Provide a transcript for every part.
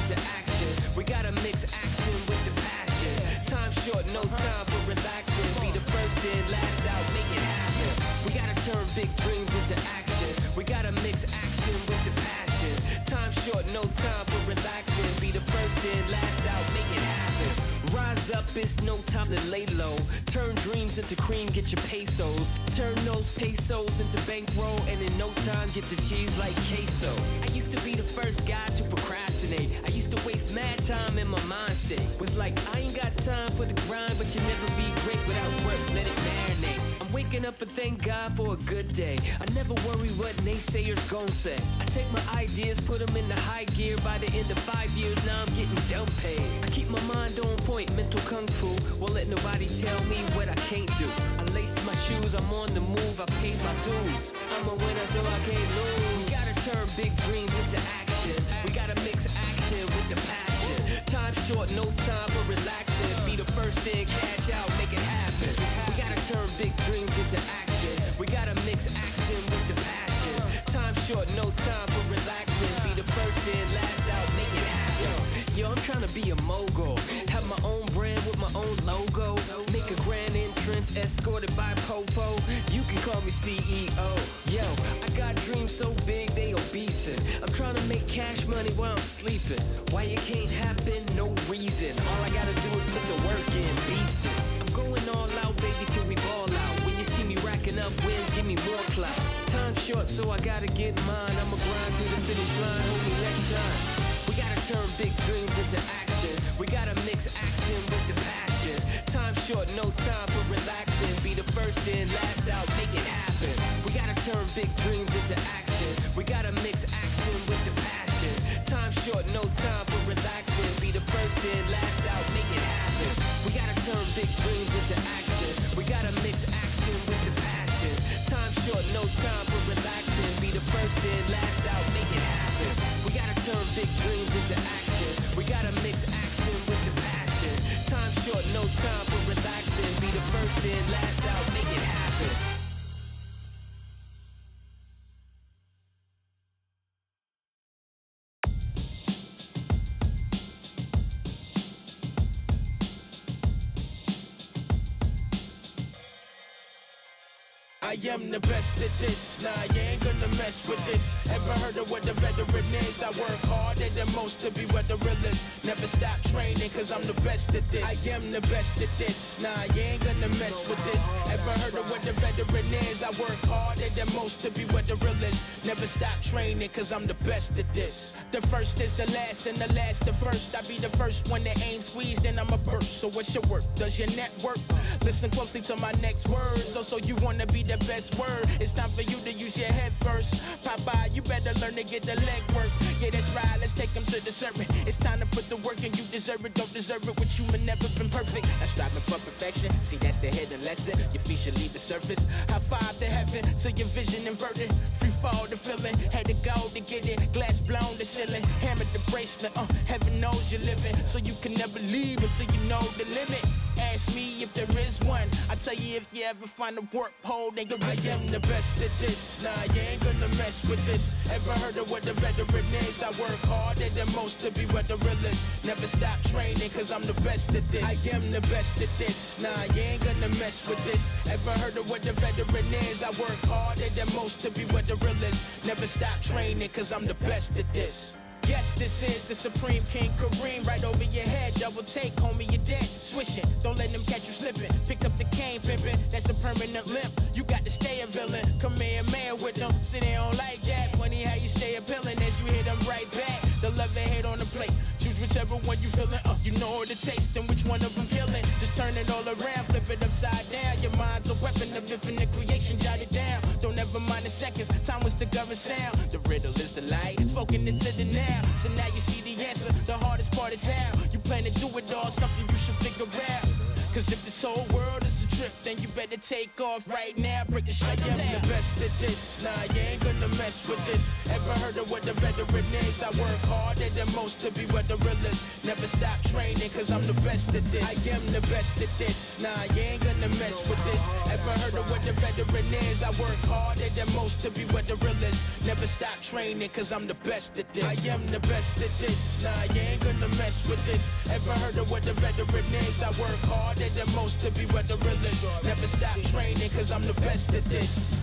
into action. We gotta mix action with the passion. Time short, no time for relaxing. Be the first in, last out, make it happen. We gotta turn big dreams into action. We gotta mix action with the passion. Time short, no time for relaxing. Be the first in, last out, make it happen. Rise up, it's no time to lay low. Turn dreams into cream, get your pesos. Turn those pesos into bankroll, and in no time get the cheese like queso. I used to be the first guy to procrastinate. I used to waste mad time in my mind state. Was like, I ain't got time for the grind, but you never be great without work, let it marinate. I'm waking up and thank God for a good day. I never worry what naysayers gon' say. I take my ideas, put them in the high gear. By the end of 5 years, now I'm getting dumb paid. I keep my mind on point, mental kung fu. Won't let nobody tell me what I can't do. I laced my shoes, I'm on the move, I paid my dues. I'm a winner, so I can't lose. We gotta turn big dreams into action. We gotta mix action with the passion. Time short, no time for relaxing. Be the first in, cash out, make it happen. We gotta turn big dreams into action. We gotta mix action with the passion. Time short, no time for relaxing. Be the first in, last out, make it happen. Yo, I'm tryna be a mogul. Have my own brand with my own logo. Make a grand entrance, escorted by Popo. You can call me CEO. Yo, I got dreams so big they obese. I'm tryna make cash money while I'm sleeping. Why it can't happen? No reason. All I gotta do is put the work in, beast it. I'm going all out, baby, till we ball out. When you see me racking up wins, give me more clout. Time short, so I gotta get mine. I'ma grind to the finish line, homie, let's shine. We gotta turn big dreams into action. We gotta mix action with the passion. Time short, no time for relaxing. Be the first in, last out, make it happen. We gotta turn big dreams into action. We gotta mix action with the passion. Time short, no time for relaxing. Be the first in, last out, make it happen. We gotta turn big dreams into action. We gotta mix action with the passion. Time short, no time for relaxing. Be the first in, last out, make it happen. We gotta turn big dreams into action. We gotta mix action with the passion. Time short, no time for relaxing. Be the first in, last out, make it happen. I am the best at this, nah, you ain't gonna mess with this. Ever heard of what a veteran is? I work harder than most to be what the real is. Never stop training, cause I'm the best at this. I am the best at this, nah, you ain't gonna mess with this. Ever heard of what a veteran is? I work harder than most to be what the real is. Never stop training, cause I'm the best at this. The first is the last, and the last the first. I be the first one that aim squeeze, then I'ma burst. So what's your work? Does your network? Listen closely to my next words. Also, you wanna be the best word. It's time for you to use your head first. Popeye, you better learn to get the leg work. Yeah, that's right, let's take them to the serpent. It's time to put the work in, you deserve it, don't deserve it. With human never been perfect. I'm striving for perfection. See, that's the hidden lesson. Your feet should leave the surface. High five to heaven, till your vision inverted. Free fall to feeling. Had to go to get it. Glass blown to ceiling. Hammered the bracelet. Heaven knows you're living. So you can never leave until you know the limit. Ask me if there is one. I tell you if you ever find a work pole, nigga. I am the best at this. Nah, you ain't gonna mess with this. Ever heard of what a veteran is? I work harder than most to be what the real is. Never stop training, cause I'm the best at this. I am the best at this. Nah, you ain't gonna mess with this. Ever heard of what a veteran is? I work harder than most to be what the real is. Never stop training, cause I'm the best at this. Yes, this is the Supreme King Kareem. Right over your head, double take, homie, you're dead. Swishing, don't let them catch you slipping. Pick up the cane, pimping, that's a permanent limp. You got to stay a villain, come here, man with them. See, they don't like that, funny how you stay appealing as you hit them right back. The love and hate on the plate, choose whichever one you feeling. You know the taste and which one of them killing. Just turn it all around, flip it upside down. Your mind's a weapon of infinite creation, jot it down. Don't ever mind the seconds, time was the govern sound. The riddle is the light, spoken into the now. So now you see the answer, the hardest part is how. You plan to do it all, something you should figure out. Cause if this whole world is a trip, then you better take off right now. Break the shit. I am the best at this. Nah, you ain't gonna mess with this. Ever heard of what a veteran is? I work harder than most to be what the real is. Never stop training, cause I'm the best at this. I am the best at this. Nah, you ain't gonna mess with this. Ever heard of what a veteran is? I work harder than most to be what the real is. Never stop training, cause I'm the best at this. I am the best at this. Nah, you ain't gonna mess with this. Ever heard of what a veteran is? I work harder than most to be what the real is. Never stop training, cause I'm the best at this.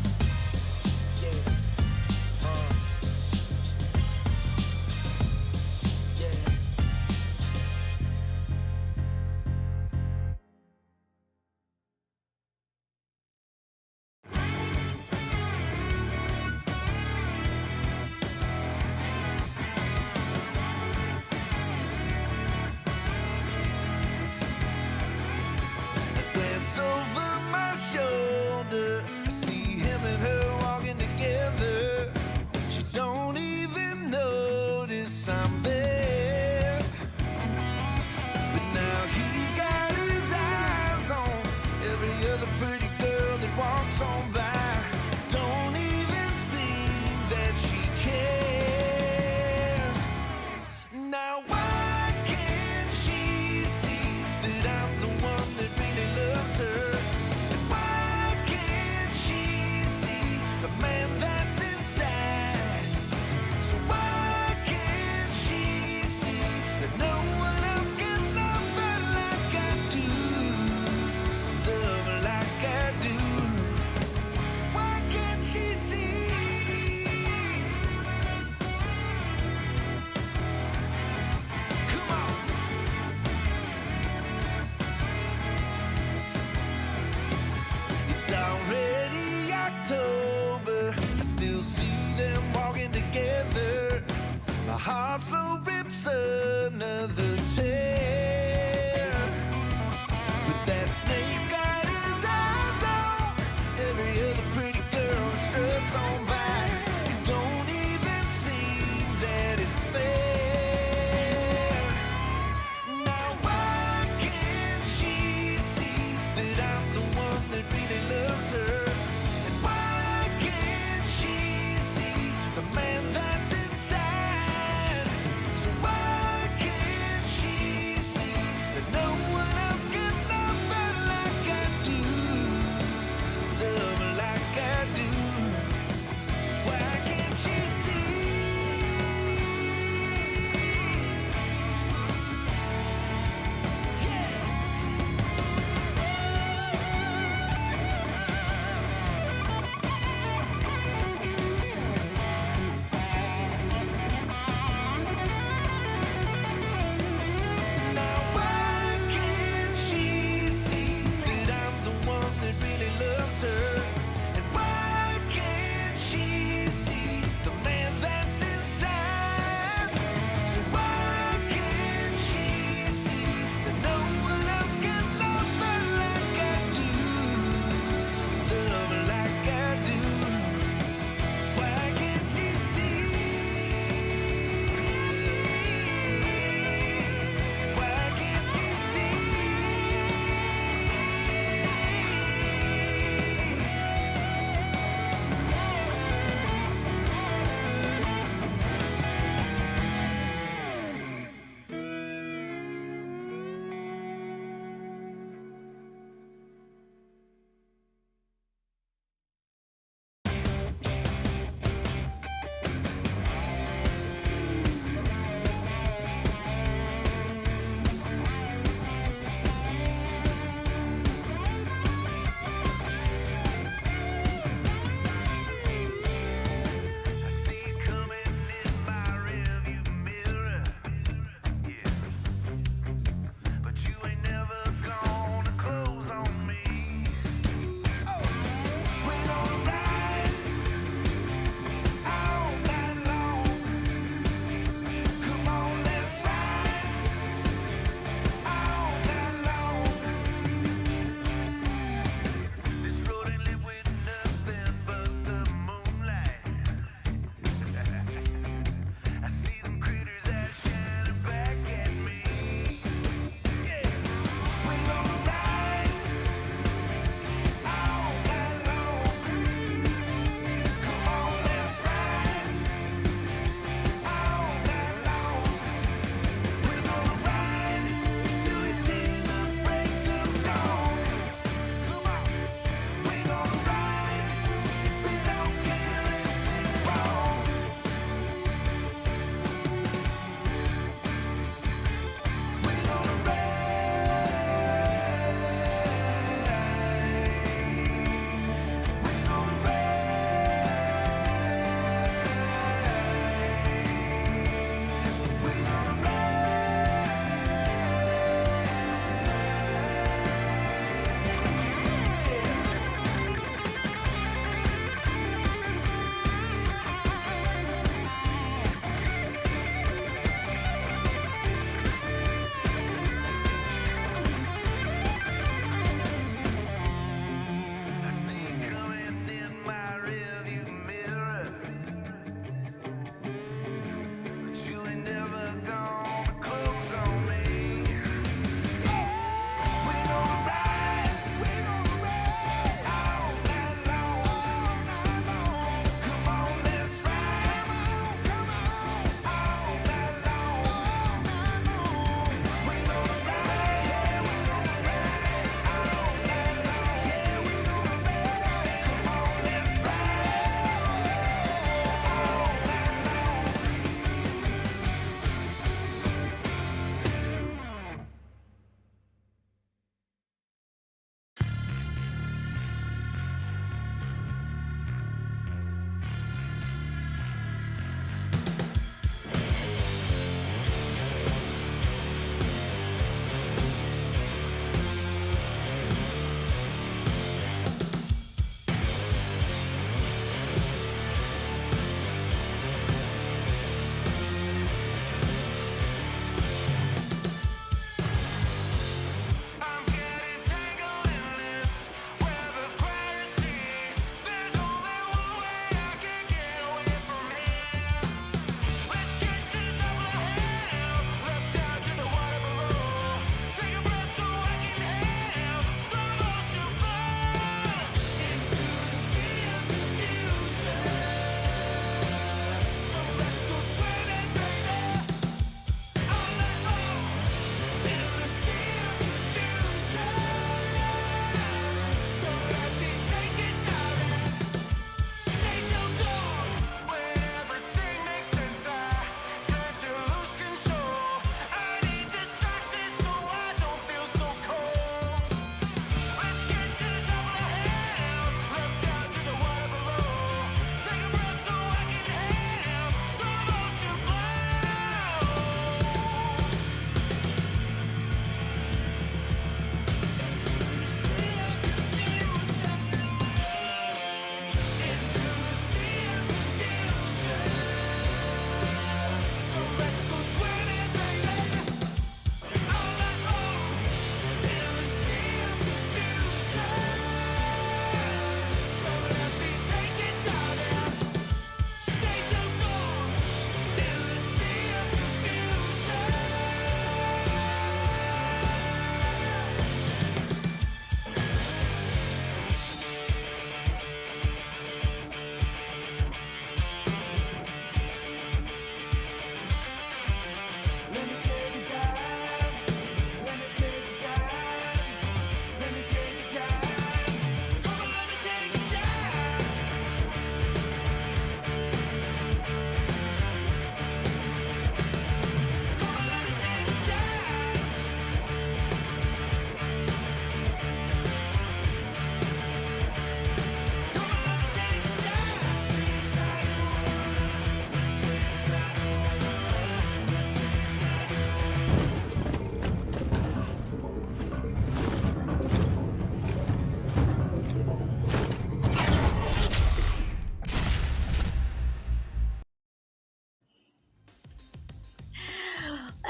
Glance over my shoulder, I see him and her walking together.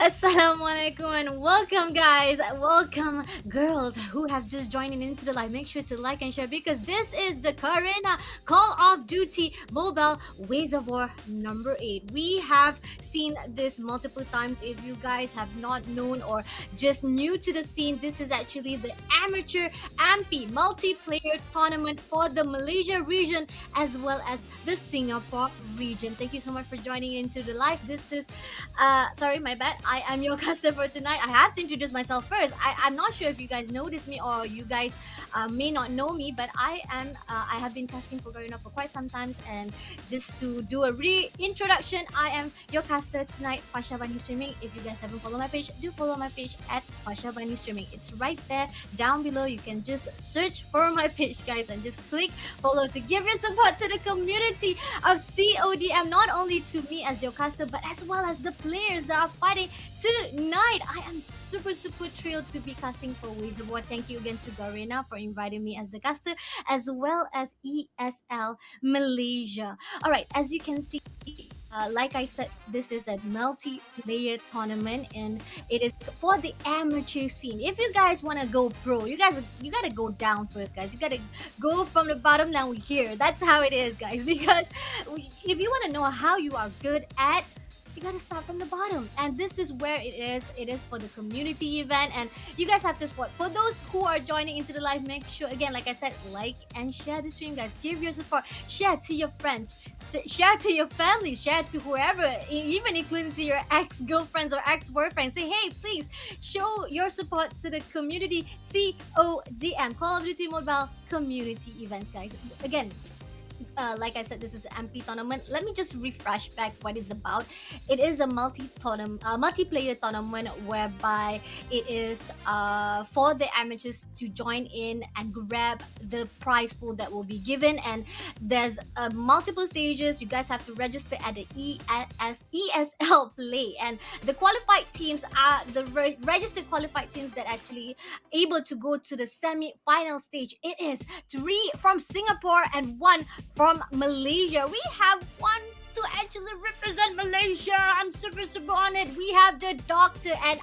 Assalamualaikum and welcome, guys. Welcome, girls who have just joined in into the live. Make sure to like and share because this is the Karina Call of Duty Mobile Ways of War number 8. We have seen this multiple times. If you guys have not known or just new to the scene, this is actually the amateur AMP multiplayer tournament for the Malaysia region as well as the Singapore region. Thank you so much for joining into the live. This is sorry, my bad. I am your caster for tonight. I have to introduce myself first. I'm not sure if you guys notice me or you guys may not know me, but I have been casting for Garena for quite some time. And just to do a reintroduction, I am your caster tonight, Pasha Bani Streaming. If you guys haven't followed my page, do follow my page at Pasha Bani Streaming. It's right there down below. You can just search for my page, guys, and just click follow to give your support to the community of CODM, not only to me as your caster, but as well as the players that are fighting tonight. I am super thrilled to be casting for Ways of War. Thank you again to Garena for inviting me as the caster, as well as ESL Malaysia. Alright, as you can see, like I said, this is a multiplayer tournament and it is for the amateur scene. If you guys want to go pro, you gotta go down first, guys. You gotta go from the bottom down here. That's how it is, guys. Because if you want to know how you are good at, you gotta start from the bottom, and this is where it is for the community event, and you guys have to support. For those who are joining into the live, make sure, again, like I said, like and share the stream, guys. Give your support, share to your friends, share to your family, share to whoever, even including to your ex-girlfriends or ex-boyfriends. Say, hey, please show your support to the community. CODM, Call of Duty Mobile Community Events, guys. Again, like I said, this is an MP tournament. Let me just refresh back what it's about. It is a multiplayer tournament whereby it is for the amateurs to join in and grab the prize pool that will be given. And there's multiple stages. You guys have to register at the ESL Play, and the qualified teams are the registered qualified teams that actually able to go to the semi-final stage. It is 3 from Singapore and 1 from Malaysia. We have one to actually represent Malaysia. I'm super honored. We have the Doctor, and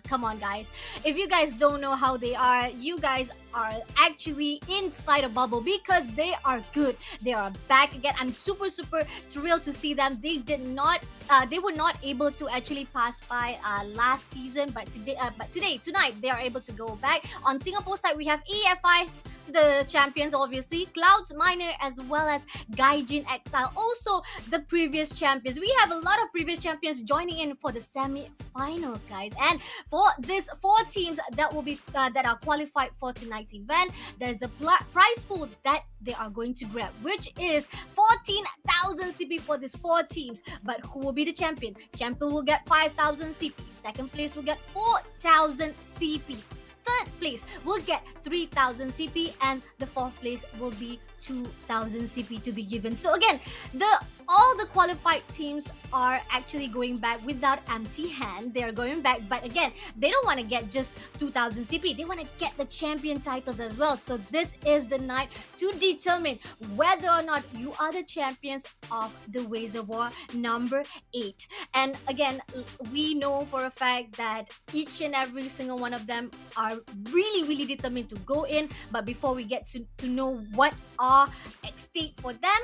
come on, guys. If you guys don't know how they are, you guys are actually inside a bubble because they are good. They are back again. I'm super thrilled to see them. They were not able to actually pass by last season, but tonight they are able to go back. On Singapore side, we have EFI, the champions, obviously, Clouds Minor, as well as Gaijin Exile, also the previous champions. We have a lot of previous champions joining in for the semi-finals, guys. And for these 4 teams that will be that are qualified for tonight's event, there's a prize pool that they are going to grab, which is 14,000 CP for these 4 teams. But who will be the champion? Champion will get 5,000 CP. Second place will get 4,000 CP. Third place will get 3,000 CP, and the fourth place will be 2,000 CP to be given. So again, all the qualified teams are actually going back without empty hand. They are going back, but again, they don't want to get just 2,000 CP. They want to get the champion titles as well. So this is the night to determine whether or not you are the champions of the Ways of War number 8. And again, we know for a fact that each and every single one of them are really determined to go in. But before we get to know what are at stake for them,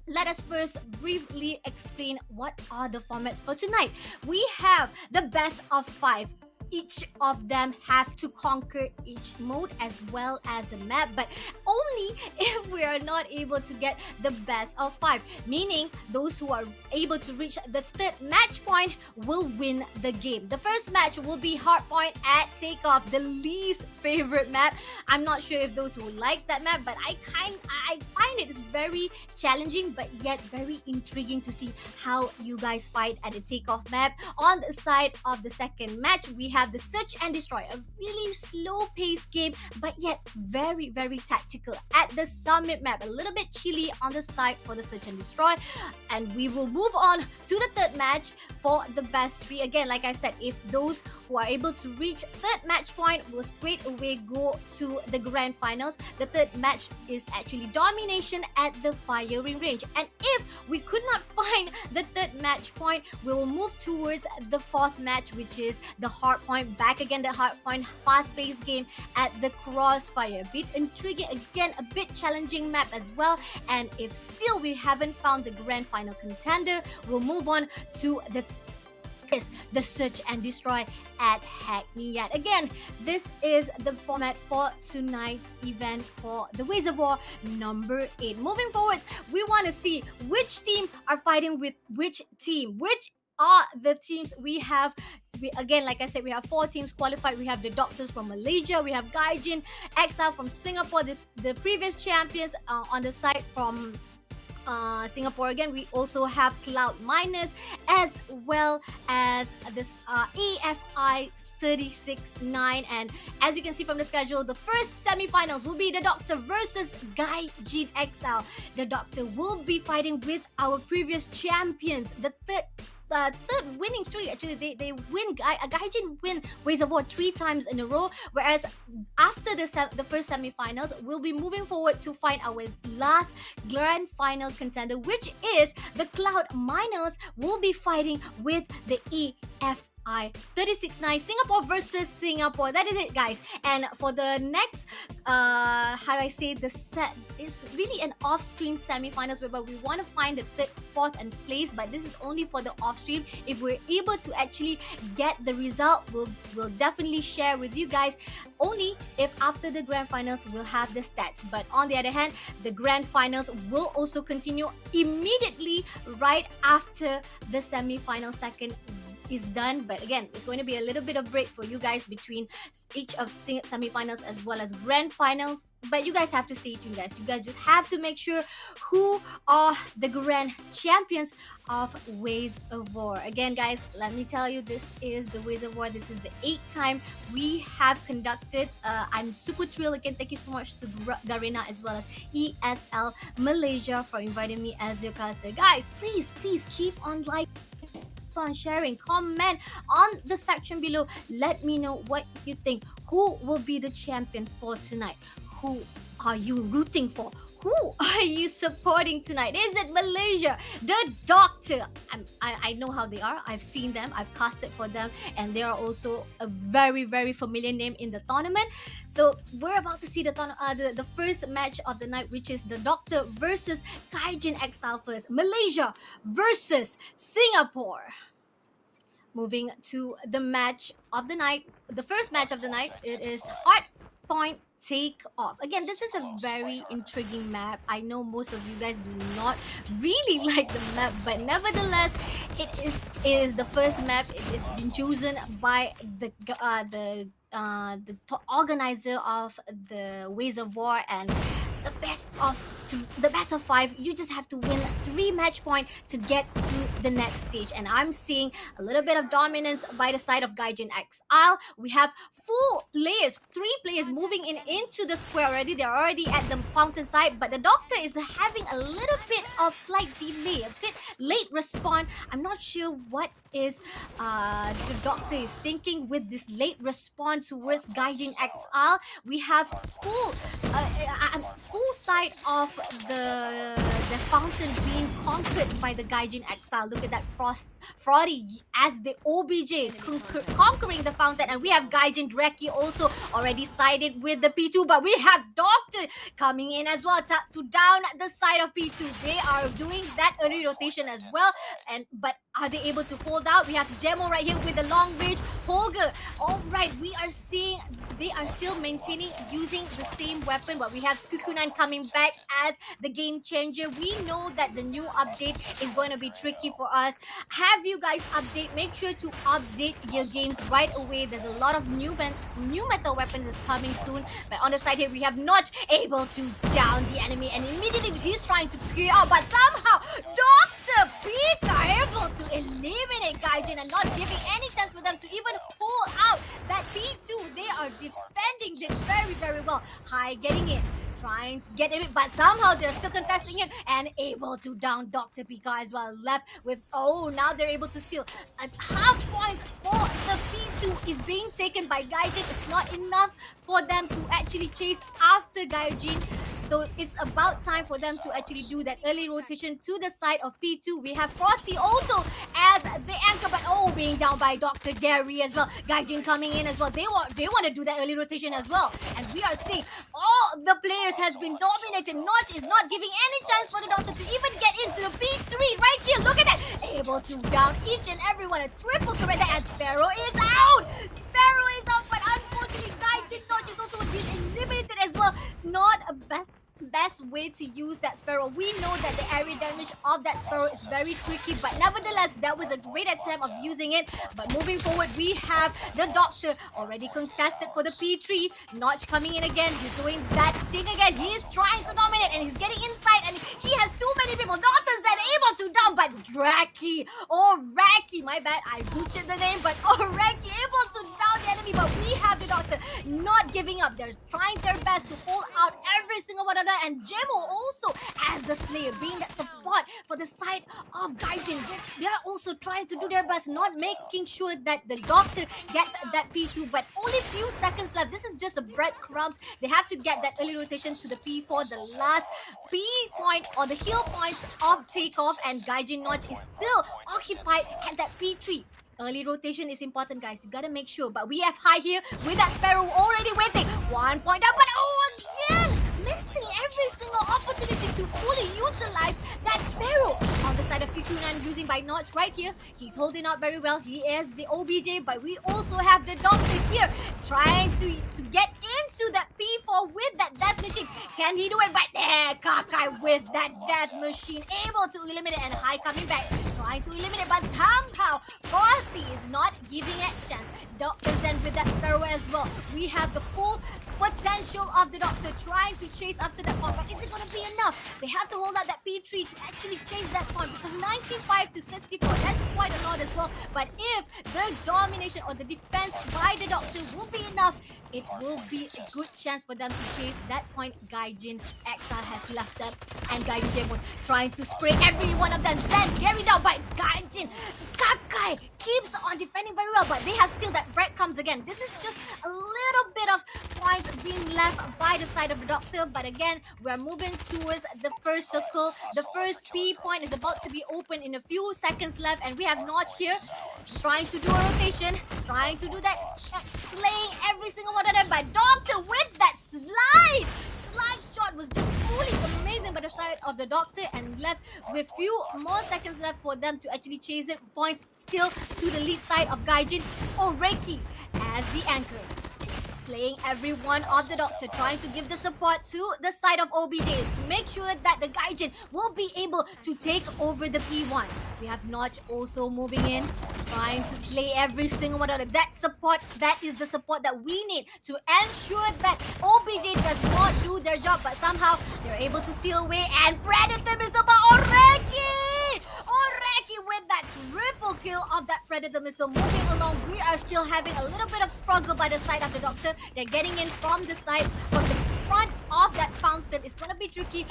let us first briefly explain what are the formats for tonight. We have the best of 5. Each of them have to conquer each mode as well as the map, but only if we are not able to get the best of 5, meaning those who are able to reach the 3rd match point will win the game. The first match will be Hardpoint at Takeoff, the least favorite map. I'm not sure if those who like that map, but I find it is very challenging but yet very intriguing to see how you guys fight at the Takeoff map. On the side of the second match, we have the Search and Destroy, a really slow-paced game, but yet very tactical at the summit map. A little bit chilly on the side for the search and destroy. And we will move on to the third match for the best 3. Again, like I said, if those who are able to reach third match point will straight away go to the grand finals. The third match is actually domination at the firing range. And if we could not find the third match point, we will move towards the fourth match, which is the hard point. Back again, the hard point, fast-paced game at the crossfire. A bit intriguing, again, a bit challenging map as well. And if still we haven't found the grand final contender, we'll move on to the search and destroy at Hackney Yard. Again, this is the format for tonight's event for the Ways of War number 8. Moving forward, we want to see which team are fighting with which team. Which are the teams we have? Again, like I said, we have 4 teams qualified. We have the Doctors from Malaysia. We have Gaijin Exile from Singapore, the previous champions on the side from Singapore. Again, we also have Cloud Miners as well as this AFI 36-9. And as you can see from the schedule, the first semi-finals will be the Doctor versus Gaijin Exile. The Doctor will be fighting with our previous champions, the third winning streak. Actually, they win. Gaijin win Ways of War 3 times in a row. Whereas after the first semi-finals, we'll be moving forward to find our last grand final contender, which is the Cloud Miners. Will be fighting with the EFI 36-9, Singapore versus Singapore. That is it, guys. And for the next, how I say, the set is really an off-screen semi-finals whereby we want to find the third, fourth, and place. But this is only for the off-stream. If we're able to actually get the result, we'll definitely share with you guys. Only if after the grand finals we'll have the stats. But on the other hand, the grand finals will also continue immediately right after the semi-final second is done. But again, it's going to be a little bit of break for you guys between each of semi-finals as well as grand finals. But you guys have to stay tuned, guys. You guys just have to make sure who are the grand champions of Ways of War. Again, guys, let me tell you, this is the Ways of War. This is the 8th time we have conducted. I'm super thrilled. Again, thank you so much to Garena as well as ESL Malaysia for inviting me as your caster. Guys, please keep on on sharing, comment on the section below. Let me know what you think. Who will be the champion for tonight? Who are you rooting for? Who are you supporting tonight? Is it Malaysia, the Doctor? I know how they are. I've seen them. I've casted for them, and they are also a very, very familiar name in the tournament. So we're about to see the first match of the night, which is the Doctor versus Gaijin Exile first. Malaysia versus Singapore. Moving to the match of the night, the first match of the night, it is Hard Point Take Off. Again, this is a very intriguing map. I know most of you guys do not really like the map, but nevertheless, it is the first map. It has been chosen by the organizer of the Ways of War, and the best of 5. You just have to win 3 match points to get to the next stage. And I'm seeing a little bit of dominance by the side of Gaijin Exile. We have 3 players moving into the square already. They're already at the fountain side, but the Doctor is having a little bit of slight delay, a bit late respawn. I'm not sure what is the Doctor is thinking with this late respawn towards Gaijin Exile. We have full side of the fountain being conquered by the Gaijin Exile. Look at that Frotty as the OBJ conquering the fountain, and we have Gaijin Dreki also already sided with the P2, but we have Doctor coming in as well to down the side of P2. They are doing that early rotation as well, but are they able to hold out? We have Gemo right here with the long range Holger. Alright, we are seeing they are still maintaining using the same weapon, but we have Kukunan coming back as the game changer. We know that the new update is going to be tricky for us. Have you guys update? Make sure to update your games right away. There's a lot of new meta weapons is coming soon. But on the side here, we have Notch able to down the enemy, and immediately he's trying to clear out, but somehow Dr. Pika able to eliminate Gaijin and not giving any chance for them to even pull out that P2. They are defending this very, very well. High getting in. trying to get it, but somehow they're still contesting it and able to down Dr. Pika as well. Left with, now they're able to steal. Half points for the P2 is being taken by Gaijin. It's not enough for them to actually chase after Gaijin. So it's about time for them to actually do that early rotation to the side of P2. We have Frothy Auto as the anchor, but being down by Dr. Gary as well. Gaijin coming in as well. They want to do that early rotation as well. And we are seeing all the players has been dominated. Notch is not giving any chance for the Doctor to even get into the P3 right here. Look at that. Able to down each and every one. A triple threat, and Sparrow is out. Sparrow is out, but unfortunately Gaijin Notch is also being eliminated as well. Not a best way to use that Sparrow. We know that the area damage of that Sparrow is very tricky, but nevertheless that was a great attempt of using it. But moving forward, we have the Doctor already contested for the P3. Notch coming in again. He's doing that thing again. He is trying to dominate and he's getting inside, and he has too many people. Doctor's then able to down, but Raki, my bad, I butchered the name, but Raki able to down the enemy. But we have the Doctor not giving up. They're trying their best to hold out every single one of them. And Jemo also as the Slayer, being that support for the side of Gaijin. They are also trying to do their best, not making sure that the Doctor gets that P2, but only few seconds left. This is just a breadcrumbs. They have to get that early rotation to the P4, the last P point or the heal points of takeoff, and Gaijin Notch is still occupied at that P3. Early rotation is important, guys. You gotta make sure. But we have High here with that Sparrow already waiting. 1 point up, but again, missing every single opportunity to fully utilize that Sparrow. On the side of Kikunan, using by Notch right here. He's holding out very well. He is the OBJ, but we also have the Doctor here trying to get into that P4 with that Death Machine. Can he do it? But Kakai with that Death Machine able to eliminate, and High coming back trying to eliminate, but somehow Frothy is not giving it a chance. Doctor's then with that Sparrow as well. We have the full potential of the Doctor trying to chase after that point, but is it going to be enough? They have to hold out that P3 to actually chase that point, because 95 to 64, that's quite a lot as well. But if the domination or the defense by the Doctor will be enough, it will be a good chance for them to chase that point. Gaijin Exile has left them, and Gaijin Demon trying to spray every one of them. Then carried out by Gaijin. Kakai keeps on defending very well, but they have still that breadcrumbs again. This is just a little bit of points being left by the side of the Doctor, but again, we're moving towards the first circle. The first P point is about to be open in a few seconds left, and we have Notch here trying to do a rotation, trying to do that, slaying every single one of them, but Doctor with that slide shot was just fully amazing by the side of the Doctor, and left with few more seconds left for them to actually chase it. Points still to the lead side of Gaijin. Reiki as the anchor, slaying every one of the Doctor, trying to give the support to the side of OBJs to make sure that the Gaijin will be able to take over the P1. We have Notch also moving in, trying to slay every single one of them. That support, that is the support that we need to ensure that OBJ does not do their job, but somehow they're able to steal away, and Predator Missile by Oreki with that triple kill of that Predator Missile. Moving along, we are still having a little bit of struggle by the side of the Doctor. They're getting in from the side, from the front of that fountain. It's gonna be tricky.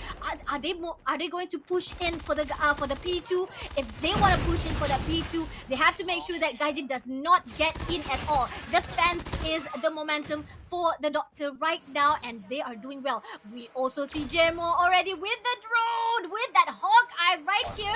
Are they going to push in for the P2? If they want to push in for that P2, they have to make sure that Gaijin does not get in at all. Defense is the momentum for the Doctor right now, and they are doing well. We also see Jemo already with the drone, with that Hawkeye right here,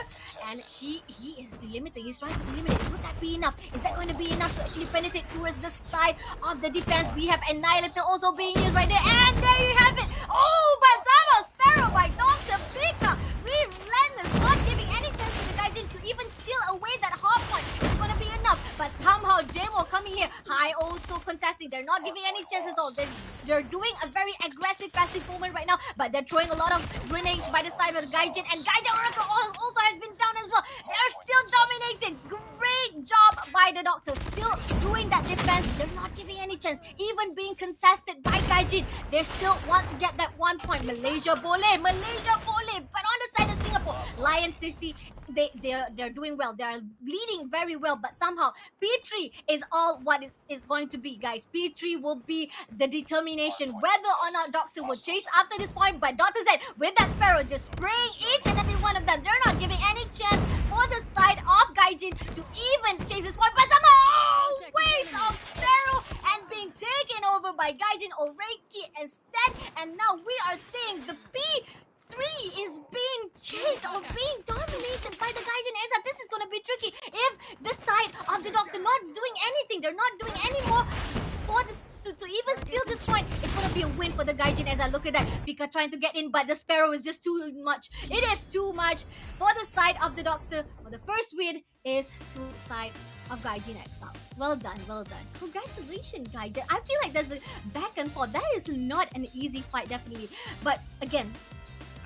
and he is limiting. He's trying to eliminate. Would that be enough? Is that going to be enough to actually penetrate towards the side of the defense? We have Annihilator also being used right there, and there you have it. But somehow Sparrow by Dr. Pika, relentless, not giving any chance to the Gaijin to even steal away that hard point. It's going to be enough, but somehow Jemo coming here. High also contesting. They're not giving any chances at all. They're doing a very aggressive passive movement right now, but they're throwing a lot of grenades by the side of the Gaijin, and Gaijin Oracle also has been down as well. They're still dominating. Great job by the Doctor, still doing that defense. They're not giving any chance, even being contested by Gaijin. They still want to get that 1 point. Malaysia Boleh, but on the side of Singapore, Lion City, they're doing well. They're leading very well, but somehow P3 is all what is going to be, guys. P3 will be the determination whether or not Doctor will chase after this point. But Doctor said, with that Sparrow, just spraying each and every one of them. They're not giving any chance for the side of Gaijin to even chase this point. But somehow, waste of Sparrow and being taken over by Gaijin Oreiki instead. And now we are seeing the P3 is being chased or being dominated by the Gaijin Exile. This is going to be tricky if the side of the Doctor not doing anything. They're not doing any more for this to even steal this point. It's going to be a win for the Gaijin Exile. Look at that. Pika trying to get in, but the Sparrow is just too much. It is too much for the side of the Doctor. For the first win is to the side of Gaijin Exile. Well done, well done. Congratulations, Gaijin. I feel like there's a back and forth. That is not an easy fight, definitely. But again,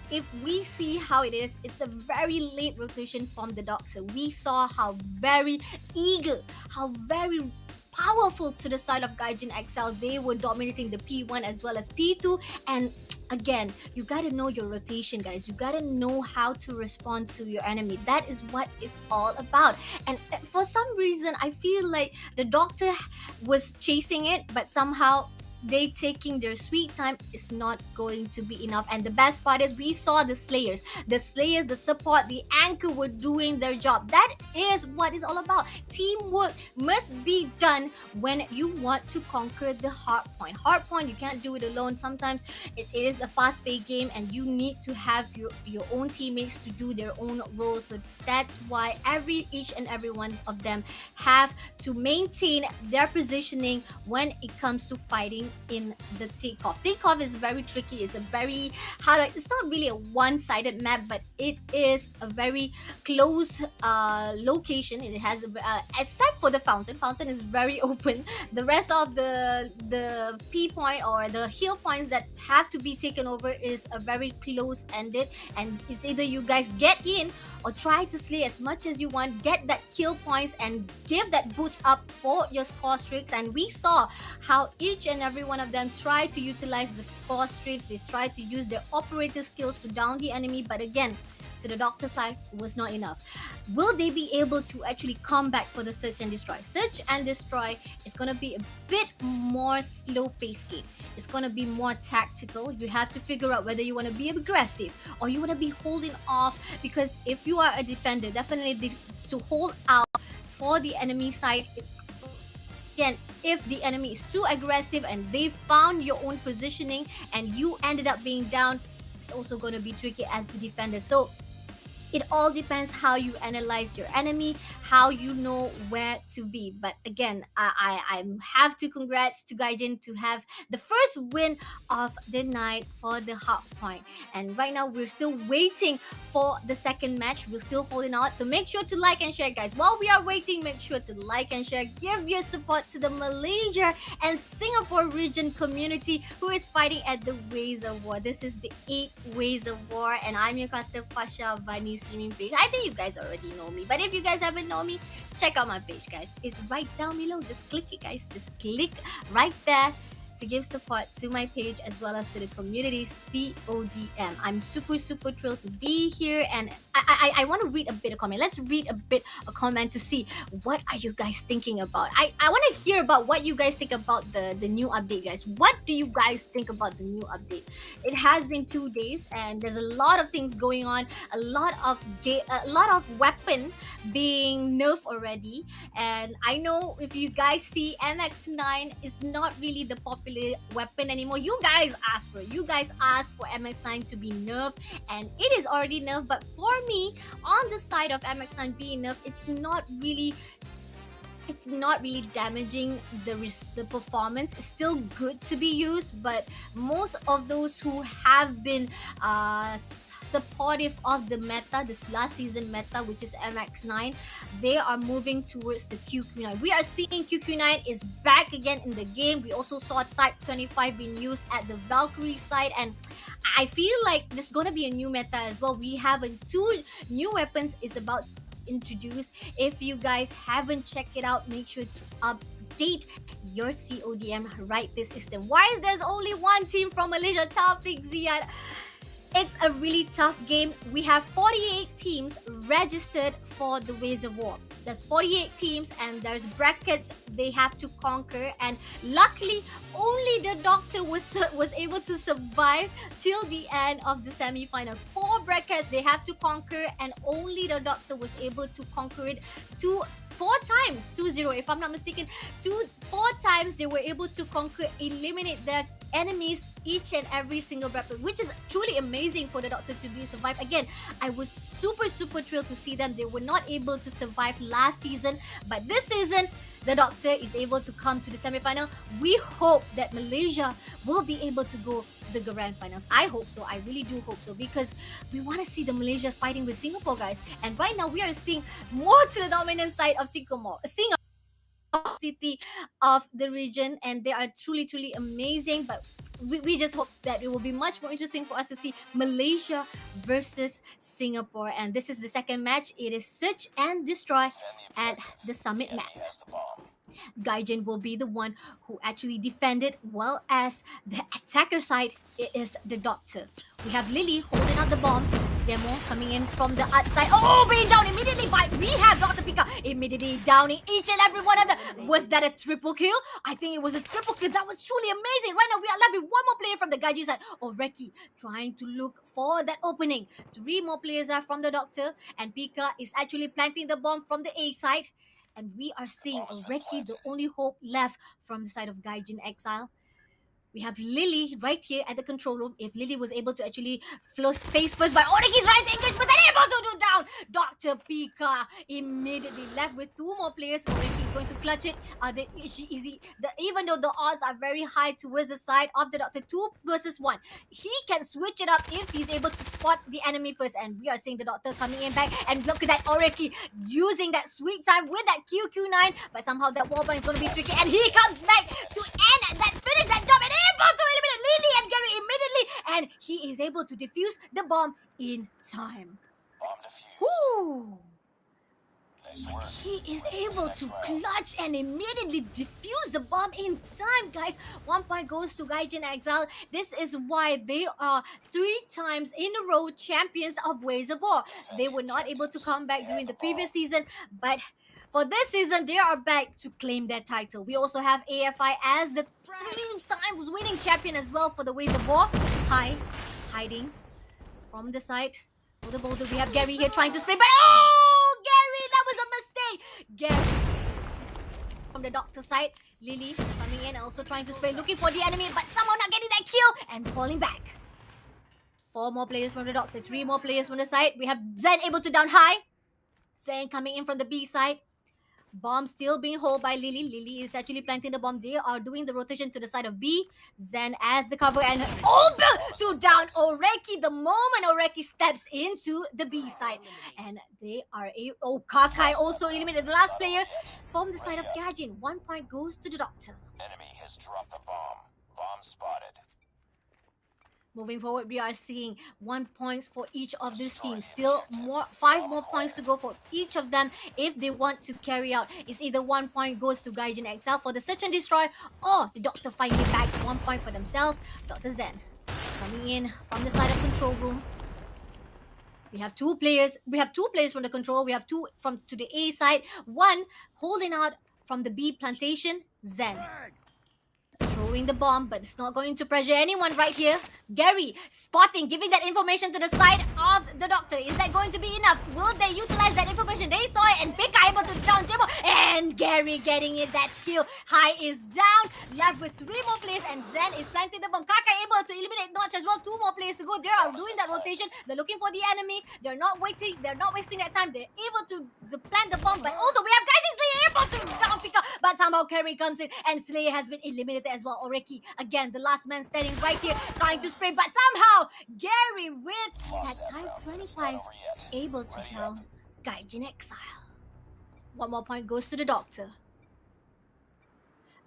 if we see how it is, it's a very late rotation from the Doctor. We saw how very eager, how very powerful to the side of Gaijin Exile. They were dominating the P1 as well as P2. And again, you gotta know your rotation, guys. You gotta know how to respond to your enemy. That is what it's all about. And for some reason, I feel like the Doctor was chasing it, but somehow they taking their sweet time is not going to be enough. And the best part is we saw the Slayers, the support, the anchor were doing their job. That is what it's all about. Teamwork must be done when you want to conquer the hard point. Hard point, you can't do it alone. Sometimes it is a fast-paced game and you need to have your own teammates to do their own roles. So that's why each and every one of them have to maintain their positioning when it comes to fighting in the takeoff. Takeoff is very tricky. It's a very it's not really a one-sided map, but it is a very close location. It has except for the fountain. Fountain is very open. The rest of the P point or the hill points that have to be taken over is a very close-ended, and it's either you guys get in or try to slay as much as you want, get that kill points and give that boost up for your score streaks. And we saw how each and every one of them tried to utilize the score streaks. They tried to use their operator skills to down the enemy, but again, to the Doctor side, it was not enough. Will they be able to actually come back for the Search and Destroy? Search and Destroy is going to be a bit more slow-paced game. It's going to be more tactical. You have to figure out whether you want to be aggressive or you want to be holding off, because if you are a defender, definitely to hold out for the enemy side, it's again, if the enemy is too aggressive and they found your own positioning and you ended up being down, it's also going to be tricky as the defender. So it all depends how you analyze your enemy, how you know where to be. But again, I have to congrats to Gaijin to have the first win of the night for the hard point. And right now, we're still waiting for the second match. We're still holding out. So make sure to like and share, guys. While we are waiting, make sure to like and share. Give your support to the Malaysia and Singapore region community who is fighting at the Ways of War. This is the 8 Ways of War. And I'm your caster, Pasha Bani streaming page. I think you guys already know me, but if you guys haven't known me, check out my page, guys. It's right down below. Just click it, guys. Just click right there to give support to my page as well as to the community CODM. I'm super thrilled to be here, and I want to read a bit of comment. Let's read a bit of comment to see what are you guys thinking about. I want to hear about what you guys think about the new update, guys. What do you guys think about the new update? It has been 2 days and there's a lot of things going on, a lot of weapon being nerfed already. And I know if you guys see MX9 is not really the popular weapon anymore. You guys asked for MX9 to be nerfed, and it is already nerfed. But for me, on the side of MX9 being nerfed, it's not really damaging the performance. It's still good to be used, but most of those who have been supportive of the meta, this last season meta, which is MX9, they are moving towards the QQ9. We are seeing QQ9 is back again in the game. We also saw Type 25 being used at the Valkyrie side, and I feel like there's gonna be a new meta as well. We have 2 new weapons is about introduced. If you guys haven't checked it out, make sure to update your CODM right this instant. Why is there's only one team from Malaysia? Taufik Ziad. It's a really tough game. We have 48 teams registered for the Ways of War. There's 48 teams and there's brackets they have to conquer, and luckily only the Doctor was able to survive till the end of the semi-finals. 4 brackets they have to conquer and only the Doctor was able to conquer it 4 times, 2-0 if I'm not mistaken. 4 times they were able to conquer, eliminate their enemies each and every single bracket, which is truly amazing for the Doctor to be survive. Again, I was super thrilled to see them. They were not able to survive last season, but this season the Doctor is able to come to the semi-final. We hope that Malaysia will be able to go to the grand finals. I hope so. I really do hope so, because we want to see the Malaysia fighting with Singapore, guys. And right now we are seeing more to the dominant side of Singapore city of the region, and they are truly amazing. But we just hope that it will be much more interesting for us to see Malaysia versus Singapore. And this is the second match. It is search and destroy at the summit map. Gaijin will be the one who actually defended, well as the attacker side, it is the Doctor. We have Lily holding out the bomb. Demo coming in from the outside. Oh, being down immediately by we have Dr. Pika immediately downing each and every one of them. Was that a triple kill? I think it was a triple kill. That was truly amazing. Right now we are left with one more player from the Gaijin side. Oh, Reki trying to look for that opening. 3 more players are from the Doctor, and Pika is actually planting the bomb from the A side. And we are seeing Reki, the only hope left from the side of Gaijin Exile. We have Lily right here at the control room. If Lily was able to actually face first, but Oriki's right to engage, was unable to do down. Dr. Pika immediately left with 2 more players. Oriki is going to clutch it. Even though the odds are very high towards the side of the Doctor, 2 versus 1, he can switch it up if he's able to spot the enemy first. And we are seeing the Doctor coming in back, and look at that Oriki using that sweet time with that QQ9, but somehow that wallbang is going to be tricky, and he comes back to finish that job, and able to eliminate Lily and Gary immediately, and he is able to defuse the bomb in time. Woo! He is able to clutch and immediately defuse the bomb in time, guys. 1 point goes to Gaijin Exile. This is why they are 3 times in a row champions of Ways of War. They were not able to come back during the previous season, but for this season, they are back to claim their title. We also have AFI as the 3 times winning champion as well for the Ways of War. Hiding from the side for the boulder. We have Gary here trying to spray, but oh, Gary, that was a mistake. Gary from the Doctor side. Lily coming in, also trying to spray, looking for the enemy, but somehow not getting that kill and falling back. 4 more players from the Doctor, 3 more players from the side. We have Zen able to down high. Zen coming in from the B side. Bomb still being held by Lily. Lily is actually planting the bomb. They are doing the rotation to the side of B. Zen as the cover, and to down Oreki the moment Oreki steps into the B side. And they are Kakai also eliminated the last player from the side of Gaijin. 1 point goes to the Doctor. Enemy has dropped the bomb. Bomb spotted. Moving forward, we are seeing 1 point for each of these teams. Still 5 more points to go for each of them if they want to carry out. It's either 1 point goes to Gaijin Exile for the search and destroy, or the Doctor finally bags 1 point for themselves. Dr. Zen coming in from the side of control room. We have 2 players. We have 2 players from the control. We have 2 from to the A side. 1 holding out from the B plantation. Zen throwing the bomb, but it's not going to pressure anyone right here. Gary spotting, giving that information to the side of the Doctor. Is that going to be enough? Will they utilize that information? They saw it, and Pika able to down Jimbo, and Gary getting it, that kill. High is down, left with 3 more players, and Zen is planting the bomb. Kaka able to eliminate Notch as well. 2 more players to go. They are doing that rotation. They're looking for the enemy. They're not waiting. They're not wasting that time. They're able to plant the bomb, but also we have Gaijin Slayer able to down Pika, but somehow Carrie comes in, and Slayer has been eliminated as well. Oreki, again, the last man standing right here, trying to spray, but somehow Gary with that type 25 able to down Gaijin Exile. 1 more point goes to the Doctor.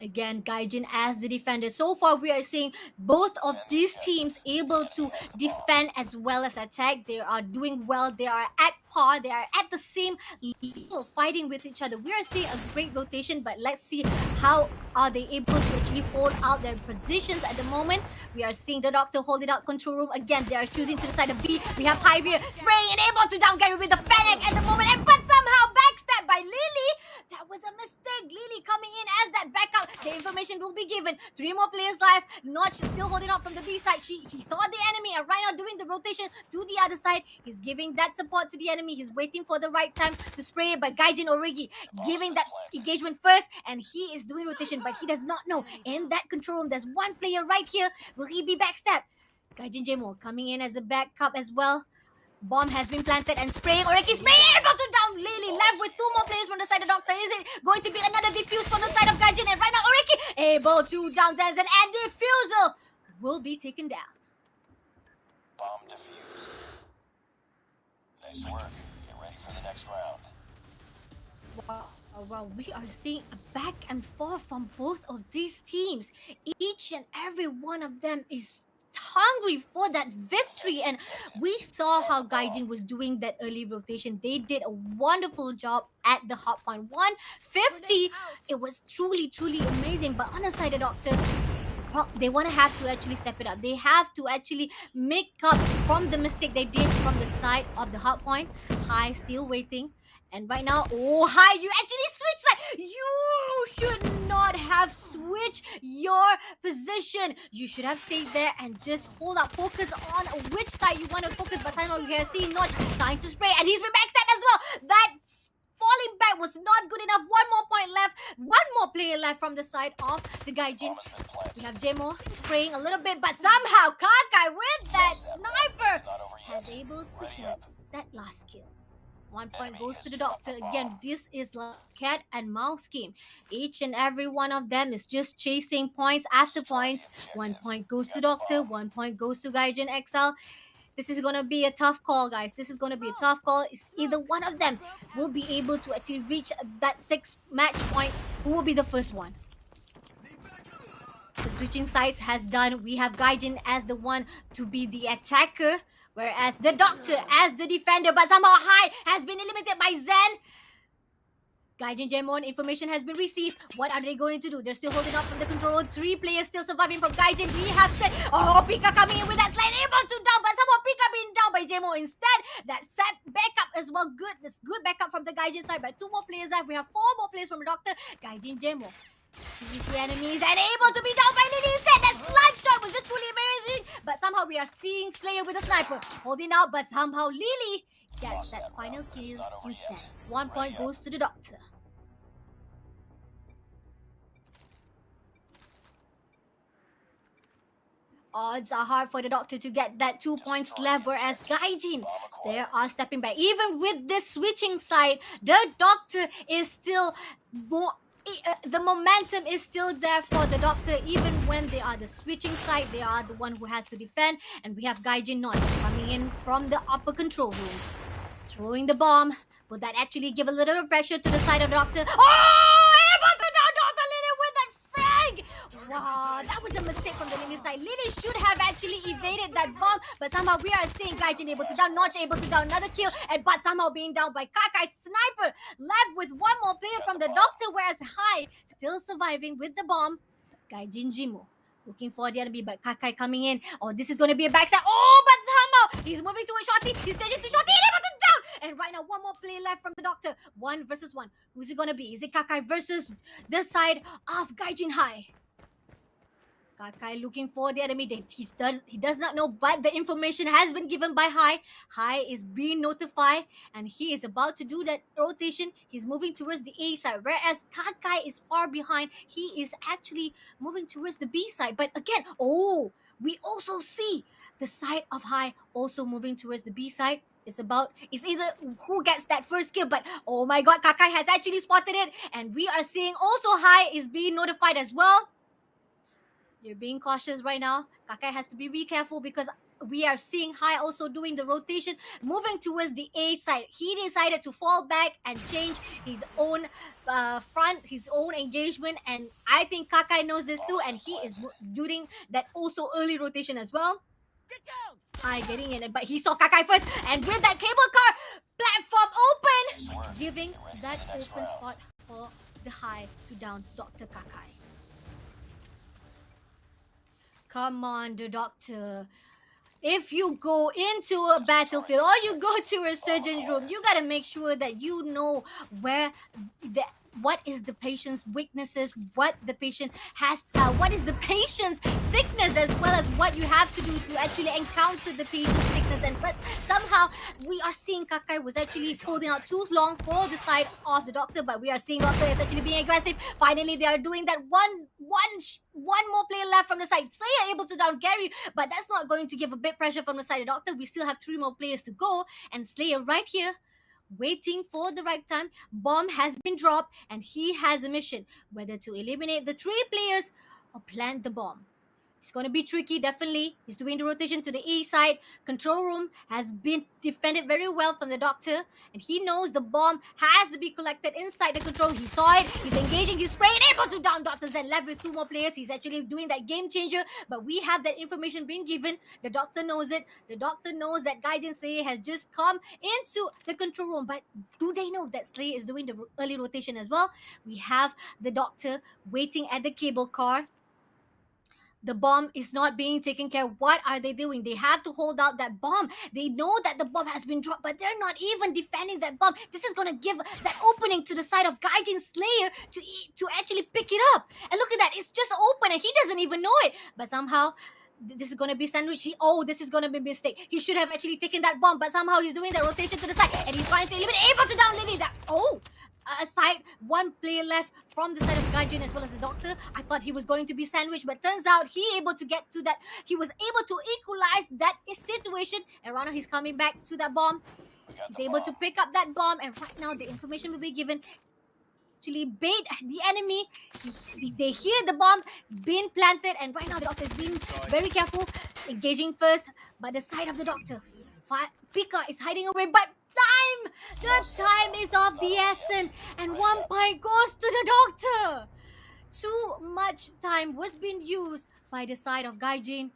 Again, Gaijin as the defender. So far, we are seeing both of these teams able to defend as well as attack. They are doing well. They are at par. They are at the same level, fighting with each other. We are seeing a great rotation, but let's see how are they able to actually hold out their positions at the moment. We are seeing the Doctor holding out control room. Again, they are choosing to the side of B. We have Hive here, spraying and able to down Gary with the Fennec at the moment, but somehow backstab by Lily. That was a mistake. Lily coming in as that backup. The information will be given. 3 more players live. Notch still holding out from the B side. He saw the enemy and right now doing the rotation to the other side. He's giving that support to the enemy. He's waiting for the right time to spray it. But Gaijin Origi giving that engagement first, and he is doing rotation, but he does not know. In that control room, there's one player right here. Will he be backstabbed? Gaijin Jemo coming in as the backup as well. Bomb has been planted and spraying. Oreki spraying, able to down Lily. Left with 2 more players from the side of Doctor. Is it going to be another defuse from the side of Gaijin? And right now, Oreki able to down Denzel, and defusal will be taken down. Bomb defused. Nice work. Get ready for the next round. Wow, we are seeing a back and forth from both of these teams. Each and every one of them is hungry for that victory, and we saw how Gaijin was doing that early rotation. They did a wonderful job at the hot point 150. It was truly amazing, but on the side of Doctor, they want to have to actually step it up. They have to actually make up from the mistake they did from the side of the hot point. High still waiting. And right now, oh, Hi, you actually switched side. You should not have switched your position. You should have stayed there and just hold up. Focus on which side you want to focus. But somehow we are seeing Notch trying to spray. And he's been backstabbed as well. That falling back was not good enough. 1 more point left. 1 more player left from the side of the Gaijin. We have Jemo spraying a little bit. But somehow Kakai with that sniper has able to get that last kill. 1 point goes to the Doctor. Again, this is like cat and mouse game. Each and every one of them is just chasing points after points. 1 point goes to Doctor. 1 point goes to Gaijin Exile. This is going to be a tough call, guys. This is going to be a tough call. It's either one of them will be able to actually reach that 6 match point. Who will be the first one? The switching sides has done. We have Gaijin as the one to be the attacker, whereas the Doctor as the defender, but somehow High has been eliminated by Zen. Gaijin Gemon, information has been received. What are they going to do? They're still holding up from the control. 3 players still surviving from Gaijin. We have said, oh, Pika coming in with that slide, able to down, but somehow Pika being down by Jemo instead. That set backup as well. Good. This good backup from the Gaijin side. But 2 more players left. We have 4 more players from the Doctor. Gaijin Jemo sees the enemies and able to be down by Lily instead. That slide shot was just truly amazing. But somehow we are seeing Slayer with a sniper holding out, but somehow Lily gets that final kill instead. 1 point goes to the Doctor. Odds are hard for the Doctor to get that 2 points left, whereas Gaijin, they are stepping back. Even with this switching side, the Doctor is still more... the momentum is still there for the Doctor. Even when they are the switching side, they are the one who has to defend. And we have Gaijin Notch coming in from the upper control room, throwing the bomb. Will that actually give a little bit of pressure to the side of the Doctor? Oh, able to down Doctor Lily with that frag. Wow, that was a mistake from the Lily side. Lily should have actually evaded that bomb, but somehow we are seeing Gaijin able to down, Notch able to down another kill, and but somehow being down by Kakai's sniper. Left with 1 more player from the Doctor, whereas High still surviving with the bomb. Gaijin Jimo looking for the enemy, but Kakai coming in. Oh, this is going to be a backstab. Oh, but somehow he's moving to a shotty. He's changing to shotty and able to down. And right now, 1 more play left from the Doctor. 1 versus 1. Who's it going to be? Is it Kakai versus the side of Gaijin High? Kakai looking for the enemy. He does not know, but the information has been given by High. High is being notified, and he is about to do that rotation. He's moving towards the A side, whereas Kakai is far behind. He is actually moving towards the B side. But again, oh, we also see the side of High also moving towards the B side. It's either who gets that first kill, but oh my god, Kakai has actually spotted it, and we are seeing also High is being notified as well. You're being cautious right now. Kakai has to be really careful because we are seeing Hai also doing the rotation, moving towards the A side. He decided to fall back and change his own his own engagement, and I think Kakai knows this too, and he is doing that also early rotation as well. Hai getting in, but he saw Kakai first, and with that cable car platform open, giving that open spot for the Hai to down Dr. Kakai. Come on, the Doctor. If you go into a battlefield or you go to a surgeon room, you gotta make sure that you know what is the patient's weaknesses, what the patient has, what is the patient's sickness, as well as what you have to do to actually encounter the patient's sickness. And but somehow we are seeing Kakai was actually holding out too long for the side of the Doctor, but we are seeing Doctor is actually being aggressive. Finally, they are doing that one more player left from the side. Slayer able to down Gary, but that's not going to give a bit pressure from the side of Doctor. We still have 3 more players to go, and Slayer right here waiting for the right time. Bomb has been dropped, and he has a mission, whether to eliminate the 3 players or plant the bomb. It's going to be tricky, definitely. He's doing the rotation to the A side. Control room has been defended very well from the Doctor, and he knows the bomb has to be collected inside the control. He saw it. He's engaging. He's spraying, able to down Doctor Zen. Left with 2 more players. He's actually doing that game changer, but we have that information being given. The Doctor knows it. The Doctor knows that Gaijin Slayer has just come into the control room, but do they know that Slayer is doing the early rotation as well? We have the Doctor waiting at the cable car. The bomb is not being taken care of. What are they doing? They have to hold out that bomb. They know that the bomb has been dropped, but they're not even defending that bomb. This is going to give that opening to the side of Gaijin Slayer to actually pick it up. And look at that. It's just open and he doesn't even know it. But somehow, this is going to be sandwich. This is going to be a mistake. He should have actually taken that bomb, but somehow he's doing that rotation to the side. And he's trying to eliminate, able to down Lily. Aside, 1 player left from the side of Gaijin as well as the Doctor. I thought he was going to be sandwiched, but turns out he able to get to that. He was able to equalize that situation, and right now he's coming back to that bomb. He's able to pick up that bomb, and right now the information will be given. Actually bait the enemy. They hear the bomb being planted, and right now the Doctor is being very careful, engaging first, but the side of the Doctor, Pika is hiding away, but the time is of the essence, and 1 point goes to the Doctor. Too much time was being used by the side of Gaijin,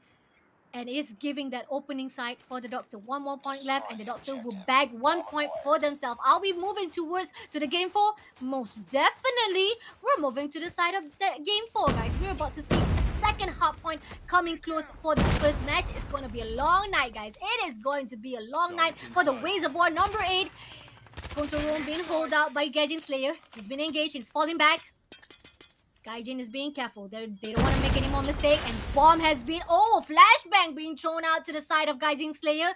and is giving that opening side for the Doctor. 1 more point left, and the Doctor will bag 1 point for themselves. Are we moving towards to the game 4? Most definitely, we're moving to the side of the game 4, guys. We're about to see a second hard point coming close for this first match. It's going to be a long night, guys. It is going to be a long night for the Ways of War number 8. Control room being held out by Gaijin Slayer. He's been engaged. He's falling back. Gaijin is being careful. They don't want to make any more mistake. And bomb has been... flashbang being thrown out to the side of Gaijin Slayer.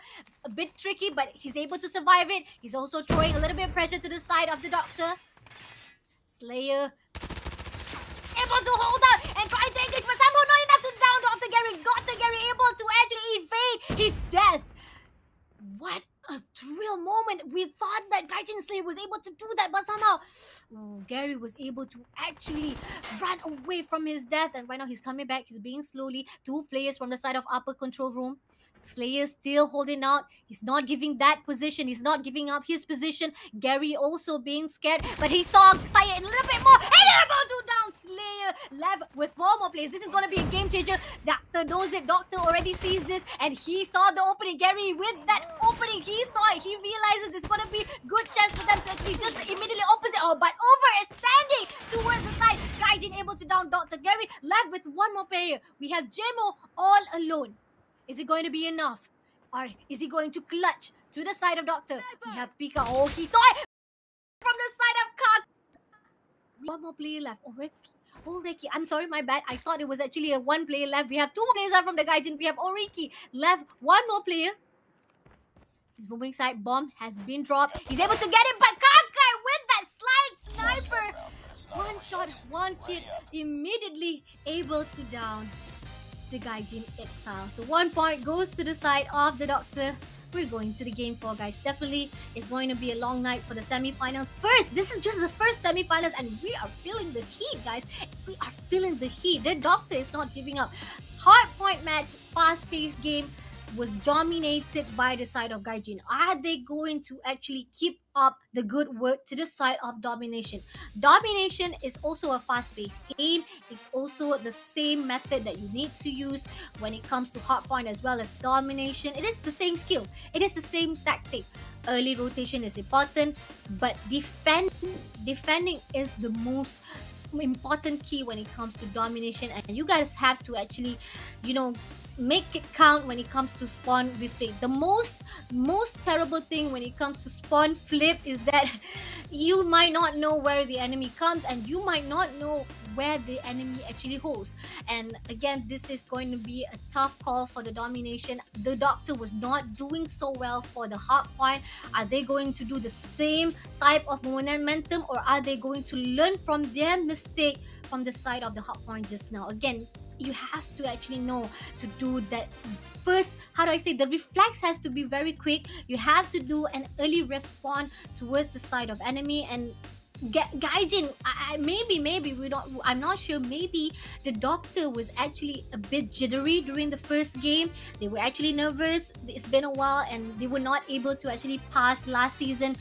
A bit tricky, but he's able to survive it. He's also throwing a little bit of pressure to the side of the Doctor. Slayer able to hold out and try to engage, but somehow not enough to down Dr. Gary. Dr. Gary able to actually evade his death. What a thrill moment. We thought that Gaijin Slayer was able to do that, but somehow Gary was able to actually run away from his death, and right now he's coming back. He's being slowly 2 players from the side of upper control room. Slayer still holding out. He's not giving that position. He's not giving up his position. Gary also being scared, but he saw Slayer a little bit more, and able to down Slayer. Left with 4 more players. This is going to be a game changer. Doctor knows it. Doctor already sees this, and he saw the opening. Gary with that opening, he saw it. He realizes there's going to be good chance for them to actually just immediately opposite. But overstanding towards the side. Gaijin able to down Dr. Gary. Left with 1 more player. We have Jemo all alone. Is it going to be enough? Or is he going to clutch to the side of Doctor? We have Pika. He saw it from the side of Kak. 1 more player left. Oreki. I'm sorry, my bad. I thought it was actually a 1 player left. We have 2 more players left from the Gaijin. We have Oreki left. 1 more player. His moving side bomb has been dropped. He's able to get it, but Kakai with that slide sniper. 1 shot, 1 kill. Immediately able to down the Gaijin Exile. So 1 point goes to the side of the Doctor. We're going to the game 4, guys. Definitely it's going to be a long night for the semi-finals. First, this is just the first semi-finals, and we are feeling the heat, guys. We are feeling the heat. The Doctor is not giving up. Hard point match, fast-paced game. was dominated by the side of Gaijin. Are they going to actually keep up the good work to the side of domination? Domination is also a fast-paced game. It's also the same method that you need to use when it comes to hardpoint as well as domination. It is the same skill. It is the same tactic. Early rotation is important, but defending is the most important key when it comes to domination, and you guys have to actually, make it count when it comes to spawn reflect. The most terrible thing when it comes to spawn flip is that you might not know where the enemy comes, and you might not know where the enemy actually holds. And again, this is going to be a tough call for the domination. The Doctor was not doing so well for the hard point. Are they going to do the same type of momentum, or are they going to learn from their mistake from the side of the hard point just now? Again, you have to actually know to do that first. How do I say? The reflex has to be very quick. You have to do an early response towards the side of enemy. And Gaijin, maybe we don't. I'm not sure. Maybe the Doctor was actually a bit jittery during the first game. They were actually nervous. It's been a while, and they were not able to actually pass last season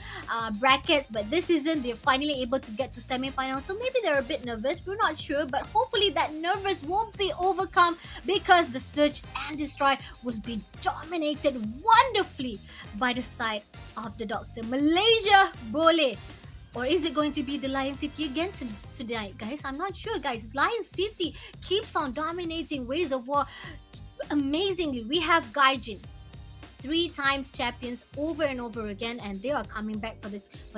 brackets. But this season, they're finally able to get to semi-finals. So maybe they're a bit nervous. We're not sure, but hopefully that nervous won't be overcome, because the search and destroy was being dominated wonderfully by the side of the Doctor. Malaysia boleh. Or is it going to be the Lion City again tonight, guys? I'm not sure, guys. Lion City keeps on dominating Ways of War amazingly. We have Gaijin, 3 times champions over and over again, and they are coming back for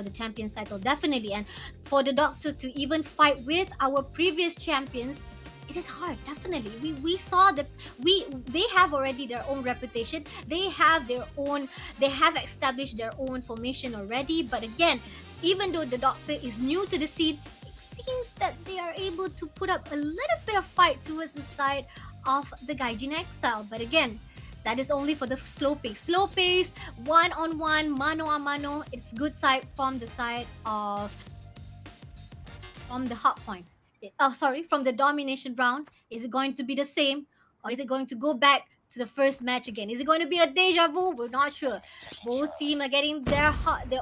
the champions title, definitely. And for the Doctor to even fight with our previous champions, it is hard, definitely. We saw that they have already their own reputation. They have established their own formation already. But again, even though the Doctor is new to the scene, it seems that they are able to put up a little bit of fight towards the side of the Gaijin Exile. But again, that is only for the slow pace, one-on-one, mano-a-mano. It's good side from the side of from the hot point. From the domination round. Is it going to be the same, or is it going to go back to the first match again? Is it going to be a deja vu? We're not sure. Both teams are getting their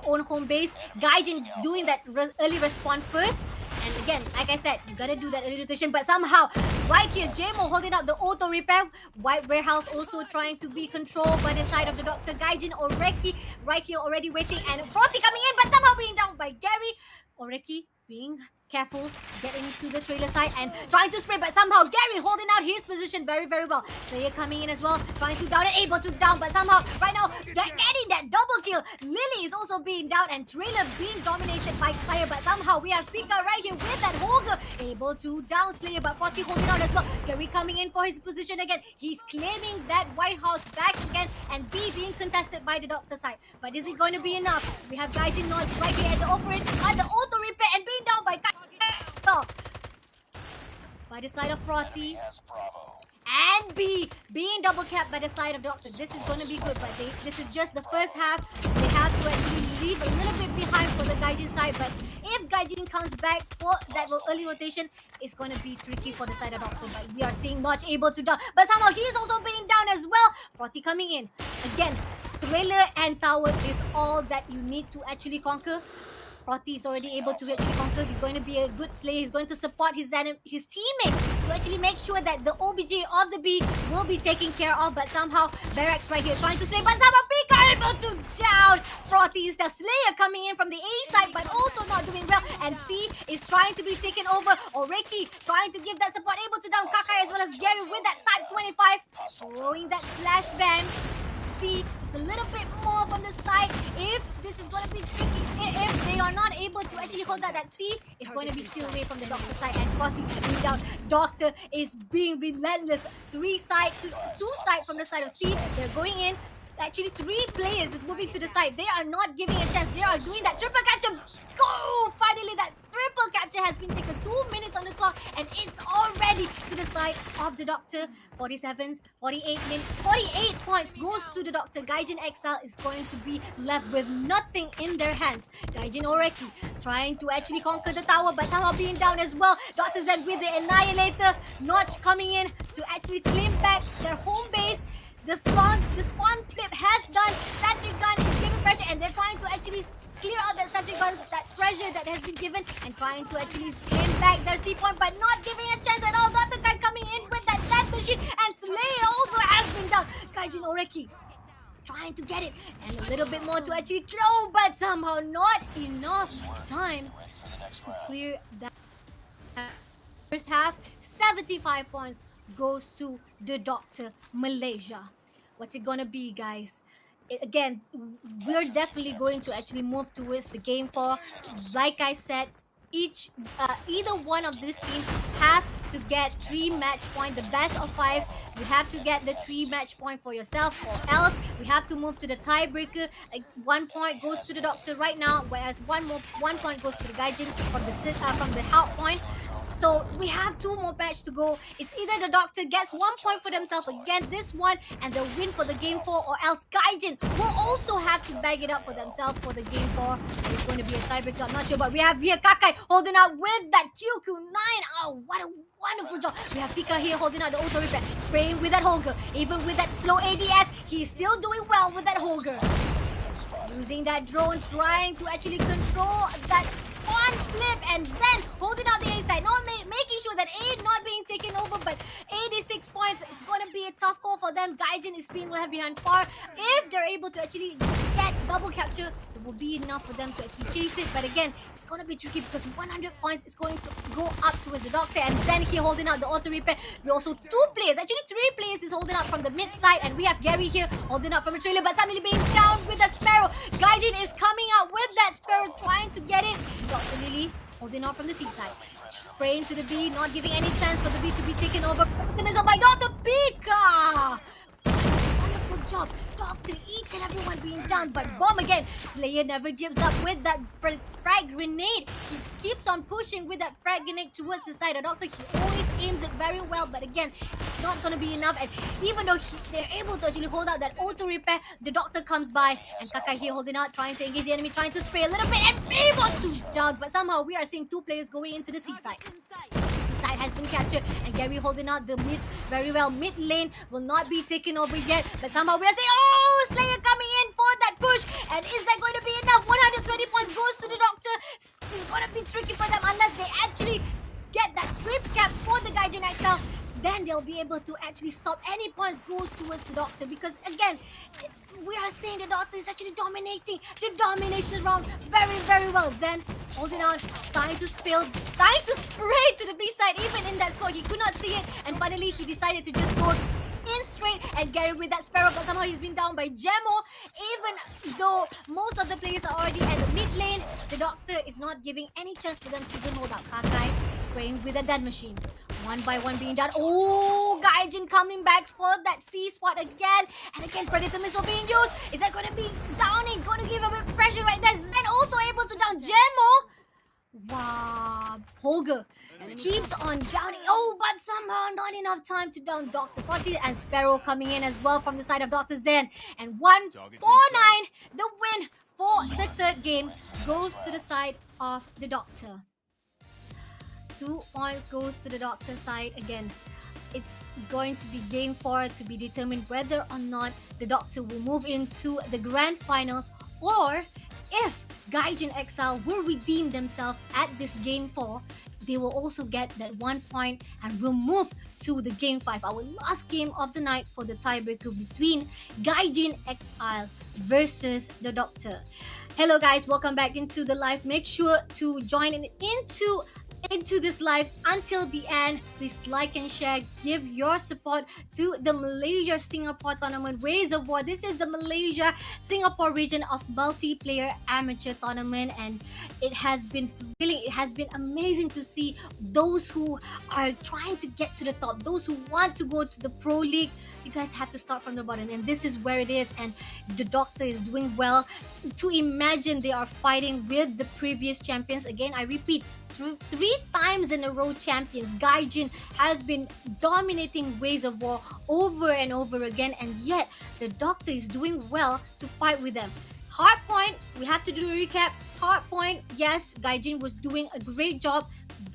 own home base. Gaijin doing that early response first. And again, like I said, you gotta do that early rotation. But somehow, right here, JMO holding up the auto repair. White Warehouse also trying to be controlled by the side of the Doctor. Gaijin Oreki right here already waiting. And Frothy coming in, but somehow being down by Gary. Oreki being careful, getting to the trailer side and trying to spray, but somehow Gary holding out his position very, very well. Slayer coming in as well, trying to down and able to down, but somehow right now they're getting that double kill. Lily is also being down and trailer being dominated by Slayer, but somehow we have Pika right here with that Holger able to down Slayer, but 40 holding out as well. Gary coming in for his position again. He's claiming that White House back again, and B being contested by the Doctor side. But is it going to be enough? We have Gaijin Notch right here at the operate, at the auto repair, and being down by by the side of Frothy. And B being double capped by the side of Doctor. This is going to be good, but this is just the first half. They have to actually leave a little bit behind for the Gaijin side, but if Gaijin comes back for that early rotation, it's going to be tricky for the side of Doctor. But we are seeing Notch able to down, but somehow he's also being down as well. Frothy coming in. Again, trailer and tower is all that you need to actually conquer. Frothy is already able to actually conquer. He's going to be a good slayer. He's going to support his teammates to actually make sure that the OBJ of the B will be taken care of. But somehow, Barracks right here trying to slay. But somehow, Pika able to down. Frothy is the slayer coming in from the A side, but also not doing well. And C is trying to be taken over. Oreki trying to give that support. Able to down Kakai as well as Gary with that type 25. Throwing that flashbang. C just a little bit more from the side. If this is going to be tricky, if they are not able to actually hold that C is going to be still away from the Doctor side, and Frothy being down. Doctor is being relentless. 2 side from the side of C. They're going in. Actually, 3 players is moving to the side. They are not giving a chance. They are doing that triple capture. Go! Finally, that triple capture has been taken. 2 minutes on the clock, and it's already to the side of the Doctor. 47s, 48 minutes, 48 points goes to the Doctor. Gaijin Exile is going to be left with nothing in their hands. Gaijin Oreki trying to actually conquer the tower, but somehow being down as well. Dr. Zen with the Annihilator. Notch coming in to actually claim back their home base. The spawn flip has done. Saksikan is giving pressure, and they're trying to actually clear out that Saksikan's that pressure that has been given, and trying to actually claim back their C point, but not giving a chance at all. Dr. Guy coming in with that death machine, and Slayer also has been down. Gaijin Oreki trying to get it, and a little bit more to actually throw, but somehow not enough time to clear that. First half, 75 points goes to the Doctor Malaysia. What's it gonna be, guys? Again, we're definitely going to actually move towards the game 4. Like I said, either one of this team have to get 3 match point. The best of 5, you have to get the 3 match point for yourself, or else we have to move to the tiebreaker. Like 1 point goes to the Doctor right now, whereas 1 point goes to the Gaijin from the help point. So we have 2 more matches to go. It's either the Doctor gets 1 point for themselves again this one, and they'll win for the game 4, or else Gaijin will also have to bag it up for themselves for the game 4. It's going to be a tiebreaker, I'm not sure, but we have here Kakai holding out with that QQ9. Oh, what a wonderful job. We have Pika here holding out the auto repair, spraying with that Holger. Even with that slow ADS, he's still doing well with that Holger. Using that drone, trying to actually control that spawn flip, and Zen holding out the A side, not making sure that A not being taken over, but 86 points is going to be a tough call for them. Gaijin is being left behind far. If they're able to actually get double capture, it will be enough for them to actually chase it, but again, it's going to be tricky because 100 points is going to go up towards the Doctor, and Zen here holding out the auto repair. We also 2 players, actually 3 players is holding out from the mid side, and we have Gary here holding out from the trailer, but suddenly being down with a Sparrow. Gaijin is coming out with that Sparrow, trying to get it. Dr. Lily holding out from the C side, spraying to the B, not giving any chance for the B to be taken over. The missile by Dr. Pika. Wonderful job. Doctor, each and everyone being down, but bomb again. Slayer never gives up with that frag grenade. He keeps on pushing with that frag grenade towards the side of Doctor. He always aims it very well, but again, it's not going to be enough. And even though they're able to actually hold out that auto repair, the Doctor comes by, and Kakai here holding out, trying to engage the enemy, trying to spray a little bit, and able to down. But somehow we are seeing 2 players going into the C side. Side has been captured, and Gary holding out the mid very well. Mid lane will not be taken over yet, but somehow we are saying, oh, Slayer coming in for that push, and is that going to be enough? 120 points goes to the Doctor. It's going to be tricky for them unless they actually get that trip cap for the Gaijin Exile. Then they'll be able to actually stop any points goes towards the Doctor, because again, we are saying the Doctor is actually dominating the domination round very, very well. Zen holding on, trying to spray to the B side. Even in that smoke, he could not see it, and finally he decided to just go in straight and get it with that Sparrow, but somehow he's been down by Gemmo. Even though most of the players are already at the mid lane, the Doctor is not giving any chance for them to even hold out. Kakai spraying with a dead machine. 1 by 1 being done. Oh, Gaijin coming back for that C spot again. And again, Predator Missile being used. Is that going to be downing? Going to give a bit of pressure right there. Zen also able to down Gemmo. Wow. Holger keeps on downing. Oh, but somehow not enough time to down Dr. 40, and Sparrow coming in as well from the side of Dr. Zen. And 149, the win for the 3rd game goes to the side of the Doctor. 2 points goes to the Doctor side. Again, it's going to be game 4 to be determined whether or not the Doctor will move into the grand finals, or if Gaijin Exile will redeem themselves at this game 4, they will also get that 1 point and will move to the game 5, our last game of the night for the tiebreaker between Gaijin Exile versus the Doctor. Hello guys, welcome back into the live. Make sure to join into this live until the end. Please like and share, give your support to the Malaysia Singapore tournament Ways of War. This is the Malaysia Singapore region of multiplayer amateur tournament, and it has been thrilling. It has been amazing to see those who are trying to get to the top, those who want to go to the pro league. You guys have to start from the bottom, and this is where it is. And the Doctor is doing well. To imagine they are fighting with the previous champions. Again, I repeat, 3 times in a row champions. Gaijin has been dominating Ways of War over and over again, and yet the Doctor is doing well to fight with them. Hardpoint, we have to do a recap. Hardpoint, yes, Gaijin was doing a great job,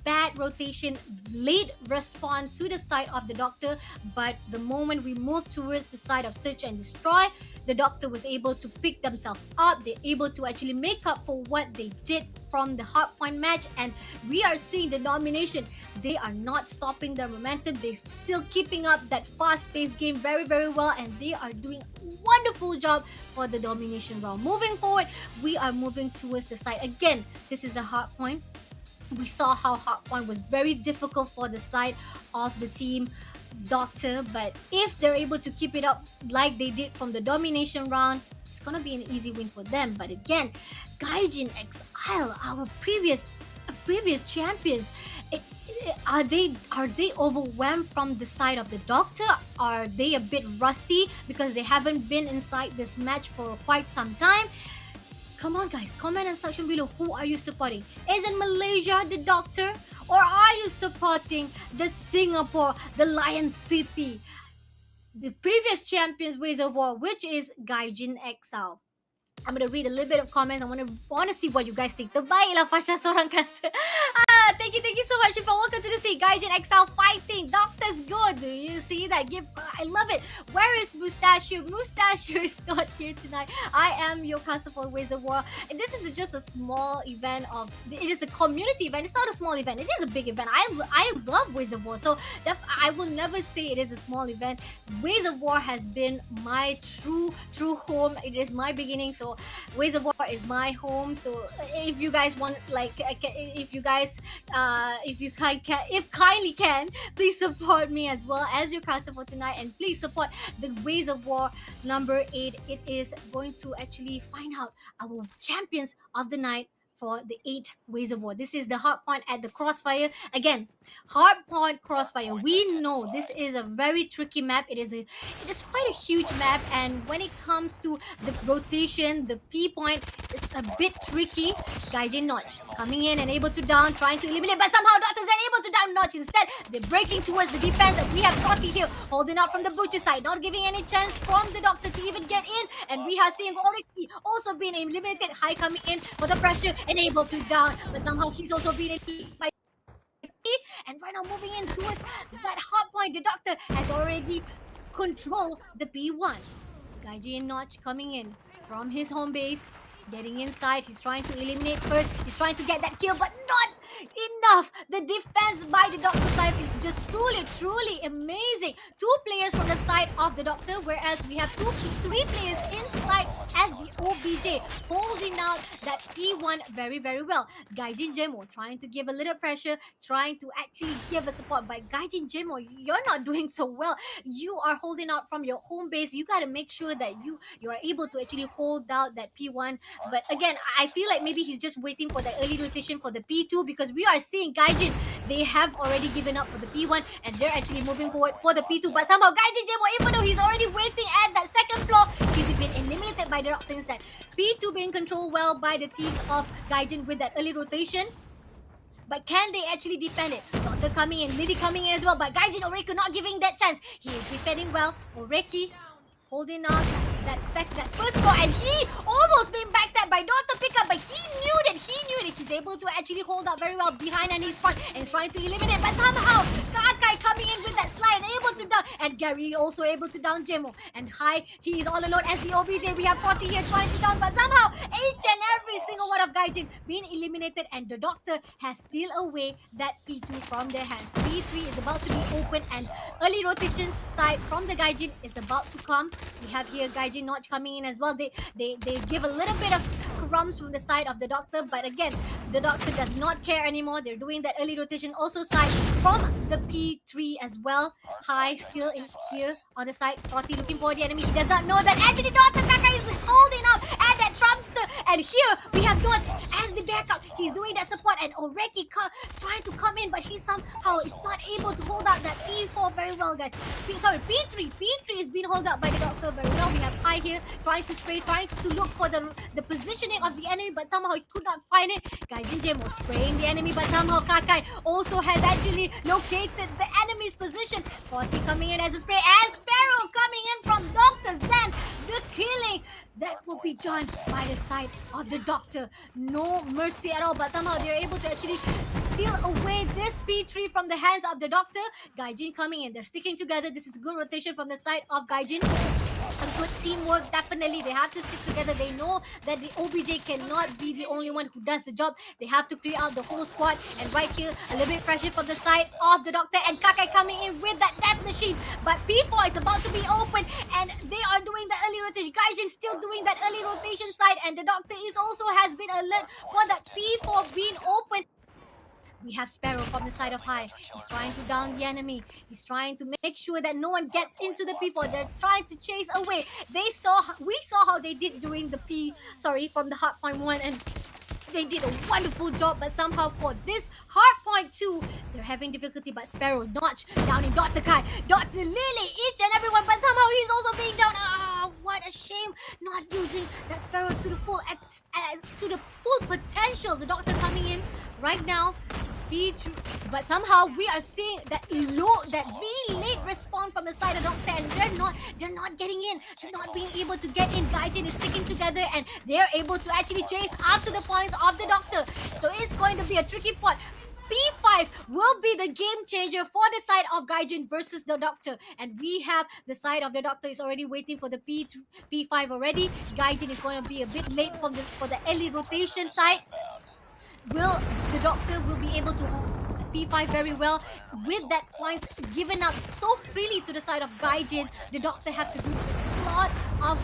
bad rotation, late response to the side of the Doctor. But the moment we moved towards the side of Search and Destroy, the Doctor was able to pick themselves up. They're able to actually make up for what they did from the hardpoint match, and we are seeing the domination. They are not stopping their momentum. They're still keeping up that fast-paced game very, very well, and they are doing a wonderful job for the domination round. Moving forward, we are moving towards the side. Again, this is a hardpoint. We saw how hardpoint was very difficult for the side of the team Doctor, but if they're able to keep it up like they did from the domination round, it's gonna be an easy win for them. But again, Gaijin Exile, our previous champions, are they overwhelmed from the side of the Doctor? Are they a bit rusty because they haven't been inside this match for quite some time? Come on, guys, comment in the section below. Who are you supporting? Is it Malaysia, the Doctor? Or are you supporting the Singapore, the Lion City, the previous champions Ways of War, which is Gaijin Exile? I'm gonna read a little bit of comments. I wanna see what you guys think. Terbaiklah Fasha seorang caster. Thank you so much. Welcome to the sea. Gaijin Exile fighting. Doctor's good. Do you see that? I love it. Where is Mustachio? Mustachio is not here tonight. I am your caster for Ways of War. And this is just a small event it is a community event. It's not a small event. It is a big event. I love Ways of War. So I will never say it is a small event. Ways of War has been my true home. It is my beginning. So Ways of War is my home. So if you guys want, if kindly can, please support me as well as your caster for tonight, and please support the Ways of War number 8. It is going to actually find out our champions of the night for the 8 Ways of War. This is the hardpoint at the Crossfire. Again, hardpoint Crossfire. We know this is a very tricky map. It is quite a huge map, and when it comes to the rotation, the P point is a bit tricky. Gaijin Notch coming in and able to down, trying to eliminate, but somehow Doctors are able to down Notch instead. They're breaking towards the defense, and we have Frothy here holding out from the Butcher side, not giving any chance from the Doctor to even get in, and we are seeing Oleh also being eliminated. High coming in for the pressure and able to down, but somehow he's also being eliminated by and right now moving in towards that hot point. The Doctor has already controlled the P1. Gaijin Notch coming in from his home base, getting inside. He's trying to eliminate first. He's trying to get that kill, but not enough. The defense by the Doctor side is just truly amazing. 2 players from the side of the Doctor, whereas we have 3 players inside as the OBJ, holding out that P1 very well. Gaijin Jemo trying to give a little pressure, trying to actually give a support, but Gaijin Jemo, you're not doing so well. You are holding out from your home base. You got to make sure that you are able to actually hold out that P1. But again, I feel like maybe he's just waiting for the early rotation for the P2, because we are seeing Gaijin, they have already given up for the P1 and they're actually moving forward for the P2. But somehow Gaijin Jemo, even though he's already waiting at that second floor, he's been eliminated by the Doctor instead. P2 being controlled well by the team of Gaijin with that early rotation. But can they actually defend it? Doctor coming in, Liddy coming in as well, but Gaijin Oreki not giving that chance. He is defending well. Oreki holding out that first floor, and he almost being backstabbed by Doctor Pickup, but he knew that he's able to actually hold out very well behind and his front and is trying to eliminate, but somehow Kakai coming in with that slide and able to down, and Gary also able to down Jemo, and High, he is all alone as the OBJ. We have 40 here trying to down, but somehow each and every single one of Gaijin being eliminated, and the Doctor has steal away that P2 from their hands. P3 is about to be open, and early rotation side from the Gaijin is about to come. We have here Gaijin Notch coming in as well. They give a little bit of crumbs from the side of the Doctor, but again, the Doctor does not care anymore. They're doing that early rotation also side from the P3 as well. High still in here on the side. Frothy looking for the enemy. He does not know that actually Doctor Kaka is holding out at that Trumpster, and here we have Notch as the backup. He's doing that support, and Oreki trying to come in, but he somehow is not able to hold out that P4 very well, guys. P3 is being held out by the Doctor very well. We have High here trying to spray, trying to look for the positioning of the enemy, but somehow he could not find it. Gaijin Jemo spraying the enemy, but somehow Kakai also has actually located the enemy's position. 40 coming in as a spray, and Sparrow coming in from Dr. Zen. The killing that will be done by the side of the Doctor. No mercy at all, but somehow they're able to actually steal away this P3 from the hands of the Doctor. Gaijin coming in, they're sticking together. This is good rotation from the side of Gaijin. A good teamwork, definitely. They have to stick together. They know that the OBJ cannot be the only one who does the job. They have to clear out the whole squad. And right here, a little bit pressure from the side of the Doctor. And Kakai coming in with that death machine. But P4 is about to be open. And they are doing the early rotation. Gaijin still doing that early rotation side. And the Doctor is also has been alert for that P4 being open. We have Sparrow from the side of High. He's trying to down the enemy. He's trying to make sure that no one gets into the P4. They're trying to chase away. We saw how they did during the from the Hardpoint 1, and they did a wonderful job, but somehow for this Hardpoint 2, they're having difficulty. But Sparrow Notch down in Dr. Kai, Dr. Lily, each and everyone, but somehow he's also being down. What a shame, not using that Sparrow to the full potential. The Doctor coming in right now. But somehow we are seeing that really late respawn from the side of Doctor, and they're not getting in. They're not being able to get in. Gaijin is sticking together, and they're able to actually chase after the points of the Doctor. So it's going to be a tricky pot. P5 will be the game changer for the side of Gaijin versus the Doctor. And we have the side of the Doctor is already waiting for the P5 already. Gaijin is going to be a bit late for the early rotation side. The Doctor will be able to hold P5 very well with that points given up so freely to the side of Gaijin. The Doctor have to do a lot of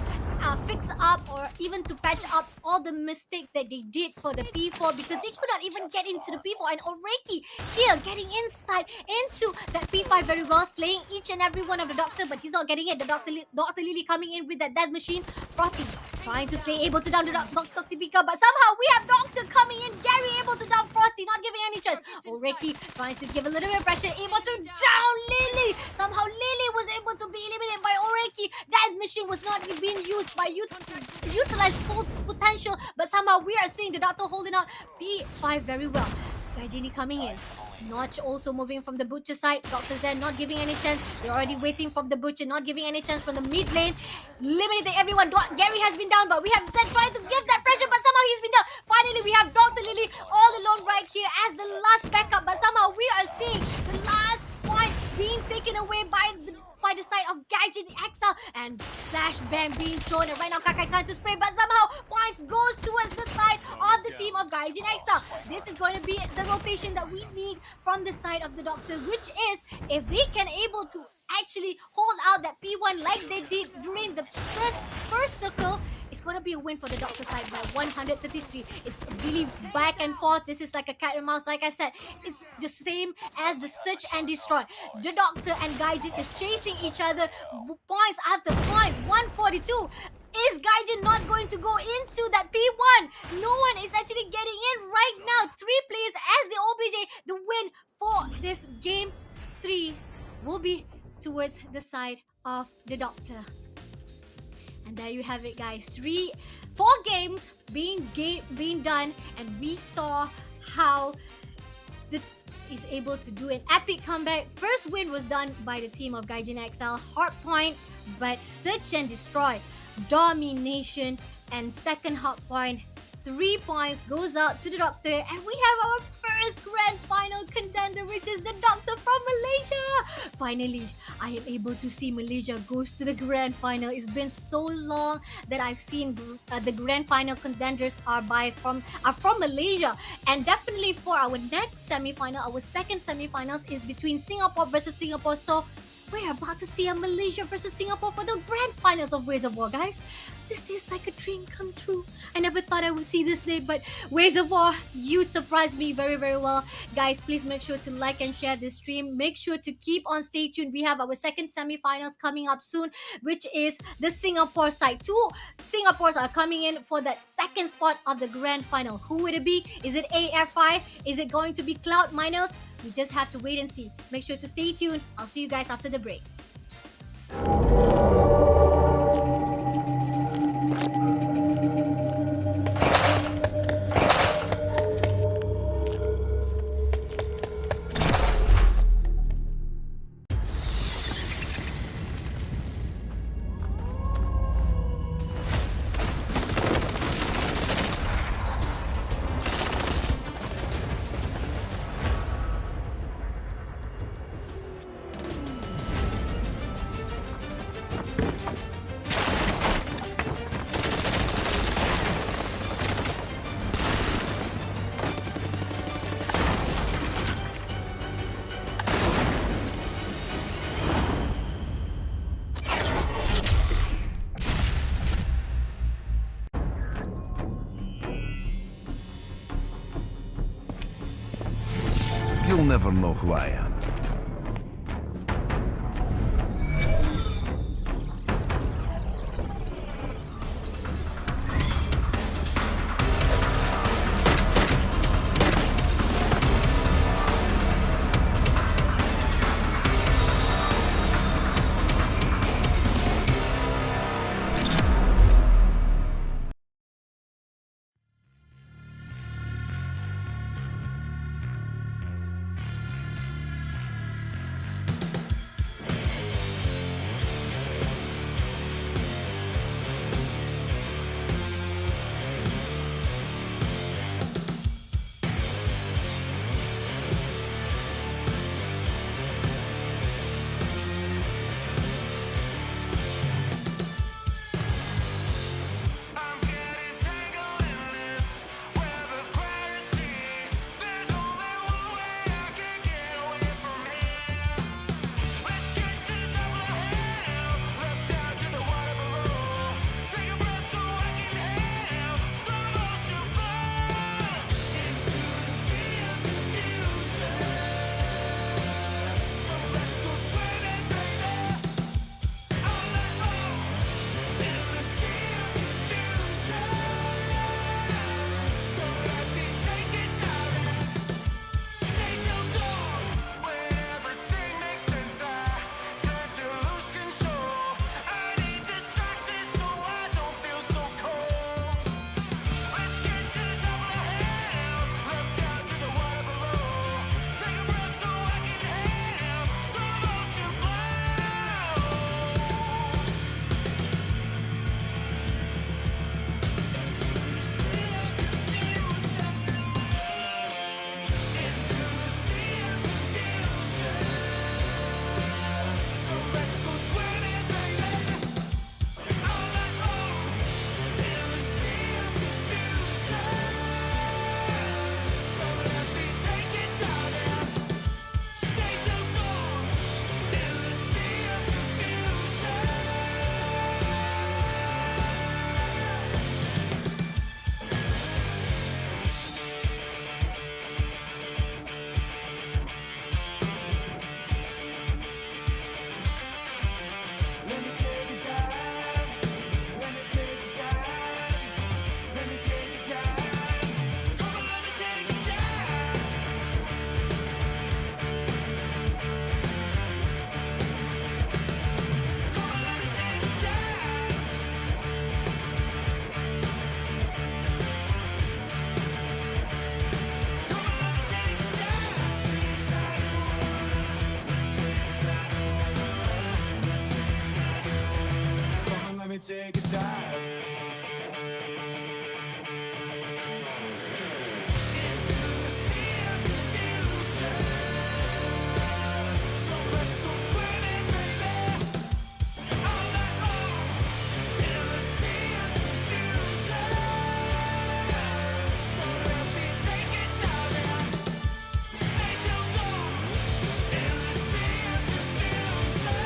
fix up or even to patch up all the mistakes that they did for the P4, because they could not even get into the P4. And Oreki here getting inside into that P5 very well, slaying each and every one of the Doctor, but he's not getting it. The Dr. Lily coming in with that death machine. Frothy trying to stay able to down the Dr. Tipika, but somehow we have Doctor coming in. Gary able to down Frothy, not giving any chance. Oreki trying to give a little bit of pressure, able to down Lily. Somehow Lily was able to be eliminated by Oreki. That machine was not being used by utilize full potential, but somehow we are seeing the Doctor holding out P5 very well. Gaijini coming in. Notch also moving from the Butcher side. Dr. Zen not giving any chance. They're already waiting from the Butcher, not giving any chance from the mid lane. Limiting everyone. Gary has been down, but we have Zen trying to give that pressure, but somehow he's been down. Finally, we have Dr. Lily all alone right here as the last backup, but somehow we are seeing the last point being taken away by the side of Gaijin Exile, and flash bang being thrown, and right now Kakai trying to spray, but somehow points goes towards the side of the team of Gaijin Exile. This is going to be the rotation that we need from the side of the Doctor, which is if they can able to actually hold out that P1 like they did during the first circle, it's going to be a win for the Doctor side by 133. It's really back and forth. This is like a cat and mouse. Like I said, it's the same as the search and destroy. The Doctor and Gaijin is chasing each other points after points. 142. Is Gaijin not going to go into that P1? No one is actually getting in right now. 3 players as the OBJ. The win for this game 3 will be towards the side of the Doctor. And there you have it, guys. 4 games being done, and we saw how is able to do an epic comeback. First win was done by the team of Gaijin Exile, Hardpoint, but search and destroy, domination, and second Hardpoint. 3 points goes out to the Doctor, and we have our first grand final contender, which is the Doctor from Malaysia. Finally, I am able to see Malaysia goes to the grand final. It's been so long that I've seen the grand final contenders are from Malaysia, and definitely for our next semi-final, our second semi-finals is between Singapore versus Singapore. So we're about to see a Malaysia versus Singapore for the grand finals of Ways of War, guys. This is like a dream come true. I never thought I would see this day, but Ways of War, you surprised me very, very well. Guys, please make sure to like and share this stream. Make sure to keep on stay tuned. We have our second semi-finals coming up soon, which is the Singapore side. 2 Singapores are coming in for that second spot of the grand final. Who would it be? Is it AF5? Is it going to be Cloud Miners? We just have to wait and see. Make sure to stay tuned. I'll see you guys after the break. you'll never know who I am. Take a dive into the sea of confusion. So let's go swimming, baby, all night long in the sea of confusion. So let me take it down and stay till dawn in the sea of confusion.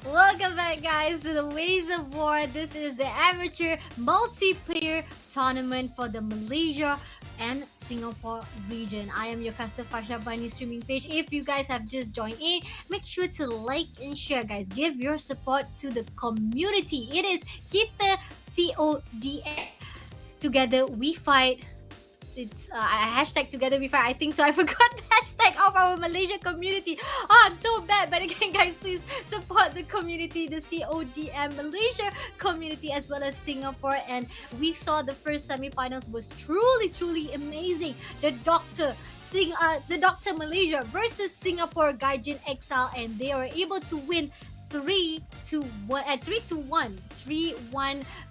Welcome back, guys, to the Ways of War. This is the amateur multiplayer tournament for the Malaysia and Singapore region. I am your Kasta Fasha Bunny streaming page. If you guys have just joined in, make sure to like and share, guys. Give your support to the community. It is Kita CODM. Together we fight. It's a hashtag together we fight. I think so. I forgot the hashtag of our Malaysia community. Oh, I'm so bad. But again, guys, please support the community, the CODM Malaysia community, as well as Singapore. And we saw the first semi-finals was truly amazing. The Doctor Malaysia versus Singapore Gaijin Exile, and they were able to win 3-1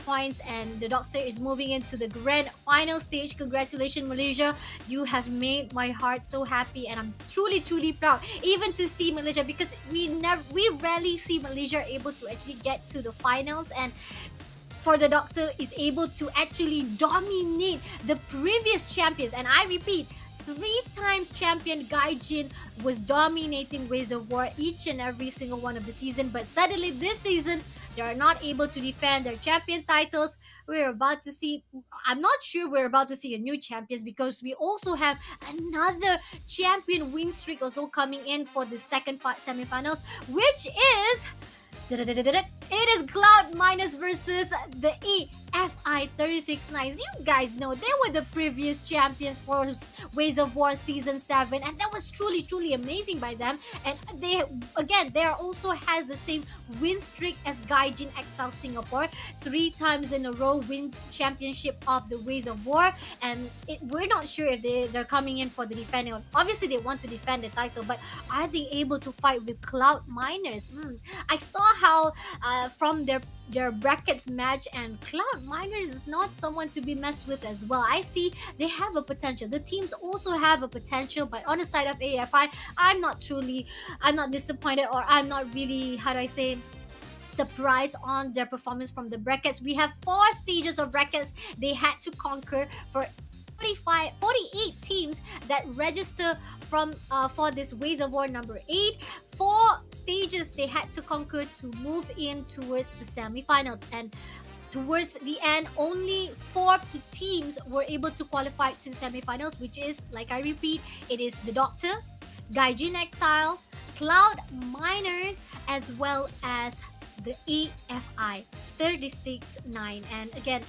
points, and the Doctor is moving into the grand final stage. Congratulations, Malaysia. You have made my heart so happy, and I'm truly proud even to see Malaysia, because we rarely see Malaysia able to actually get to the finals, and for the Doctor is able to actually dominate the previous champions. And I repeat, 3 times champion Gaijin was dominating Ways of War each and every single one of the season, but suddenly this season they are not able to defend their champion titles. I'm not sure we're about to see a new champions, because we also have another champion win streak also coming in for the second semi-finals, which is it is Cloud Minus versus the AFI 36-9. You guys know they were the previous champions for Ways of War Season 7, and that was truly amazing by them. And they also has the same win streak as Gaijin Exile Singapore. 3 times in a row win championship of the Ways of War, and we're not sure if they're coming in for the defending. Obviously they want to defend the title, but are they able to fight with Cloud Miners? I saw how from their brackets match, and Cloud Miners is not someone to be messed with as well. I see they have a potential. The teams also have a potential, but on the side of AFI, I'm not disappointed, or I'm not really, surprised on their performance from the brackets. We have 4 stages of brackets they had to conquer for 48 teams that register for this Ways of War number 8. 4 stages they had to conquer to move in towards the semi-finals, and towards the end only 4 teams were able to qualify to the semi-finals, which is, like I repeat, it is the Doctor, Gaijin Exile, Cloud Miners, as well as the AFI 36-9. And again,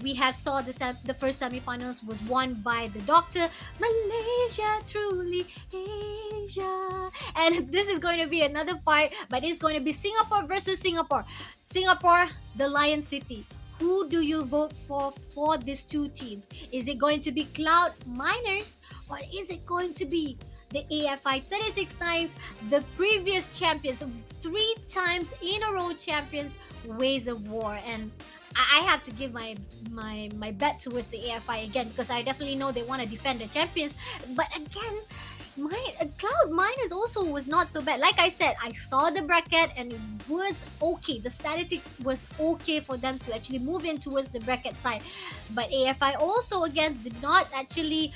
we have saw the first semi-finals was won by the Doctor. Malaysia, truly Asia. And this is going to be another fight, but it's going to be Singapore versus Singapore. Singapore, the Lion City. Who do you vote for these 2 teams? Is it going to be Cloud Miners, or is it going to be the AFI 36-9s, the previous champions, 3 times in a row champions, Ways of War? And I have to give my bet towards the AFI again, because I definitely know they want to defend the champions. But again, my Cloud Miners also was not so bad. Like I said, I saw the bracket and it was okay. The statistics was okay for them to actually move in towards the bracket side. But AFI also again did not actually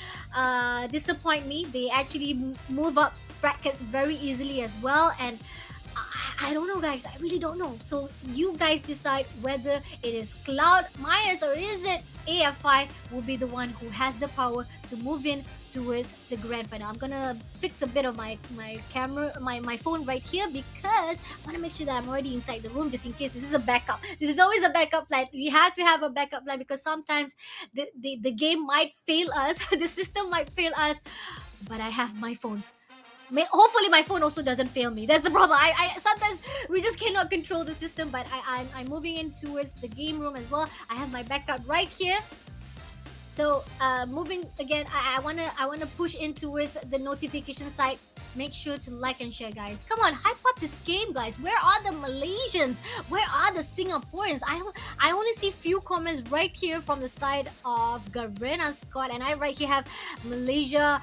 disappoint me. They actually move up brackets very easily as well. And I don't know, guys. I really don't know. So you guys decide whether it is Cloud Miners or is it AFI will be the one who has the power to move in towards the grand final. I'm gonna fix a bit of my camera, my phone right here, because I want to make sure that I'm already inside the room, just in case. This is a backup. This is always a backup plan. We have to have a backup plan, because sometimes the game might fail us, the system might fail us, but I have my phone. Hopefully my phone also doesn't fail me. That's the problem. I sometimes we just cannot control the system, but I'm moving in towards the game room as well. I have my backup right here. So moving again, I wanna push in towards the notification side. Make sure to like and share, guys. Come on, hype up this game, guys. Where are the Malaysians? Where are about the Singaporeans? I only see few comments right here from the side of Garena Scott, and I right here have Malaysia.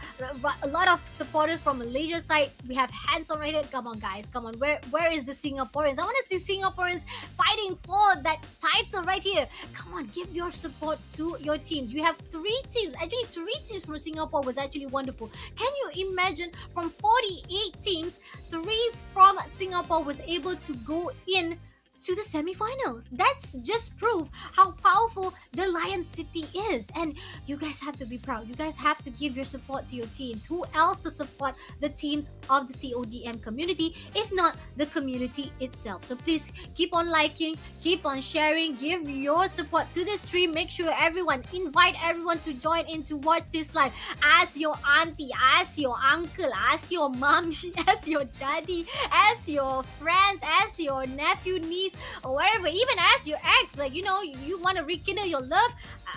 A lot of supporters from Malaysia side. We have hands on right here. Come on, guys, come on. Where is the Singaporeans? I want to see Singaporeans fighting for that title right here. Come on, give your support to your teams. You have three teams. Actually, three teams from Singapore was actually wonderful. Can you imagine from 48 teams, 3 from Singapore was able to go in to the semi-finals? That's just proof how powerful the Lion City is, and you guys have to be proud. You guys have to give your support to your teams. Who else to support the teams of the CODM community if not the community itself? So please keep on liking, keep on sharing, give your support to this stream. Make sure everyone, invite everyone to join in to watch this live. Ask your auntie, ask your uncle, ask your mom, ask your daddy, ask your friends, ask your nephew, niece, or whatever. Even ask your ex, like, you know, you want to rekindle your love.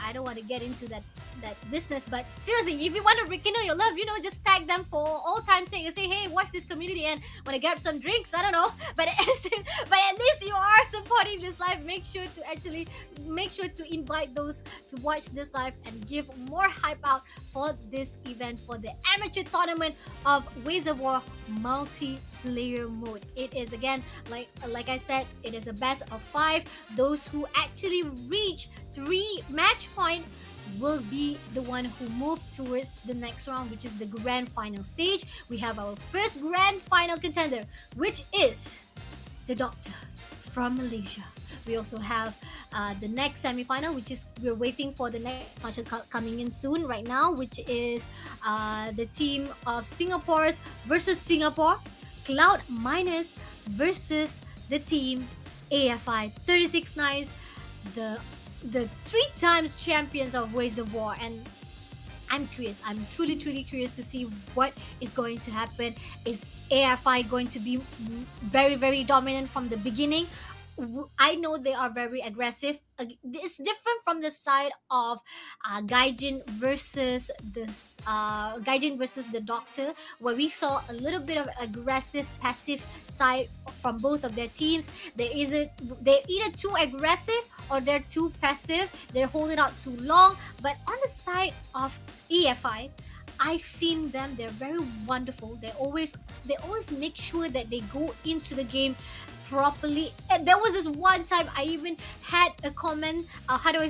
I don't want to get into that business, but seriously, if you want to rekindle your love, you know, just tag them for all time's sake and say, hey, watch this community and want to grab some drinks. I don't know, but at least you are supporting this live. Make sure to invite those to watch this live and give more hype out for this event, for the amateur tournament of Ways of War multiplayer mode. It is, again, like I said, it is a best of 5. Those who actually reach 3 match point will be the one who move towards the next round, which is the grand final stage. We have our first grand final contender, which is the Doctor from Malaysia. We also have the next semi-final, which is, we're waiting for the next match coming in soon right now, which is the team of Singapore's versus Singapore, Cloud Minus versus the team AFI 36 Nights, the 3 times champions of Ways of War. And I'm curious. I'm truly curious to see what is going to happen. Is AFI going to be very dominant from the beginning? I know they are very aggressive. It's different from the side of Gaijin versus the Doctor, where we saw a little bit of aggressive, passive side from both of their teams. They're either too aggressive or they're too passive. They're holding out too long. But on the side of EFI, I've seen them. They're very wonderful. They always make sure that they go into the game properly. And there was this one time I even had a comment,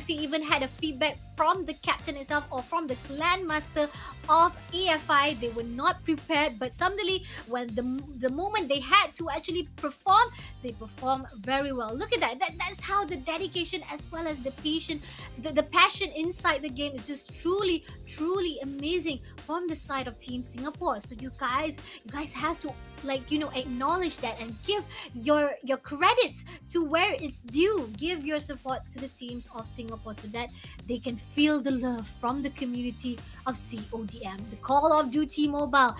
even had a feedback from the captain itself or from the clan master of AFI. They were not prepared, but suddenly when the moment they had to actually perform, they performed very well. Look at that. That's how the dedication as well as the patience, the passion inside the game is just truly amazing from the side of Team Singapore. So you guys have to, acknowledge that and give your credits to where it's due. Give your support to the teams of Singapore so that they can feel the love from the community of CODM. The Call of Duty Mobile.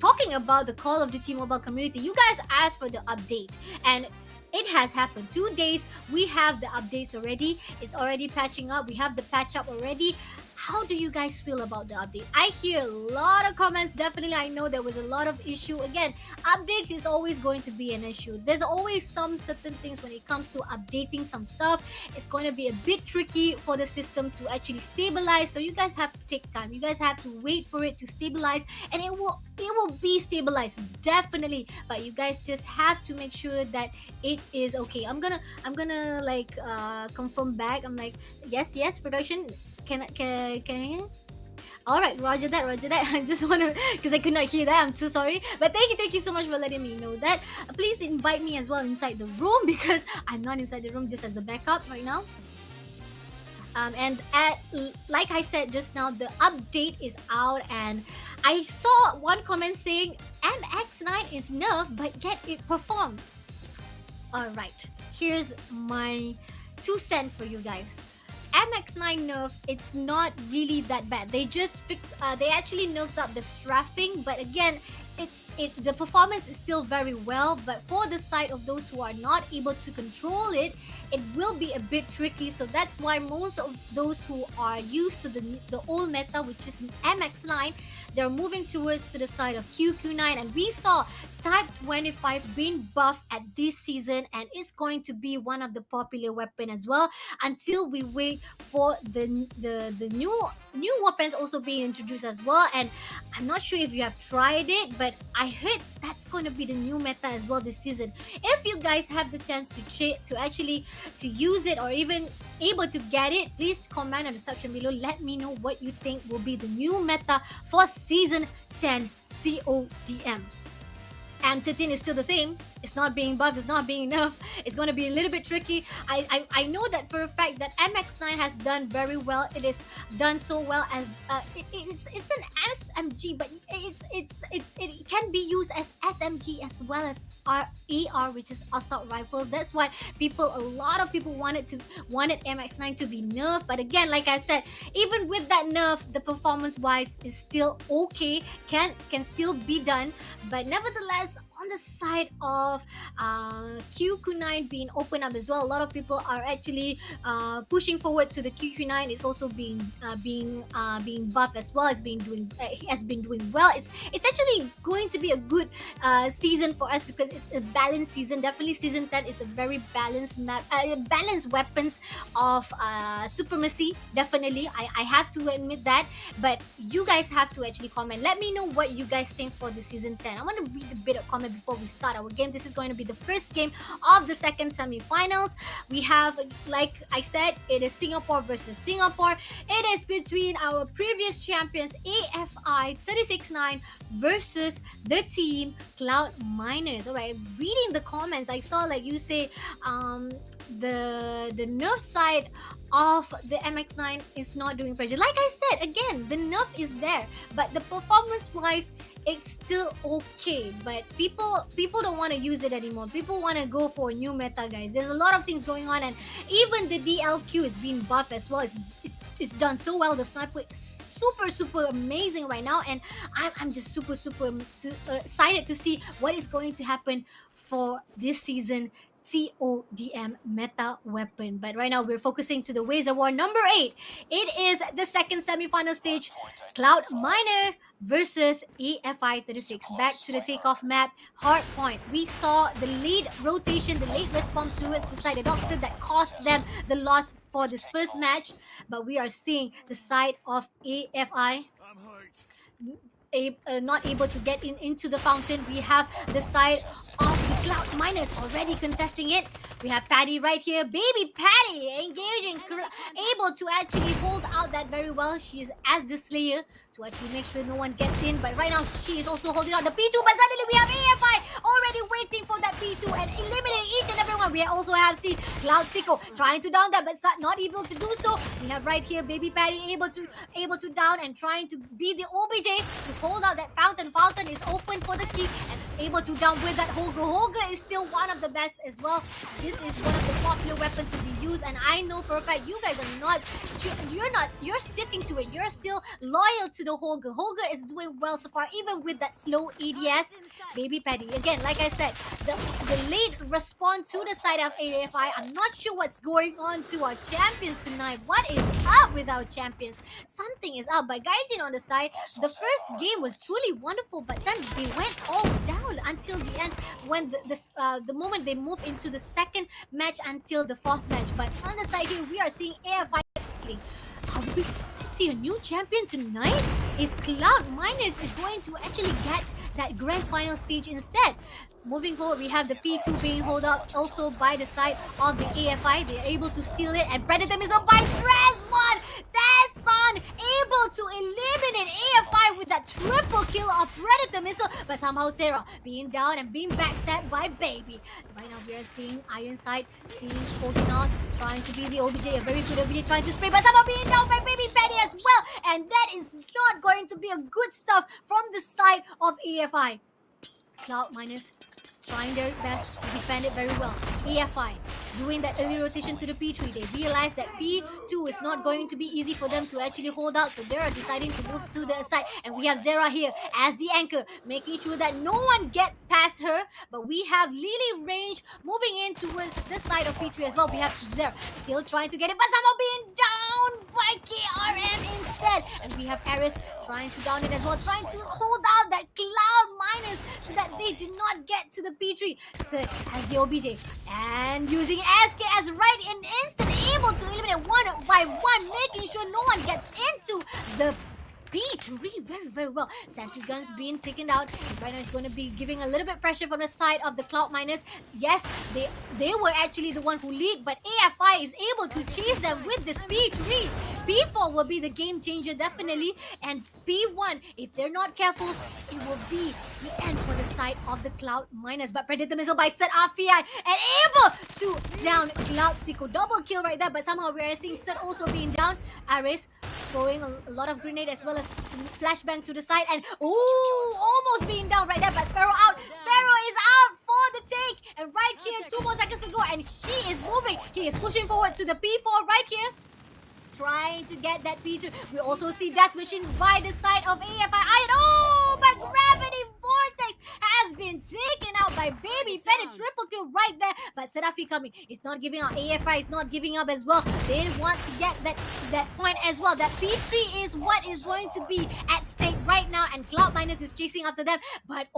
Talking about the Call of Duty Mobile community, you guys asked for the update, and it has happened. 2 days, we have the updates already. It's already patching up. We have the patch up already. How do you guys feel about the update? I hear a lot of comments. Definitely, I know there was a lot of issue. Again, updates is always going to be an issue. There's always some certain things when it comes to updating some stuff. It's going to be a bit tricky for the system to actually stabilize. So you guys have to take time. You guys have to wait for it to stabilize, and it will be stabilized, definitely. But you guys just have to make sure that it is okay. I'm gonna confirm back. I'm like, yes, production. Can I? All right, roger that. I just want to, because I could not hear that. I'm so sorry, but thank you so much for letting me know that. Please invite me as well inside the room, because I'm not inside the room, just as the backup right now. Like I said just now, the update is out, and I saw one comment saying MX9 is nerfed, but yet it performs. All right, here's my 2 cents for you guys. MX9 nerf, it's not really that bad. They just fixed, they actually nerfs up the strafing, but again, the performance is still very well. But for the side of those who are not able to control it, it will be a bit tricky. So that's why most of those who are used to the old meta, which is MX9, they're moving towards to the side of QQ9. And we saw Type 25 being buffed at this season, and it's going to be one of the popular weapon as well until we wait for the new weapons also being introduced as well. And I'm not sure if you have tried it, but I heard that's going to be the new meta as well this season. If you guys have the chance to actually to use it or even able to get it, please comment on the section below. Let me know what you think will be the new meta for season 10 CODM. And 13 is still the same. It's not being buffed, it's not being enough. It's going to be a little bit tricky. I know that for a fact that MX9 has done very well. It is done so well as it's an SMG, but it can be used as SMG as well as AR, which is assault rifles. That's why a lot of people wanted MX9 to be nerfed. But again, like I said, even with that nerf, the performance wise is still okay. Can still be done. But nevertheless, on the side of QQ9 being opened up as well, a lot of people are actually pushing forward to the QQ9. It's also being buffed as well. It's has been doing well. It's actually going to be a good season for us because it's a balanced season. Definitely season 10 is a very balanced map, balanced weapons of supremacy. Definitely, I have to admit that. But you guys have to actually comment. Let me know what you guys think for the season 10. I want to read a bit of comment before we start our game. This is going to be the first game of the second semi-finals. We have, like I said, it is Singapore versus Singapore. It is between our previous champions AFI 36-9 versus the team Cloud Miners. Alright, reading the comments, I saw like you say the nerf side of the MX9 is not doing pressure. Like I said, again, the nerf is there, but the performance wise, it's still okay. But people don't want to use it anymore. People want to go for a new meta, guys. There's a lot of things going on, and even the DLQ is being buffed as well. It's done so well. The sniper is super amazing right now, and I'm just super excited to see what is going to happen for this season CODM meta weapon. But right now we're focusing to the Ways of War number 8. It is the second semi-final stage, Cloud Miner versus AFI 36. Back to the takeoff map, hard point. We saw the late rotation, the late response towards the side of Doctor that cost them the loss for this first match. But we are seeing the side of AFI not able to get into the fountain. We have the side of the Cloud Miners already contesting it. We have Patty right here. Baby Patty engaging, able to actually hold out that very well. She's as the Slayer to actually make sure no one gets in. But right now, she is also holding out the P2. But suddenly we have AFI already waiting for that P2 and eliminating each and every one. We also have seen Cloud Sicko trying to down that, but not able to do so. We have right here Baby Patty able to down and trying to be the OBJ to hold out that fountain. Fountain is open for the key and able to down with that Holger. Holger is still one of the best as well. This is one of the popular weapons to be used, and I know for a fact you guys are not, you're sticking to it. You're still loyal to the Holger. Holger is doing well so far, even with that slow ADS. Baby Patty, again, like I said, the late response to the side of AFI. I'm not sure what's going on to our champions tonight. What is up with our champions? Something is up. But Gaijin on the side, the first game was truly wonderful, but then they went all down until the end when the moment they move into the second match until the fourth match. But on the side here, we are seeing AFI. Are we see a new champion tonight? Is Cloud Miners is going to actually get that grand final stage instead? Moving forward, we have the P2 being held up also by the side of the AFI. They are able to steal it, and Predator is up by Tresmon. Tesson able to eliminate AFI with that triple kill of Predator missile, but somehow Sarah being down and being backstabbed by Baby. Right now we are seeing Ironside, holding on, trying to be the OBJ, a very good OBJ trying to spray, but somehow being down by Baby Patty as well, and that is not going to be a good stuff from the side of AFI. Cloud Miners trying their best to defend it very well. AFI doing that early rotation to the P3. They realize that P2 is not going to be easy for them to actually hold out, so they are deciding to move to the side. And we have Zera here as the anchor, making sure that no one gets past her. But we have Lily range moving in towards the side of P3 as well. We have Zera still trying to get it, but somehow being down down by KRM instead. And we have Eris trying to down it as well, trying to hold out that Cloud Minus so that they do not get to the P3. Sir as the OBJ and using SK as right in instant, able to eliminate one by one, making sure no one gets into the P3 very, very well. Sentry guns being taken out. And right now it's going to be giving a little bit pressure from the side of the Cloud Miners. Yes, they were actually the one who lead, but AFI is able to chase them with this P3. P4 will be the game changer definitely, and P1, if they're not careful, it will be the end for the side of the Cloud Miners. But Predator Missile by Sir Afiai and able to down Cloud Zico. Double kill right there, but somehow we are seeing Sir also being down. Aris throwing a lot of grenade as well as flashbang to the side, and almost being down right there, but Sparrow out. Sparrow is out for the take, and right here, 2 more seconds to go, and she is moving. He is pushing forward to the P4 right here, trying to get that P2. We also see Death Machine by the side of AFI. Oh, but Gravity Vortex has been taken out by Baby Penny. Triple kill right there. But Serafi coming. It's not giving up. AFI is not giving up as well. They want to get that point as well. That P3 is what is going to be at stake right now. And Cloud Minus is chasing after them. But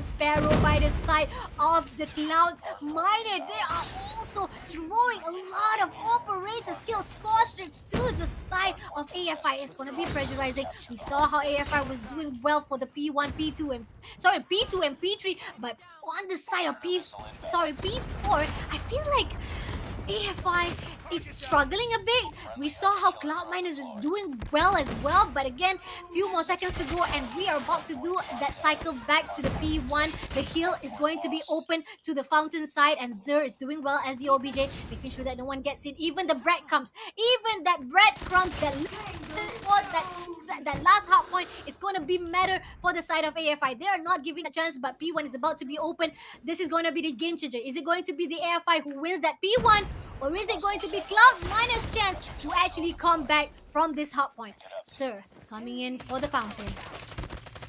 Sparrow by the side of the Clouds Miner. They are also throwing a lot of operator skills. To the side of AFI. It's going to be pressurizing. We saw how AFI was doing well for the P1, P2 and P2 and P3, but on the side of P4, I feel like AFI is struggling a bit. We saw how Cloud Miners is doing well as well, but again, few more seconds to go and we are about to do that cycle back to the P1. The hill is going to be open to the fountain side, and Zer is doing well as the OBJ, making sure that no one gets in. Even that breadcrumbs, that last hard point is going to be matter for the side of AFI. They are not giving a chance, but P1 is about to be open. This is going to be the game changer. Is it going to be the AFI who wins that P1, or is it going to be Cloud Minus chance to actually come back from this hard point? Sir coming in for the fountain,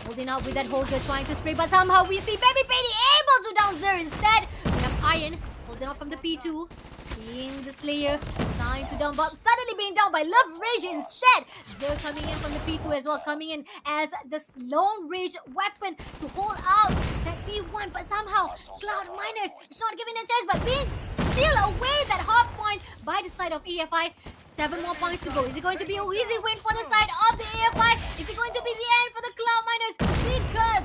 holding out with that holder, trying to spray, but somehow we see Baby Penny able to down Zer instead. We have Iron holding out from the P2, being the Slayer, trying to down, but suddenly being down by Love Rage instead. Zer coming in from the P2 as well, coming in as the Long Rage weapon to hold out that P1, but somehow Cloud Miners is not giving a chance, but being still away that hard point by the side of AFI. 7 more points to go. Is it going to be an easy win for the side of the AFI? Is it going to be the end for the Cloud Miners? Because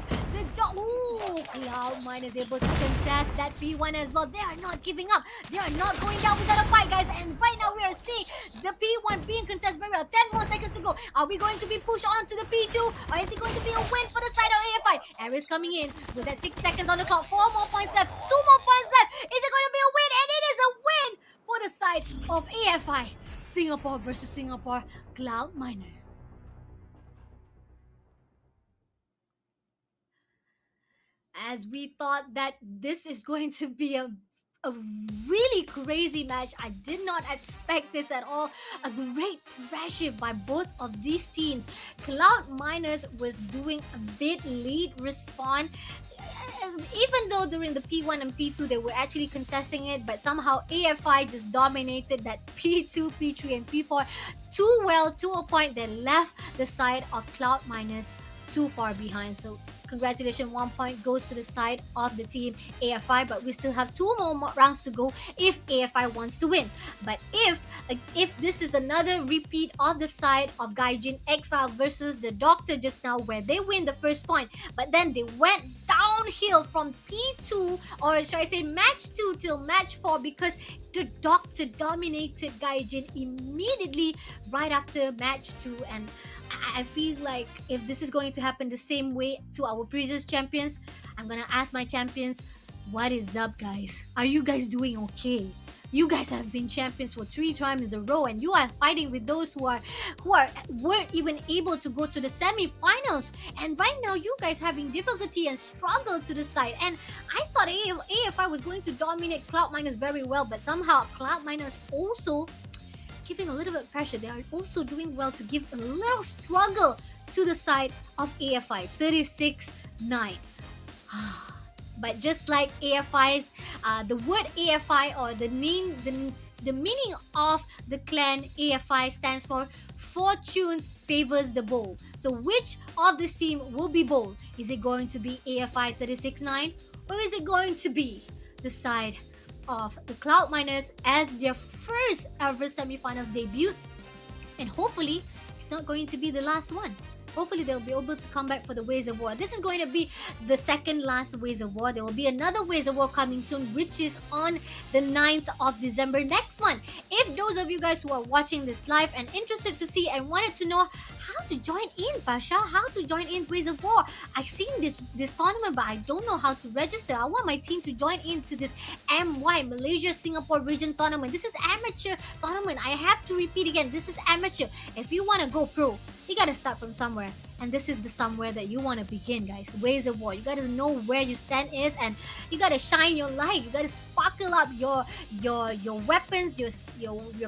Cloud Miners able to contest that P1 as well. They are not giving up. They are not going down without a fight, guys. And right now we are seeing the P1 being contested very well. 10 more seconds to go. Are we going to be pushed on to the P2? Or is it going to be a win for the side of AFI? Aris coming in with that 6 seconds on the clock. 4 more points left. 2 more points left. Is it going to be a win? And it is a win for the side of AFI. Singapore versus Singapore, Cloud Miner. As we thought that this is going to be a really crazy match. I did not expect this at all. A great pressure by both of these teams. Cloud Miners was doing a bit lead respawn. Even though during the P1 and P2 they were actually contesting it, but somehow AFI just dominated that P2, P3 and P4 too well, to a point that left the side of Cloud Miners too far behind. So congratulations, 1 point goes to the side of the team AFI, but we still have 2 more rounds to go if AFI wants to win. But if this is another repeat of the side of Gaijin Exile versus the Doctor just now, where they win the first point, but then they went downhill from P2, or should I say match 2 till match 4, because the Doctor dominated Gaijin immediately right after match 2. And I feel like if this is going to happen the same way to our previous champions, I'm gonna ask my champions, what is up, guys? Are you guys doing okay? You guys have been champions for 3 times in a row, and you are fighting with those who weren't even able to go to the semi-finals. And right now, you guys having difficulty and struggle to the side. And I thought AFI was going to dominate Cloud Miners very well, but somehow Cloud Miners also giving a little bit of pressure. They are also doing well to give a little struggle to the side of AFI. 36-9. But just like AFI's, the word AFI, or the the meaning of the clan AFI stands for Fortunes Favors the Bold. So which of this team will be bold? Is it going to be AFI 36-9 or is it going to be the side of the Cloud Miners as their first ever semifinals debut? And hopefully it's not going to be the last one. Hopefully they'll be able to come back for the Ways of War. This is going to be the second last Ways of War. There will be another Ways of War coming soon, which is on the 9th of December. Next one. If those of you guys who are watching this live and interested to see and wanted to know how to join in, Pasha, how to join in Ways of War, I've seen this tournament, but I don't know how to register. I want my team to join into this MY, Malaysia Singapore Region Tournament. This is amateur tournament. I have to repeat again, this is amateur. If you want to go pro, you gotta start from somewhere, and this is the somewhere that you want to begin, guys. Ways of War. You gotta know where your stand is, and you gotta shine your light. You gotta sparkle up your weapons, your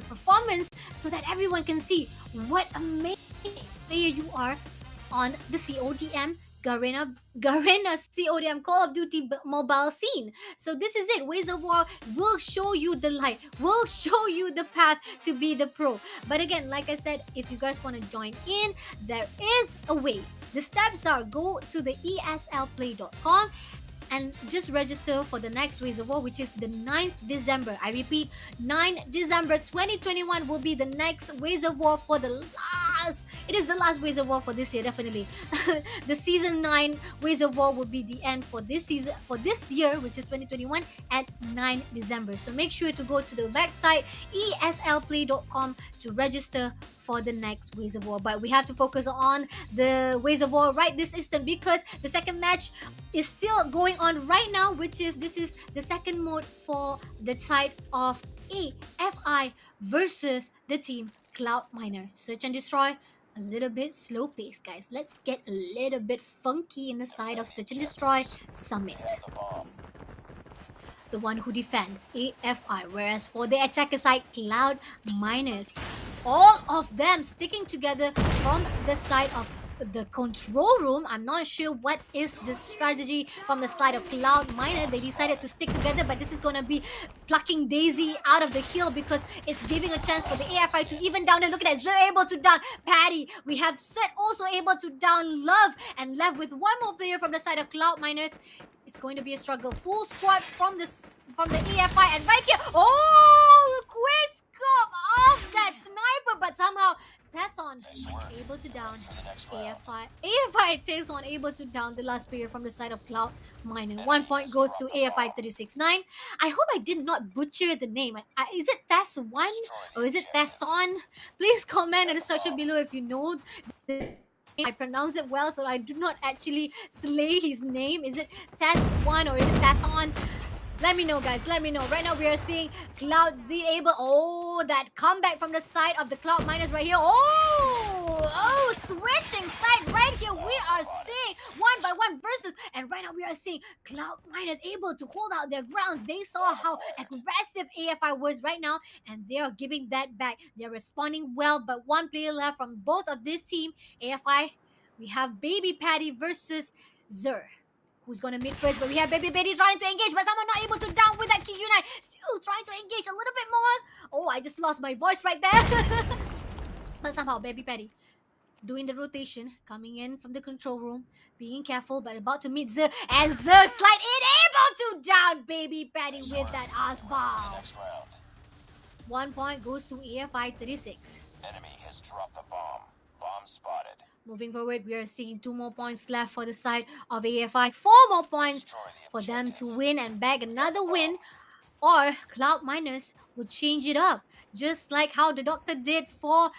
performance, so that everyone can see what amazing player you are on the CODM Garena CODM Call of Duty mobile scene. So this is it. Ways of War will show you the light, will show you the path to be the pro. But again, like I said, if you guys want to join in, there is a way. The steps are go to the eslplay.com and just register for the next Ways of War, which is the 9th December. I repeat, 9th December 2021 will be the next Ways of War for the last. It is the last Ways of War for this year, definitely. The season 9 Ways of War will be the end for this season, for this year, which is 2021, at 9 December. So make sure to go to the website eslplay.com to register for the next Ways of War. But we have to focus on the Ways of War right this instant, because the second match is still going on right now, which is this is the second mode for the side of AFI versus the team Cloud Miner. Search and destroy. A little bit slow paced, guys. Let's get a little bit funky in the side of Search and Destroy Summit. The bomb. The one who defends AFI, whereas for the attacker side, Cloud Miners, all of them sticking together from the side of the control room. I'm not sure what is the strategy from the side of Cloud Miner. They decided to stick together, but this is going to be plucking Daisy out of the hill because it's giving a chance for the AFI to even down. And look at that, they're able to down Patty. We have Set also able to down Love, and left with one more player from the side of Cloud Miners. It's going to be a struggle. Full squad from the AFI, and right here, oh, quick scope of that sniper, but somehow Tesson able to down AFI. AFI Tesson able to down the last player from the side of Cloud Miner. 1 point goes to AFI 36-9. I hope I did not butcher the name. Is it Tess1 or is it Tesson? Please comment in the section below if you know the I pronounce it well, so I do not actually slay his name. Is it Tess1 or is it Tesson? Let me know, guys. Let me know. Right now, we are seeing Cloud Z able. Oh, that comeback from the side of the Cloud Miners right here. Oh, switching side right here. We are seeing 1-by-1 versus. And right now, we are seeing Cloud Miners able to hold out their grounds. They saw how aggressive AFI was right now, and they are giving that back. They're responding well, but one player left from both of this team. AFI, we have Baby Patty versus Zer. Who's gonna meet first? But we have Baby Betty trying to engage, but someone not able to down with that QQ9. Still trying to engage a little bit more. Oh, I just lost my voice right there. But somehow Baby Betty doing the rotation, coming in from the control room, being careful, but about to meet Zer, and Zer slide in, able to down Baby Patty with that asphalt. Next round. 1 point goes to AFI 36. Enemy has dropped the bomb. Bomb spotted. Moving forward, we are seeing 2 more points left for the side of AFI. 4 more points Destroy the for them objective. to win and bag another win, or Cloud Miners would change it up, just like how the Doctor did for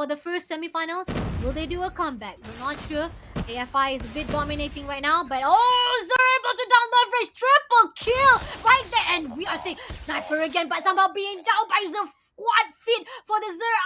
the first semifinals. Will they do a comeback? We're not sure. AFI is a bit dominating right now, but Zer able to down leverage, triple kill right there, and we are seeing sniper again, but somehow being down by Zer. Squad fit for the Zer.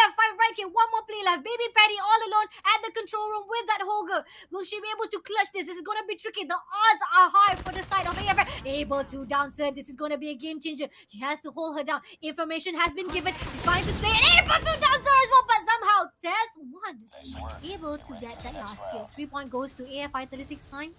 AFI right here. One more play left. Baby Patty all alone at the control room with that Holger. Will she be able to clutch this? This is going to be tricky. The odds are high for the side of AFI. Able to down Zer. This is going to be a game changer. She has to hold her down. Information has been given. She's trying to slay and able to down Zer as well. But somehow Tess1 Nice work. able to get that last kill. 3 point goes to AFI 36-9.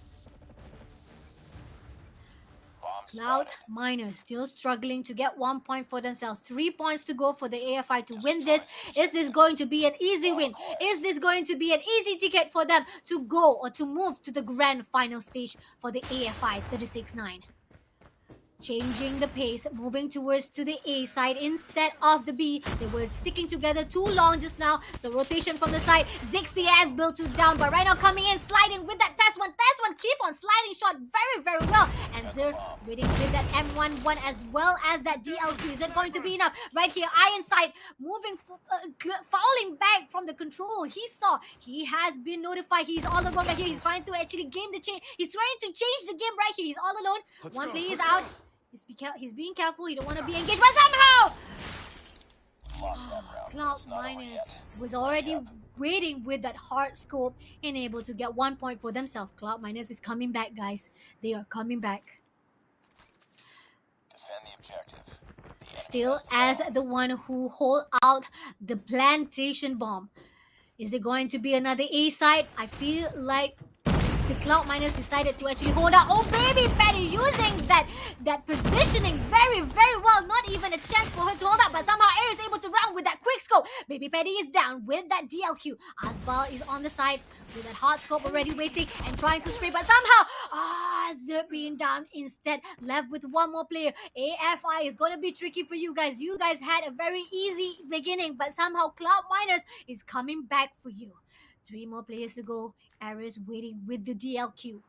Bomb Cloud Miners still struggling to get 1 point for themselves. 3 points to go for the AFI to win this. Is this going to be an easy win? Is this going to be an easy ticket for them to go or to move to the grand final stage for the AFI 36-9? Changing the pace, moving towards to the A side instead of the B. They were sticking together too long just now. So rotation from the side. Zixi and Biltu down, but right now coming in, sliding with that test one. Test one, keep on sliding shot very, very well. And Zer waiting with that M11 as well as that DL2. Is it going to be enough? Right here, Iron side moving, falling back from the control. He saw, he has been notified. He's all alone right here. He's trying to actually game the change. He's trying to change the game right here. He's all alone. One player is out. He's being careful. He don't want to be engaged, but somehow Cloud Miners was already waiting with that hard scope and able to get 1 point for themselves. Cloud Miners is coming back, guys. They are coming back. Defend the objective. The enemy Still has the as bomb. the one who hold out the plantation bomb. Is it going to be another A side? I feel like the Cloud Miners decided to actually hold out. Oh, Baby Patty using that positioning very, very well. Not even a chance for her to hold out, but somehow Air is able to run with that quick scope. Baby Patty is down with that DLQ. Asval is on the side with that hot scope already waiting and trying to spray, but somehow Zerp being down instead, left with one more player. AFI is going to be tricky for you guys. You guys had a very easy beginning, but somehow Cloud Miners is coming back for you. 3 more players to go. Aris waiting with the DLQ.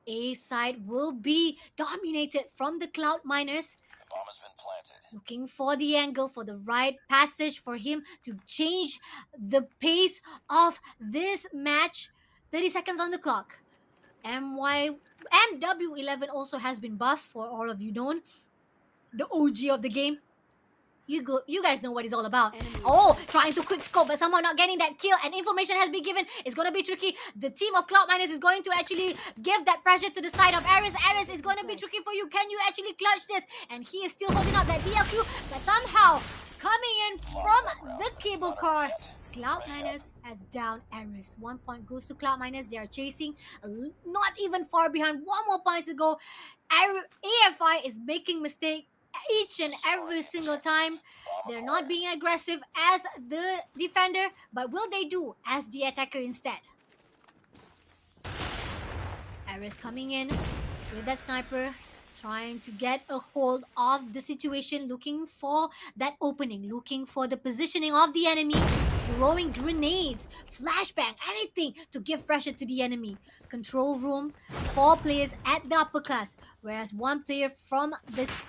A side will be dominated from the Cloud Miners. Bomb has been planted. Looking for the angle, for the right passage for him to change the pace of this match. 30 seconds on the clock. MW11 also has been buffed, for all of you known. The OG of the game. You guys know what it's all about. Oh, trying to quick scope, but somehow not getting that kill, and information has been given. It's going to be tricky. The team of Cloud Miners is going to actually give that pressure to the side of Aris. Aris is going to be tricky for you. Can you actually clutch this? And he is still holding up that DLQ, but somehow coming in from the cable car. Cloud Miners has down Aris. 1 point goes to Cloud Miners. They are chasing, not even far behind. 1 more point to go. AFI is making mistakes each and every single time. They're not being aggressive as the defender, but will they do as the attacker instead? Aris coming in with that sniper, trying to get a hold of the situation, looking for that opening, looking for the positioning of the enemy, throwing grenades, flashbang, anything to give pressure to the enemy. Control room, 4 players at the upper class, whereas 1 player from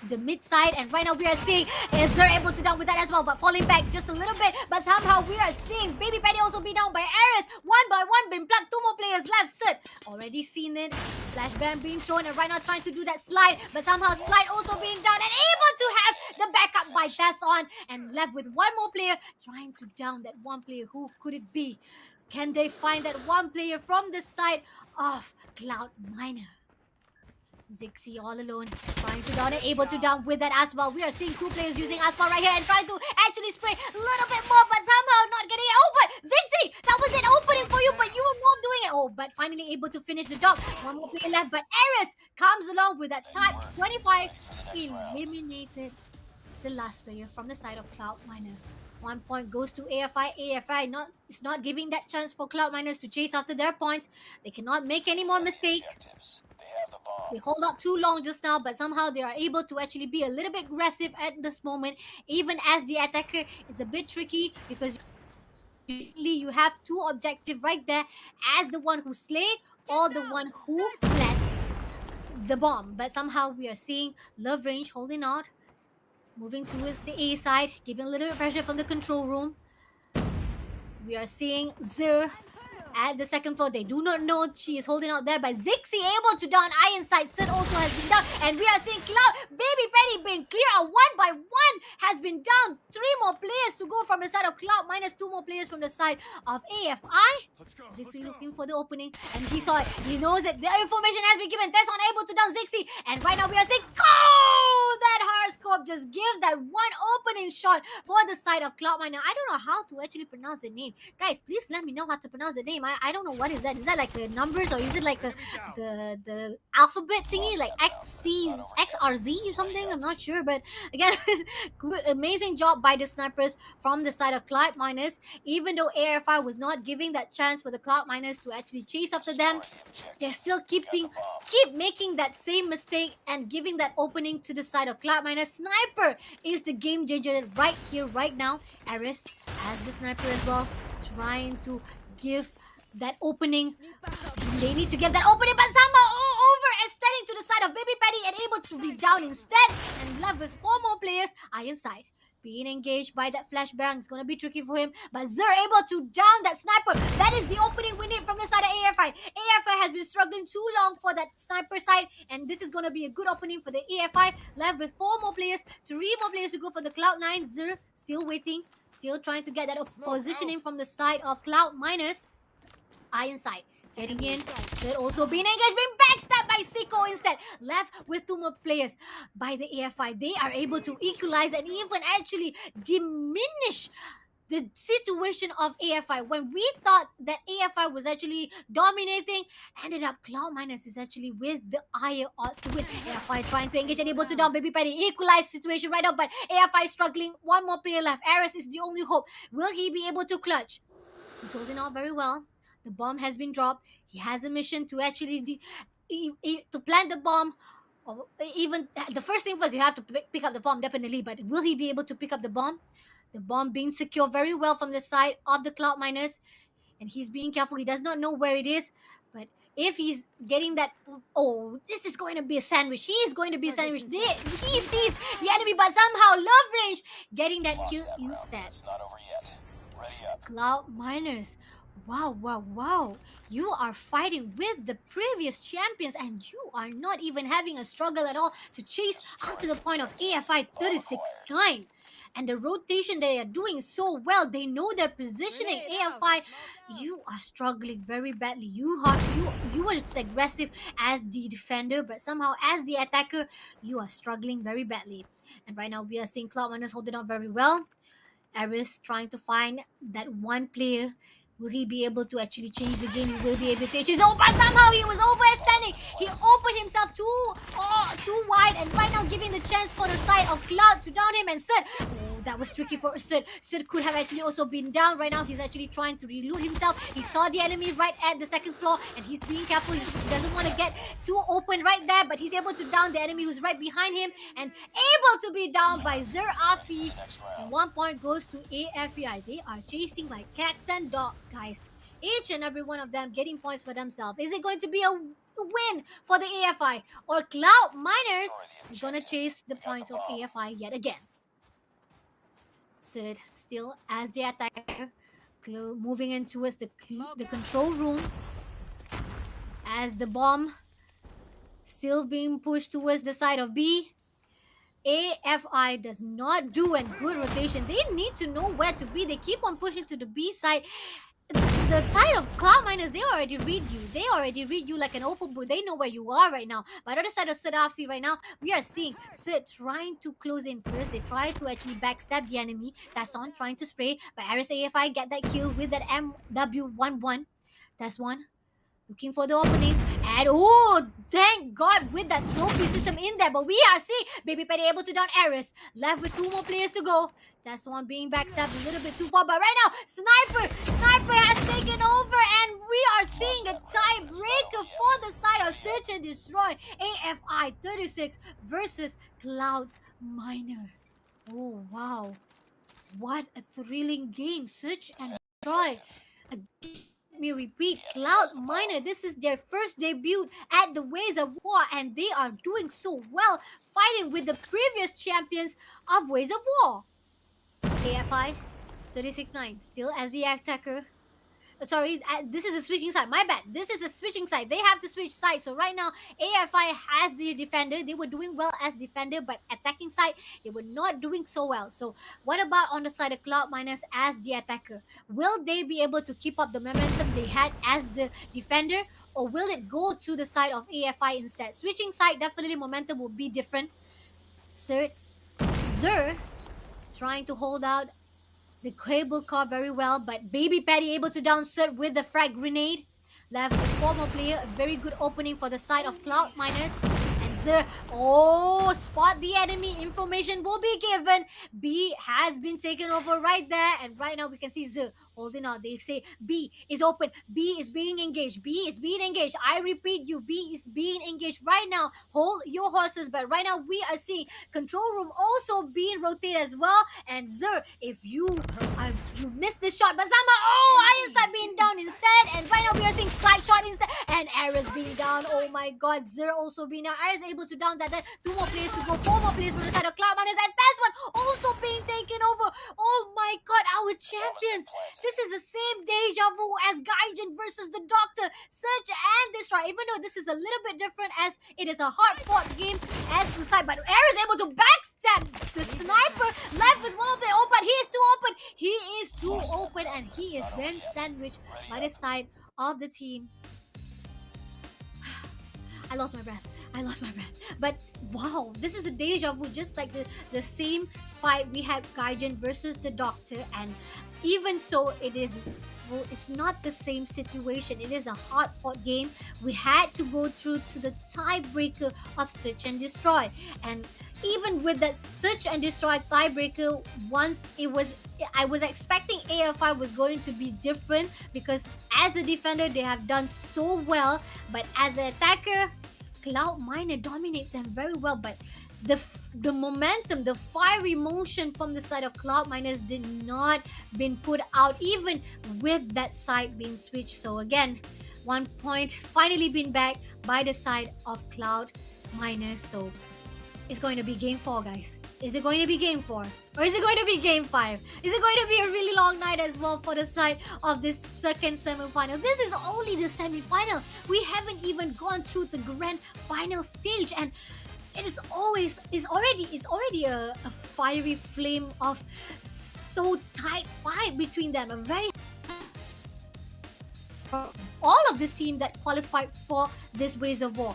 the mid side. And right now we are seeing Zer able to down with that as well, but falling back just a little bit. But somehow we are seeing Baby Patty also be down by Aris. 1 by 1 being plucked. 2 more players left. Sud already seen it. Flashbang being thrown, and right now trying to do that slide, but somehow slide also being down and able to have the backup by Tasson, and left with 1 more player trying to down that 1 player. Who could it be? Can they find that 1 player from the side of Cloud Miner? Zixi all alone, trying to down and able to down with that Asphalt. We are seeing 2 players using Asphalt right here and trying to actually spray a little bit more, but somehow not getting it. Oh, but Zixi, that was an opening for you, but you were not doing it. Oh, but finally able to finish the job. 1 more player left, but Aris comes along with that type 25, eliminated the last player from the side of Cloud Miner. 1 point goes to AFI. AFI is not giving that chance for Cloud Miners to chase after their points. They cannot make any more mistakes. Objectives. They have the bomb. They hold up too long just now, but somehow they are able to actually be a little bit aggressive at this moment. Even as the attacker, it's a bit tricky because usually you have 2 objectives right there, as the one who slay or the one who plant the bomb. But somehow we are seeing Love Range holding out, moving towards the A side, giving a little bit pressure from the control room. We are seeing Zer at the second floor. They do not know she is holding out there, but Zixi able to down Iron Sight. Sid also has been down, and we are seeing Cloud Baby Penny being clear. A 1 by 1 has been down. 3 more players to go from the side of Cloud, minus 2 more players from the side of AFI. Zixi looking for the opening, and he saw it. He knows it. The information has been given. That's unable to down Zixi, and right now we are seeing that hard scope just give that one opening shot for the side of Cloud Miner. I don't know how to actually pronounce the name. Guys, please let me know how to pronounce the name. I don't know what is that. Is that like the numbers, or is it like the alphabet thingy, like XRZ or something? I'm not sure, but again, amazing job by the snipers from the side of Cloud Miners. Even though AFI was not giving that chance for the Cloud Miners to actually chase after them, they're still keep making that same mistake and giving that opening to the side of Cloud Miners. Sniper is the game changer right here, right now. Aris has the sniper as well, trying to give that opening. They need to get that opening, but somehow overextending to the side of Baby Patty and able to be down instead, and left with 4 more players. Iron side being engaged by that flashbang is going to be tricky for him, but Zer able to down that sniper. That is the opening we need from the side of AFI. AFI has been struggling too long for that sniper side, and this is going to be a good opening for the AFI. Left with 4 more players, 3 more players to go for the Cloud9. Zer still waiting, still trying to get that positioning from the side of Cloud Miners. Iron side getting in. Zer also being engaged, being backstabbed by Siko instead. Left with 2 more players by the AFI. They are able to equalize and even actually diminish the situation of AFI. When we thought that AFI was actually dominating, ended up Cloud Miners is actually with the higher odds to win. AFI trying to engage and able to down Baby Patty. Equalize situation right now, but AFI struggling. 1 more player left. Aris is the only hope. Will he be able to clutch? He's holding out very well. The bomb has been dropped. He has a mission to actually to plant the bomb. Or even the first thing first, you have to pick up the bomb, definitely. But will he be able to pick up the bomb? The bomb being secured very well from the side of the Cloud Miners, and he's being careful. He does not know where it is, but if he's getting that, oh, this is going to be a sandwich. He is going to be a sandwich. He sees the enemy, but somehow love range getting that kill instead. It's not over yet. Ready up. Cloud Miners. Wow. You are fighting with the previous champions, and you are not even having a struggle at all to chase after the point of AFI 36-9. And the rotation they are doing so well. They know their positioning. AFI, you are struggling very badly. You are as aggressive as the defender, but somehow as the attacker, you are struggling very badly. And right now we are seeing Cloud Miners holding on very well. Aris trying to find that one player. Will he be able to actually change the game? He will be able to change his own, but somehow he was overextending. He opened himself too wide, and right now giving the chance for the side of Cloud to down him. And Sid, that was tricky for Sid. Sid could have actually also been down. Right now he's actually trying to reload himself. He saw the enemy right at the 2nd floor, and he's being careful. He doesn't want to get too open right there, but he's able to down the enemy who's right behind him, and able to be down by Zer Afi. 1 point goes to AFEI. They are chasing like cats and dogs, guys. Each and every one of them getting points for themselves. Is it going to be a win for the AFI, or Cloud Miners is going to chase the points of AFI yet again? Sid still as the attacker, moving in towards the control room, as the bomb still being pushed towards the side of B. AFI does not do a good rotation. They need to know where to be. They keep on pushing to the B side. The side of Cloud Miners, they already read you. They already read you like an open book. They know where you are right now. But on the side of Sidafi right now, we are seeing Sid trying to close in first. They try to actually backstab the enemy. That's on trying to spray. But Aris AFI get that kill with that MW11. That's one. Looking for the opening. And oh, thank God with that trophy system in there. But we are seeing Baby Patty able to down Aris. Left with 2 more players to go. That's one being backstabbed a little bit too far. But right now, Sniper has taken over. And we are seeing a tiebreaker for the side of Search and Destroy. AFI 36 versus Cloud's Miner. Oh, wow. What a thrilling game. Search and Destroy. Me repeat, Cloud Miner, this is their first debut at the Ways of War, and they are doing so well, fighting with the previous champions of Ways of War. AFI 36-9, still as the attacker. Sorry, this is a switching side. My bad. This is a switching side. They have to switch sides. So right now, AFI has the defender. They were doing well as defender, but attacking side, they were not doing so well. So what about on the side of Cloud Miners as the attacker? Will they be able to keep up the momentum they had as the defender? Or will it go to the side of AFI instead? Switching side, definitely momentum will be different. Cert Zer trying to hold out the cable car very well, but Baby Patty able to down Sir with the frag grenade. Left with 4 more player, a very good opening for the side of Cloud Miners. And Zer, spot the enemy, information will be given. B has been taken over right there, and right now we can see Zer holding on. They say B is open, B is being engaged, B is being engaged. I repeat you, B is being engaged right now. Hold your horses, but right now we are seeing control room also being rotated as well. And Zer, if you missed this shot, but somehow, Iron Sight being down instead, and right now we are seeing slide shot instead, and Ares being down. Oh my god, Zer also being down. Ares able to down that. Then 2 more players to go, 4 more players from the side of Cloud Miners, and that's one also being taken over. Oh my god, our champions. This is the same deja vu as Gaijin versus the Doctor. Search and destroy, even though this is a little bit different as it is a hard-fought game as the side, but Ares able to backstab the sniper, left with one player. Oh, but he is too open. He is too open, and he is then sandwiched by the side of the team. I lost my breath. But wow, this is a deja vu, just like the same fight we had Gaijin versus the Doctor, and even so, it's not the same situation. It is a hard-fought game. We had to go through to the tiebreaker of Search and Destroy, and even with that Search and Destroy tiebreaker, I was expecting AFI was going to be different, because as a defender they have done so well, but as an attacker, Cloud Miner dominate them very well. But the momentum, the fiery motion from the side of Cloud Miners did not been put out, even with that side being switched. So again, 1 point finally been back by the side of Cloud Miners. So it's going to be game 4, guys. Is it going to be game 4? Or is it going to be game 5? Is it going to be a really long night as well for the side of this second semi-final? This is only the semi-final. We haven't even gone through the grand final stage, and it's already a fiery flame of so tight fight between them. A very all of this team that qualified for this Ways of War.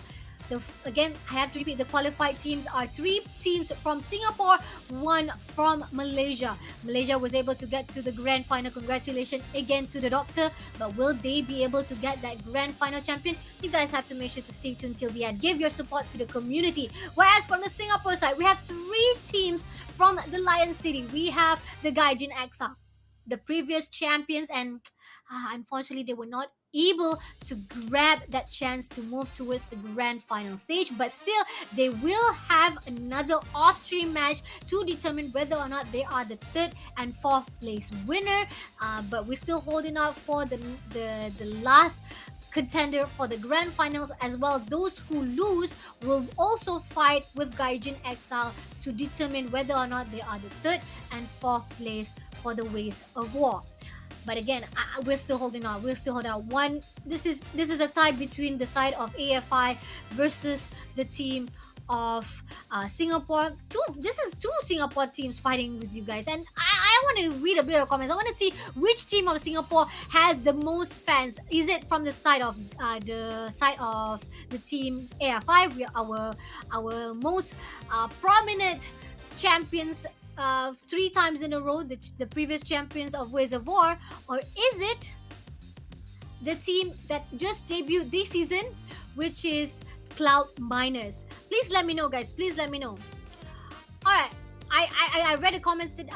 Again, I have to repeat, the qualified teams are 3 teams from Singapore, 1 from Malaysia. Malaysia was able to get to the grand final. Congratulations again to the Doctor. But will they be able to get that grand final champion? You guys have to make sure to stay tuned till the end. Give your support to the community. Whereas from the Singapore side, we have 3 teams from the Lion City. We have the Gaijin Exile, the previous champions, and unfortunately they were not able to grab that chance to move towards the grand final stage, but still they will have another off-stream match to determine whether or not they are the 3rd and 4th place winner. But we're still holding out for the last contender for the grand finals as well. Those who lose will also fight with Gaijin Exile to determine whether or not they are the 3rd and 4th place for the Ways of War. But again, we're still holding on. This is a tie between the side of AFI versus the team of Singapore. This is 2 Singapore teams fighting with you guys, and I want to read a bit of comments. I want to see which team of Singapore has the most fans. Is it from the side of the team AFI? We are our most prominent champions 3 times in a row, the previous champions of Ways of War, or is it the team that just debuted this season, which is Cloud Miners? Please let me know, guys. Please let me know. All right. I read the comments that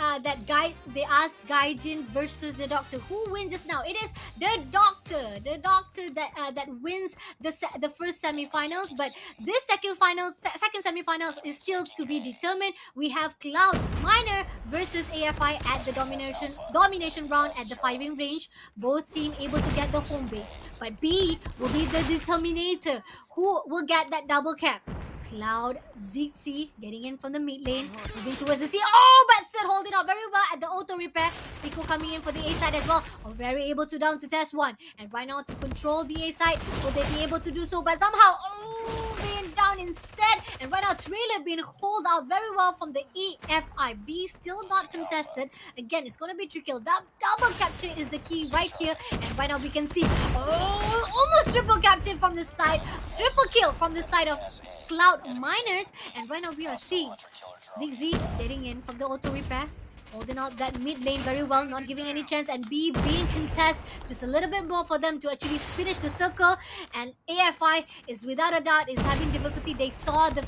they asked Gaijin versus the Doctor, who wins just now. It is the Doctor that wins the first semi-finals, but this second semi-finals is still to be determined. We have Cloud Miner versus AFI at the domination round at the firing range. Both team able to get the home base, but B will be the determinator who will get that double cap. Cloud ZC getting in from the mid lane, moving towards the C. But Sid holding out very well at the auto repair. Siko coming in for the A side as well. Very able to down to test 1. And right now to control the A side, will they be able to do so? But somehow, being down point instead. And right now, trailer being hold out very well from the EFI. B still not contested. Again, it's going to be tricky. That double capture is the key right here. And right now, we can see almost triple capture from the side. Triple kill from the side of Cloud Miners. And right now, we are seeing ZigZ getting in from the auto repair. Holding out that mid lane very well, not giving any chance, and B being contested just a little bit more for them to actually finish the circle. And AFI is without a doubt is having difficulty. They saw the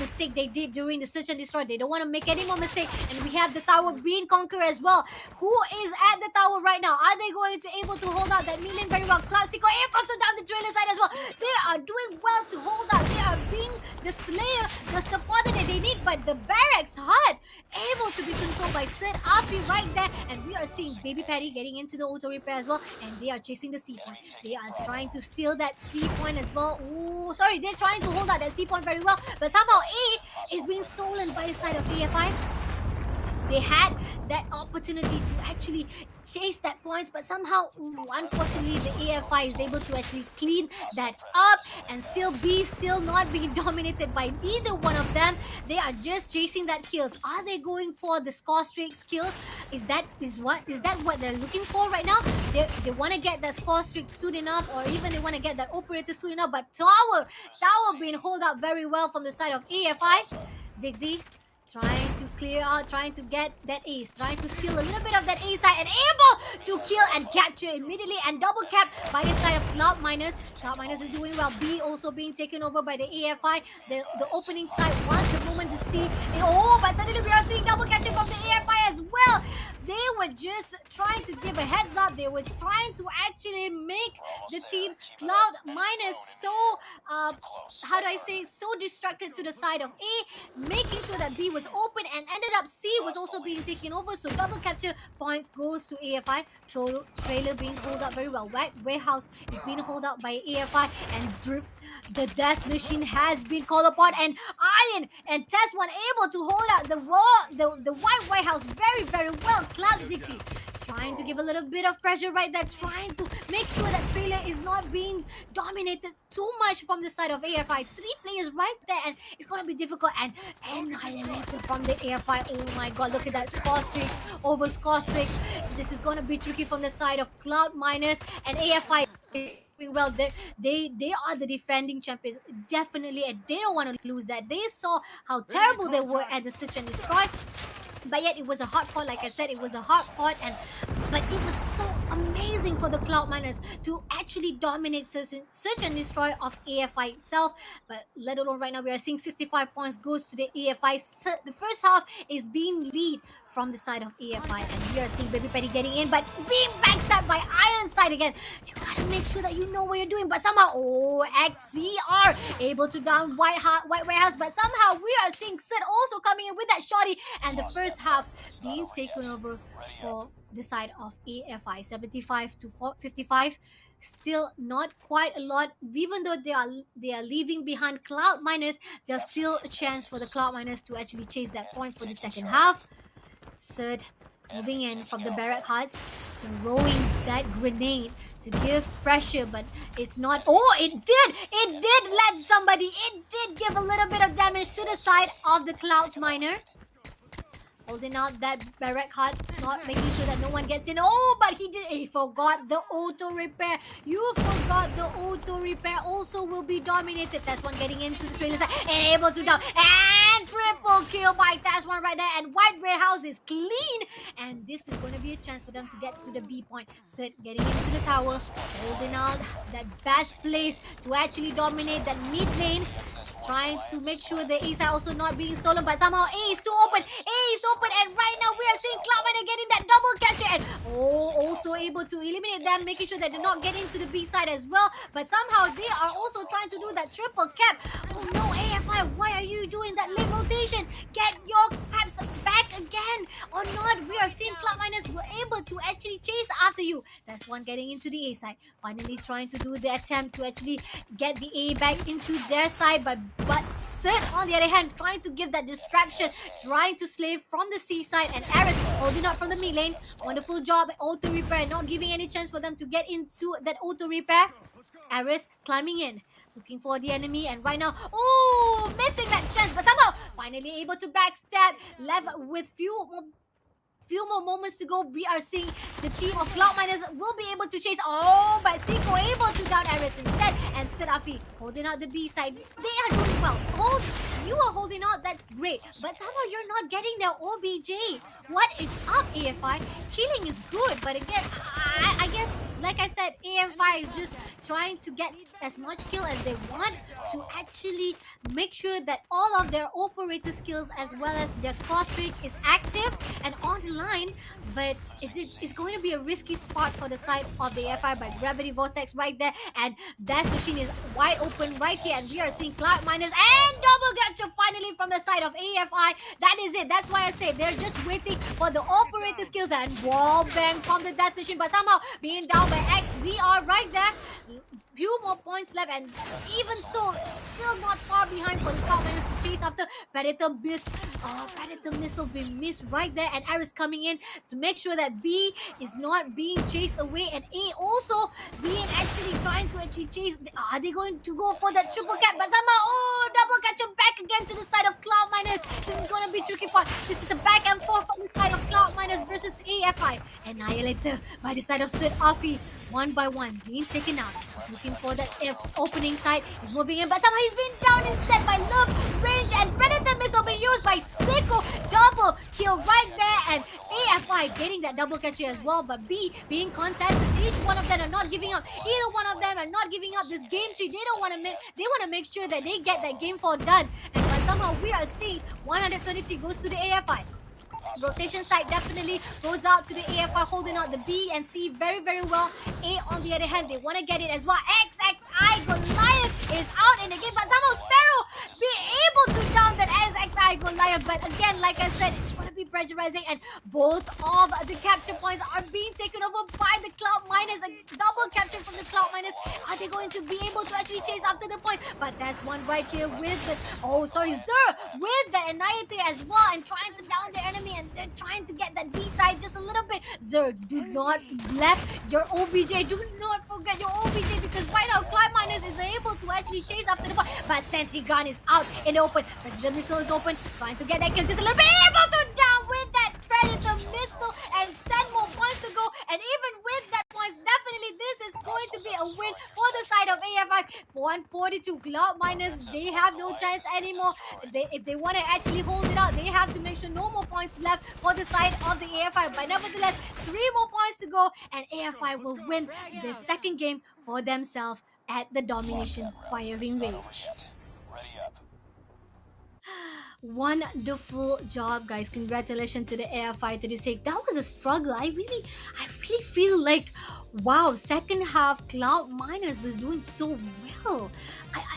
mistake they did during the search and destroy. They don't want to make any more mistake. And we have the tower being conquered as well. Who is at the tower right now? Are they going to able to hold out that mid lane very well? Classico able to down the trailer side as well. They are doing well to hold out. They are being the Slayer, the supporter that they need, but the barracks hard able to be controlled by Api right there, and we are seeing Baby Patty getting into the auto repair as well, and they are chasing the C point. They are trying to steal that C point as well. Ooh, sorry, they're trying to hold out that C point very well, but somehow A is being stolen by the side of AFI. They had that opportunity to actually chase that points, but somehow, unfortunately, the AFI is able to actually clean that up, and still B still not being dominated by either one of them. They are just chasing that kills. Are they going for the score streaks kills? Is that what they're looking for right now? They want to get that score streak soon enough, or even they want to get that operator soon enough. But tower being hold out very well from the side of AFI. ZigZ trying to clear out, trying to get that ace, trying to steal a little bit of that ace side, and able to kill and capture immediately, and double cap by the side of Cloud Miners. Cloud Miners is doing well. B also being taken over by the AFI. The opening side was the moment to see. But suddenly we are seeing double capture from the AFI as well. They were just trying to give a heads up. They were trying to actually make the team Cloud Miners so, so distracted to the side of A, making sure that B was open, and ended up C was also being taken over. So double capture points goes to AFI. Trailer being held up very well. White Warehouse is being held up by AFI, and the death machine has been called upon, and Iron and Test One able to hold out the White Warehouse very, very well. Cloud ZigZ trying to give a little bit of pressure right there, trying to make sure that trailer is not being dominated too much from the side of AFI. 3 players right there, and it's going to be difficult. And annihilated from the AFI. Oh my god, look at that score streak over score streak. This is going to be tricky from the side of Cloud Miners, and AFI well. They are the defending champions, definitely, and they don't want to lose that. They saw how terrible they were at the search and destroy. But yet it was a hard fought, like I said, it was a hard fought, but it was so amazing for the Cloud Miners to actually dominate search and destroy of AFI itself. But let alone right now, we are seeing 65 points goes to the AFI. The first half is being lead from the side of AFI, and we are seeing Baby Petty getting in, but being backstabbed by Iron side again. You gotta make sure that you know what you're doing, but somehow, XCR able to down White Warehouse, but somehow we are seeing Sid also coming in with that shotty, and the first half being taken over for the side of AFI, 75 to 55. Still not quite a lot, even though they are leaving behind Cloud Miners. There's still a chance for the Cloud Miners to actually chase that point for the second half. Sid moving in from the barrack huts, throwing that grenade to give pressure, but it's not. It did let somebody. It did give a little bit of damage to the side of the Cloud Miner. Holding out that barrack huts, not making sure that no one gets in. But he forgot the auto repair. You forgot the auto repair also will be dominated. That's one getting into the trailer side and able to down. And triple kill by That's one right there. And White Warehouse is clean. And this is going to be a chance for them to get to the B point. Sid getting into the tower, holding out that best place to actually dominate that mid lane. Trying to make sure the ace are also not being stolen, but somehow A is too open. A is open, and right now we are seeing Cloudminer getting that double capture, and also able to eliminate them, making sure that they're not getting to the B side as well. But somehow they are also trying to do that triple cap. Oh no, AFI, why are you doing that late rotation? Get your caps back again or not. We are seeing Cloudminers were able to actually chase after you. That's one getting into the A side. Finally trying to do the attempt to actually get the A back into their side, but Sid, on the other hand, trying to give that distraction, trying to slay from the C side, and Aris holding up from the mid lane. Wonderful job, auto repair, not giving any chance for them to get into that auto repair. Aris climbing in, looking for the enemy, and right now, oh, missing that chance, but somehow finally able to backstab. Left with few more moments to go. We are seeing the team of Cloud Miners will be able to chase. Oh, but Seiko able to down Eris instead. And Serafi holding out the B side. They are doing well. You are holding out, that's great. But somehow you're not getting their OBJ. What is up, AFI? Killing is good, but again, I guess, like I said, AFI is just trying to get as much kill as they want to actually make sure that all of their operator skills as well as their score streak is active and on the line. But it's going to be a risky spot for the side of the AFI by Gravity Vortex right there, and Death Machine is wide open right here, and we are seeing Cloud Miners and double gotcha finally from the side of AFI. That is it. That's why I say they're just waiting for the operator skills, and wall bang from the Death Machine, but somehow being down by XZR right there. Few more points left, and even so, still not far behind for the Cloud Miners to chase after. Predator miss. Predator missile being missed right there, and Aris coming in to make sure that B is not being chased away, and A also being trying to chase. Are they going to go for that triple cap? But somehow, double catch him back again to the side of Cloud Miners. This is going to be tricky part. This is a back and forth on the side of Cloud Miners versus AFI. Annihilator by the side of Sid Afi, one by one being taken out. He's looking for that opening side. He's moving in, but somehow he's been down instead by Love, Range, and Predator missile being used by Seiko. Double kill right there, and AFI getting that double catcher as well, but B being contested. Each one of them are not giving up. Either one of them are not giving up this game tree. They want to make sure that they get that game 4 done. And but somehow we are seeing 123 goes to the AFI. Rotation side definitely goes out to the AFI, holding out the B and C very, very well. A on the other hand, they want to get it as well. XXI Goliath is out in the game, but somehow Sparrow be able to down that XXI Goliath. But again, like I said, it's going to be pressurizing, and both of the capture points are being taken over by the Cloud Miners. A double capture from the Cloud Miners. Are they going to be able to actually chase after the point? But that's one right here with the, Zer with the Annihilator as well, and trying to down the enemy, and they're trying to get that B side just a little bit. Zer, do not bless your OBJ. Do not forget your OBJ, because right now Cloud Miners is able to actually chase after the point. But Sentigon is out in the open. But the missile is open, trying to get that kill just a little bit. Able to down with that Predator missile, and 10 more points to go. And even with that points, definitely this is going to be a win for the side of AFI. 142 Cloud Miners, they have no chance anymore. If they want to actually hold it out, they have to make sure no more points left for the side of the AFI. But nevertheless, 3 more points to go, and AFI will win the second game for themselves at the domination firing range. Ready up. Wonderful job, guys. Congratulations to the AFI 36. That was a struggle. I really feel like, wow, second half Cloud Miners was doing so well.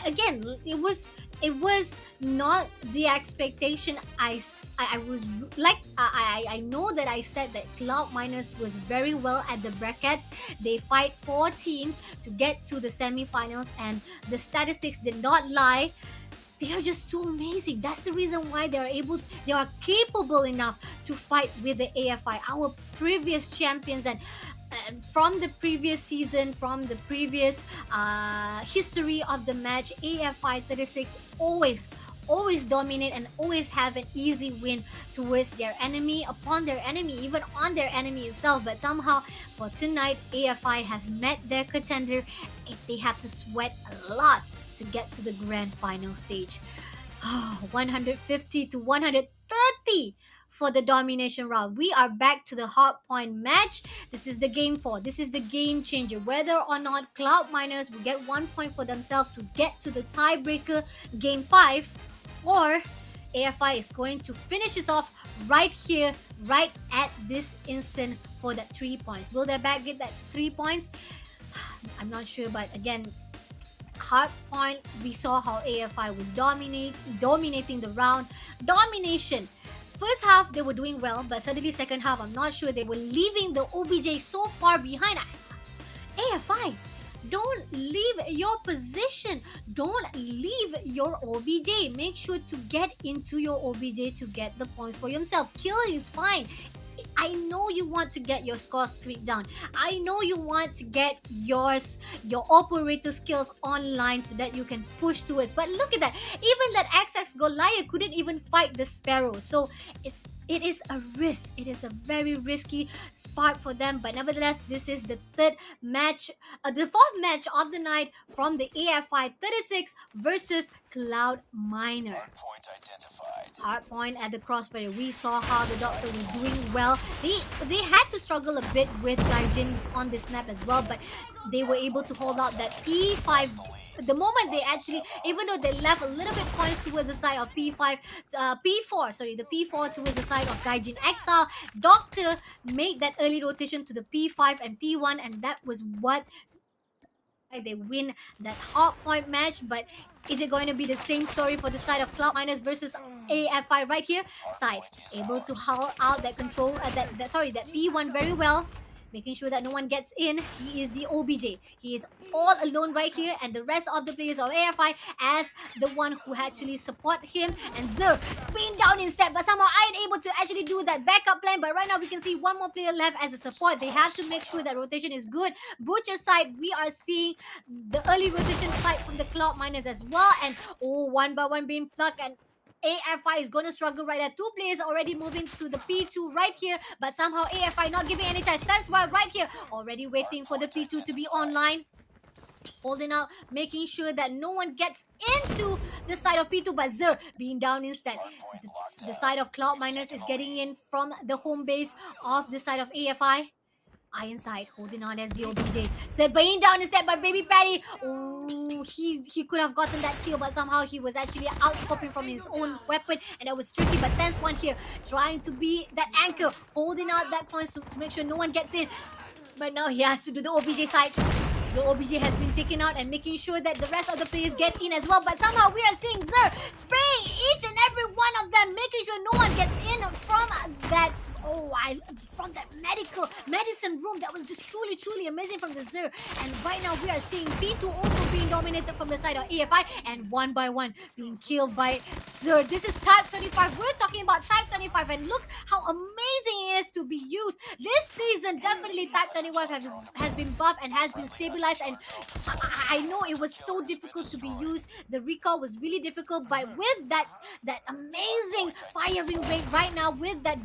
Again, it was not the expectation. I know that I said that Cloud Miners was very well at the brackets. They fight 4 teams to get to the semi-finals, and the statistics did not lie. They are just too amazing. That's the reason why they are capable enough to fight with the AFI, our previous champions. And from the previous season, from the previous history of the match, AFI 36 always dominate and always have an easy win towards their enemy, upon their enemy, even on their enemy itself. But somehow for tonight, AFI have met their contender. They have to sweat a lot to get to the grand final stage. 150 to 130 for the domination round. We are back to the hot point match. This is the game 4. This is the game changer. Whether or not Cloud Miners will get 1 point for themselves to get to the tiebreaker game 5, or AFI is going to finish this off right here, right at this instant for that 3 points. Will their back get that 3 points? I'm not sure, but again, hard point, we saw how AFI was dominating the round. Domination. First half, they were doing well, but suddenly second half, I'm not sure, they were leaving the OBJ so far behind. AFI, don't leave your position. Don't leave your OBJ. Make sure to get into your OBJ to get the points for yourself. Kill is fine. I know you want to get your score streak down. I know you want to get your operator skills online so that you can push towards. But look at that. Even that XX Goliath couldn't even fight the Sparrow. So it is a risk. It is a very risky spot for them. But nevertheless, this is the fourth match of the night from the AFI 36 versus Cloud Miner. Hardpoint identified. Hardpoint at the crossfire. We saw how the Doctor was doing well. They had to struggle a bit with Gaijin on this map as well, but they were able to hold out that P5. The moment they actually, even though they left a little bit points towards the side of P4, the P4 towards the side of Gaijin Exile, Doctor made that early rotation to the P5 and P1, and that was what they win that hard point match. But is it going to be the same story for the side of Cloud Miners versus AFI right here? Side able to haul out that control, that P1 very well, making sure that no one gets in. He is the OBJ. He is all alone right here, and the rest of the players of AFI as the one who actually support him. And Zer being down instead, but somehow I ain't able to actually do that backup plan. But right now we can see one more player left as a support. They have to make sure that rotation is good. Butcher side, we are seeing the early rotation side from the Cloud Miners as well. And one by one being plucked, and AFI is going to struggle right there. Two players already moving to the P2 right here, but somehow AFI not giving any chance. That's why right here, already waiting for the P2 to be online. Holding out, making sure that no one gets into the side of P2, but Zer being down instead. The side of Cloud Miners is getting in from the home base of the side of AFI. Iron side holding on as the OBJ. Zer being down instead by Baby Patty. Oh, he could have gotten that kill, but somehow he was actually outscoping from his own weapon, and that was tricky. But Tense One here trying to be that anchor, holding out that point to make sure no one gets in. But now he has to do the OBJ side. The OBJ has been taken out and making sure that the rest of the players get in as well. But somehow we are seeing Zer spraying each and every one of them, making sure no one gets in from that. From that medicine room. That was just truly amazing from the Zer. And right now we are seeing P2 also being dominated from the side of AFI, and one by one being killed by Zer. This is Type 25. We're talking about Type 25, and look how amazing it is to be used. This season, definitely Type 25 has been buffed and has been stabilized, and I know it was so difficult to be used. The recall was really difficult, but with that amazing firing rate right now, with that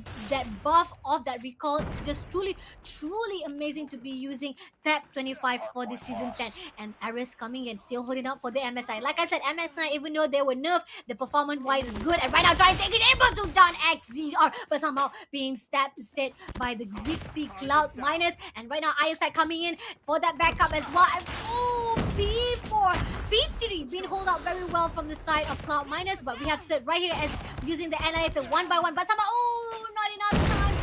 buff of that recall, it's just truly amazing to be using Tab 25 for this season 10. And Aris coming in, still holding up for the MSI. Like I said, MSI, even though they were nerfed, the performance wise is good, and right now trying to take it, able to down XZR, but somehow being stabbed instead by the Zixi Cloud Miners. And right now ISI coming in for that backup as well. And P4 P3 being held out very well from the side of Cloud Miners, but we have Sid right here as using the annihilator one by one, but somehow not enough time,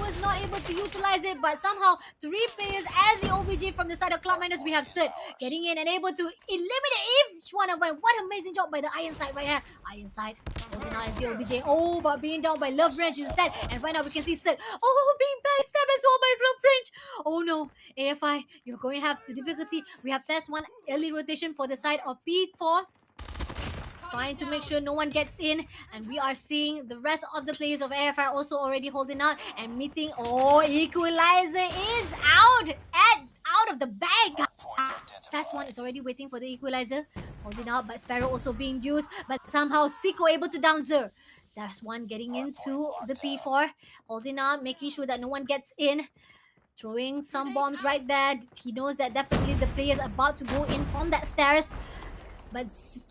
was not able to utilize it. But somehow three players as the OBJ from the side of Cloud Miners. We have Sid getting in and able to eliminate each one of them. What amazing job by the Iron Side right here. Iron Side holding out as the OBJ, but being down by Love Range instead. And right now we can see Sid being backstabbed as well by Love Range. Oh no, AFI, you're going to have the difficulty. We have Test 1 early rotation for the side of P4, trying to make sure no one gets in. And we are seeing the rest of the players of AFI also already holding out and meeting. Equalizer is out of the bag. Test 1 is already waiting for the equalizer, holding out, but Sparrow also being used, but somehow Siko able to down Zer. That's one getting into the P4, holding out, making sure that no one gets in, throwing some bombs right there. He knows that definitely the players are about to go in from that stairs. But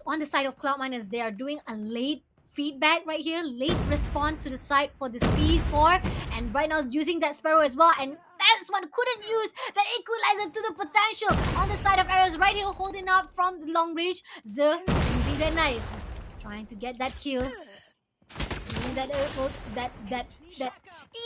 on the side of Cloud Miners, they are doing a late feedback right here, late response to the side for the Speed 4, and right now using that Sparrow as well. And that's one couldn't use that equalizer to the potential on the side of Arrows right here, holding out from the long range. Zer using that knife, trying to get that kill. That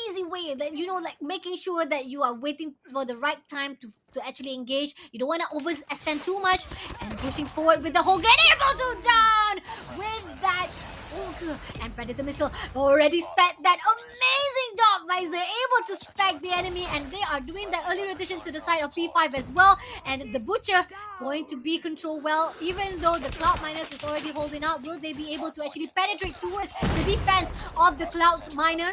easy way, that like making sure that you are waiting for the right time to actually engage. You don't want to overextend too much, and pushing forward with the whole get able to down with that and Predator Missile already sped that amazing job by Zer, able to spec the enemy, and they are doing that early rotation to the side of P5 as well. And the Butcher going to be controlled well, even though the Cloud Miners is already holding out. Will they be able to actually penetrate towards the defense of the Cloud Miner?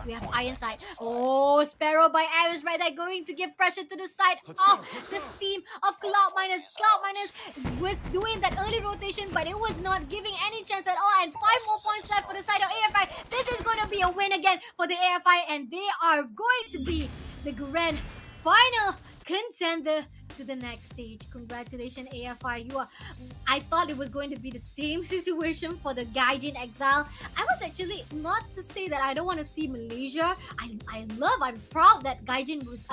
We have Ironside. Oh, Sparrow by Iris right there, going to give pressure to the side of the team of Cloud Minus. Cloud Minus was doing that early rotation, but it was not giving any chance at all. And 5 more points left for the side of AFI. This is going to be a win again for the AFI, and they are going to be the grand final contender to the next stage. Congratulations, AFI. I thought it was going to be the same situation for the Gaijin Exile. I was actually, not to say that I don't want to see Malaysia. I'm proud that Gaijin was,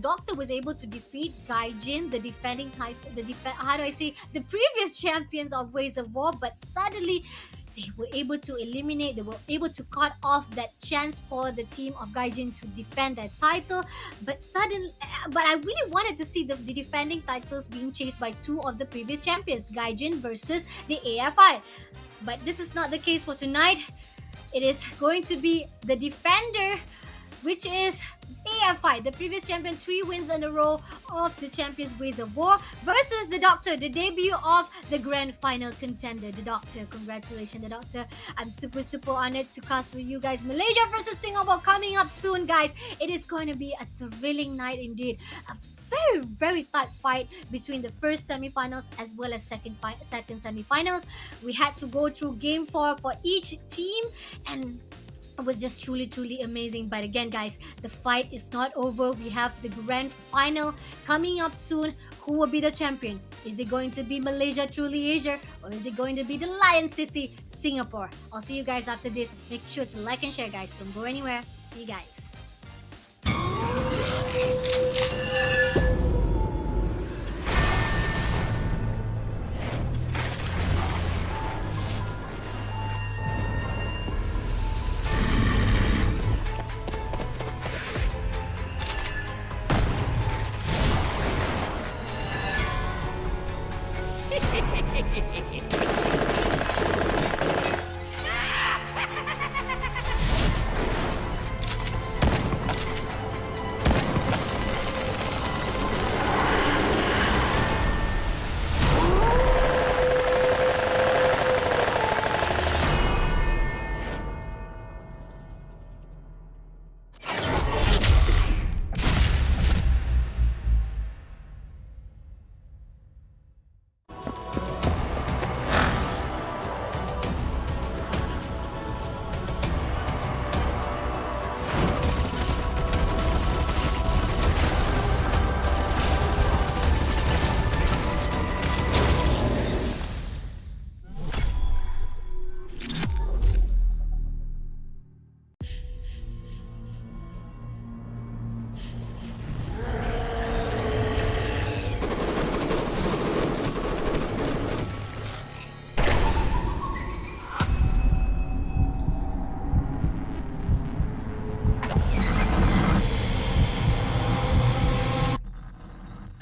Doctor was able to defeat Gaijin, the defending title, the previous champions of Ways of War, but suddenly they were able to cut off that chance for the team of Gaijin to defend that title. But I really wanted to see the defending titles being chased by 2 of the previous champions, Gaijin versus the AFI. But this is not the case for tonight. It is going to be the defender, which is AFI, the previous champion, 3 wins in a row of the Champions Ways of War, versus the Doctor, the debut of the grand final contender, the Doctor. Congratulations, the Doctor. I'm super honored to cast for you guys. Malaysia versus Singapore coming up soon, guys. It is going to be a thrilling night indeed. A very tight fight between the first semi-finals as well as second semi-finals. We had to go through game 4 for each team, and it was just truly amazing. But again, guys, the fight is not over. We have the grand final coming up soon. Who will be the champion? Is it going to be Malaysia, truly Asia, or is it going to be the Lion City, Singapore? I'll see you guys after this. Make sure to like and share, guys. Don't go anywhere. See you guys.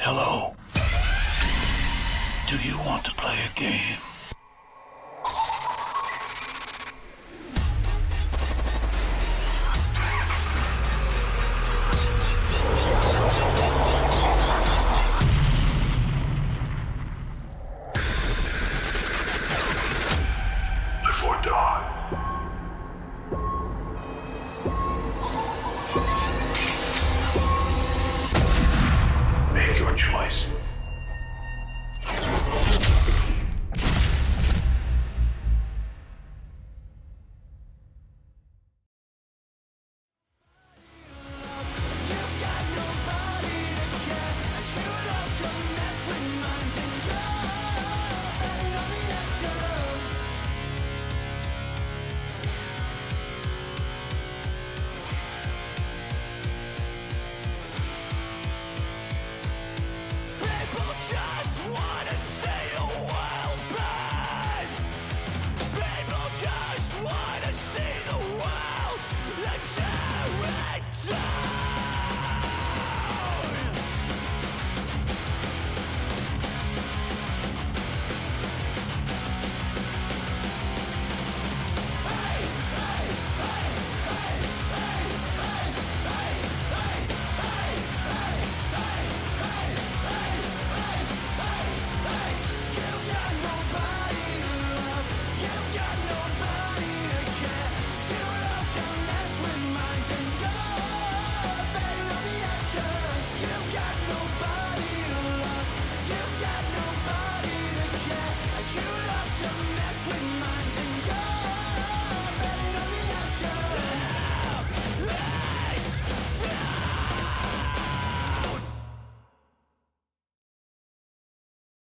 Hello. Do you want to play a game? Before dawn. Make your choice.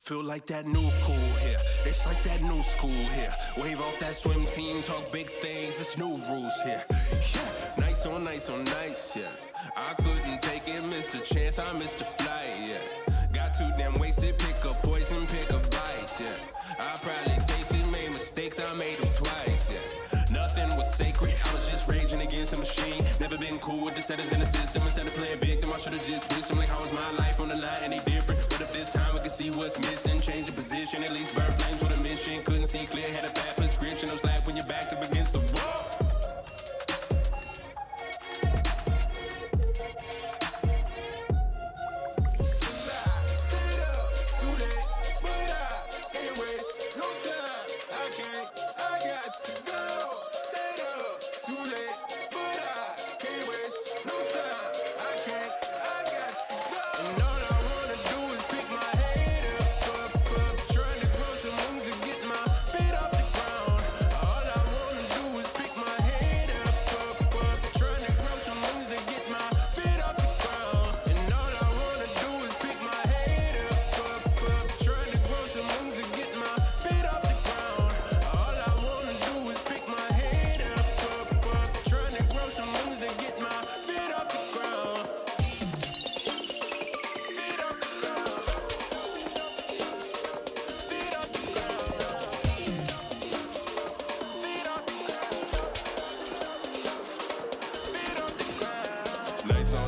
Feel like that new cool here. It's like that new school here. Wave off that swim team, talk big things. It's new rules here. Yeah. Nice on nice on nice, yeah. I couldn't take it, missed a chance, I missed a flight, yeah. Got too damn wasted, pick up poison, pick up vice, yeah. I probably tasted, made mistakes, I made them twice, yeah. Nothing was sacred, I was just raging against the machine. Never been cool with the settings in the system. Instead of playing victim, I should've just wished them. Like, how was my life on the line, any different? But if this time we can see what's missing, change the position, at least burn flames with a mission. Couldn't see clear, had a bad prescription. No slap when your back's up against the wall.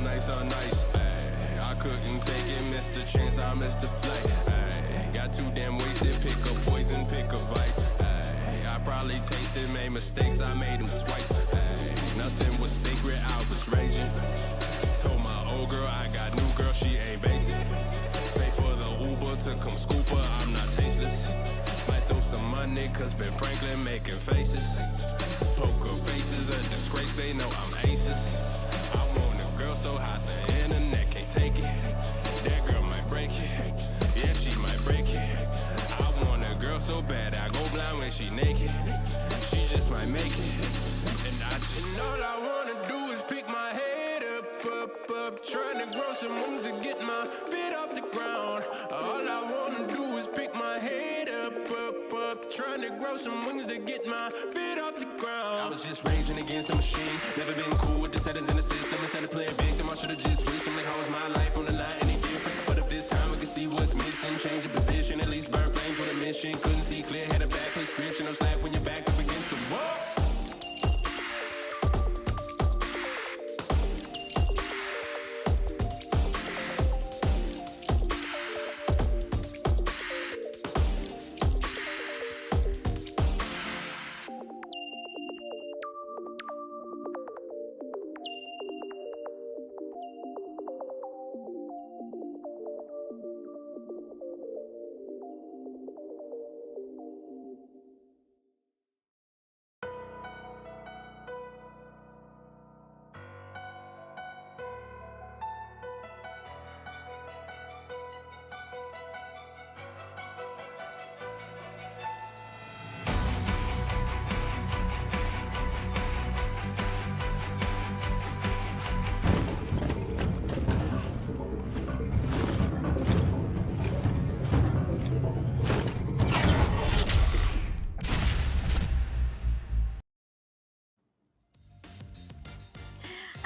Nice on nice, ayy. I couldn't take it, missed a chance, I missed a flight, ayy. Got too damn wasted, pick up poison, pick up vice, ayy. I probably tasted, made mistakes, I made them twice, ayy. Nothing was sacred, I was raging. Told my old girl I got new girl, she ain't basic. Pay for the Uber to come scoop her, I'm not tasteless. Might throw some money, cause Ben Franklin making faces. Poker faces, a disgrace, they know I'm aces. I want a girl so hot the internet can't take it. That girl might break it, yeah, she might break it. I want a girl so bad I go blind when she naked. She just might make it, and I just. And all I wanna do is pick my head up, trying to grow some moves to get my feet off the ground. All I wanna do is pick my head up, trying to grow some wings to get my feet off the ground. I was just raging against the machine. Never been cool with the settings in the system. Instead of playing victim, I should've just wished them. Like, how was my life on the line any different? But if this time I could see what's missing, change the position, at least burn flames with a mission. Couldn't see clear, had a bad prescription. No slap when your back's up against the wall.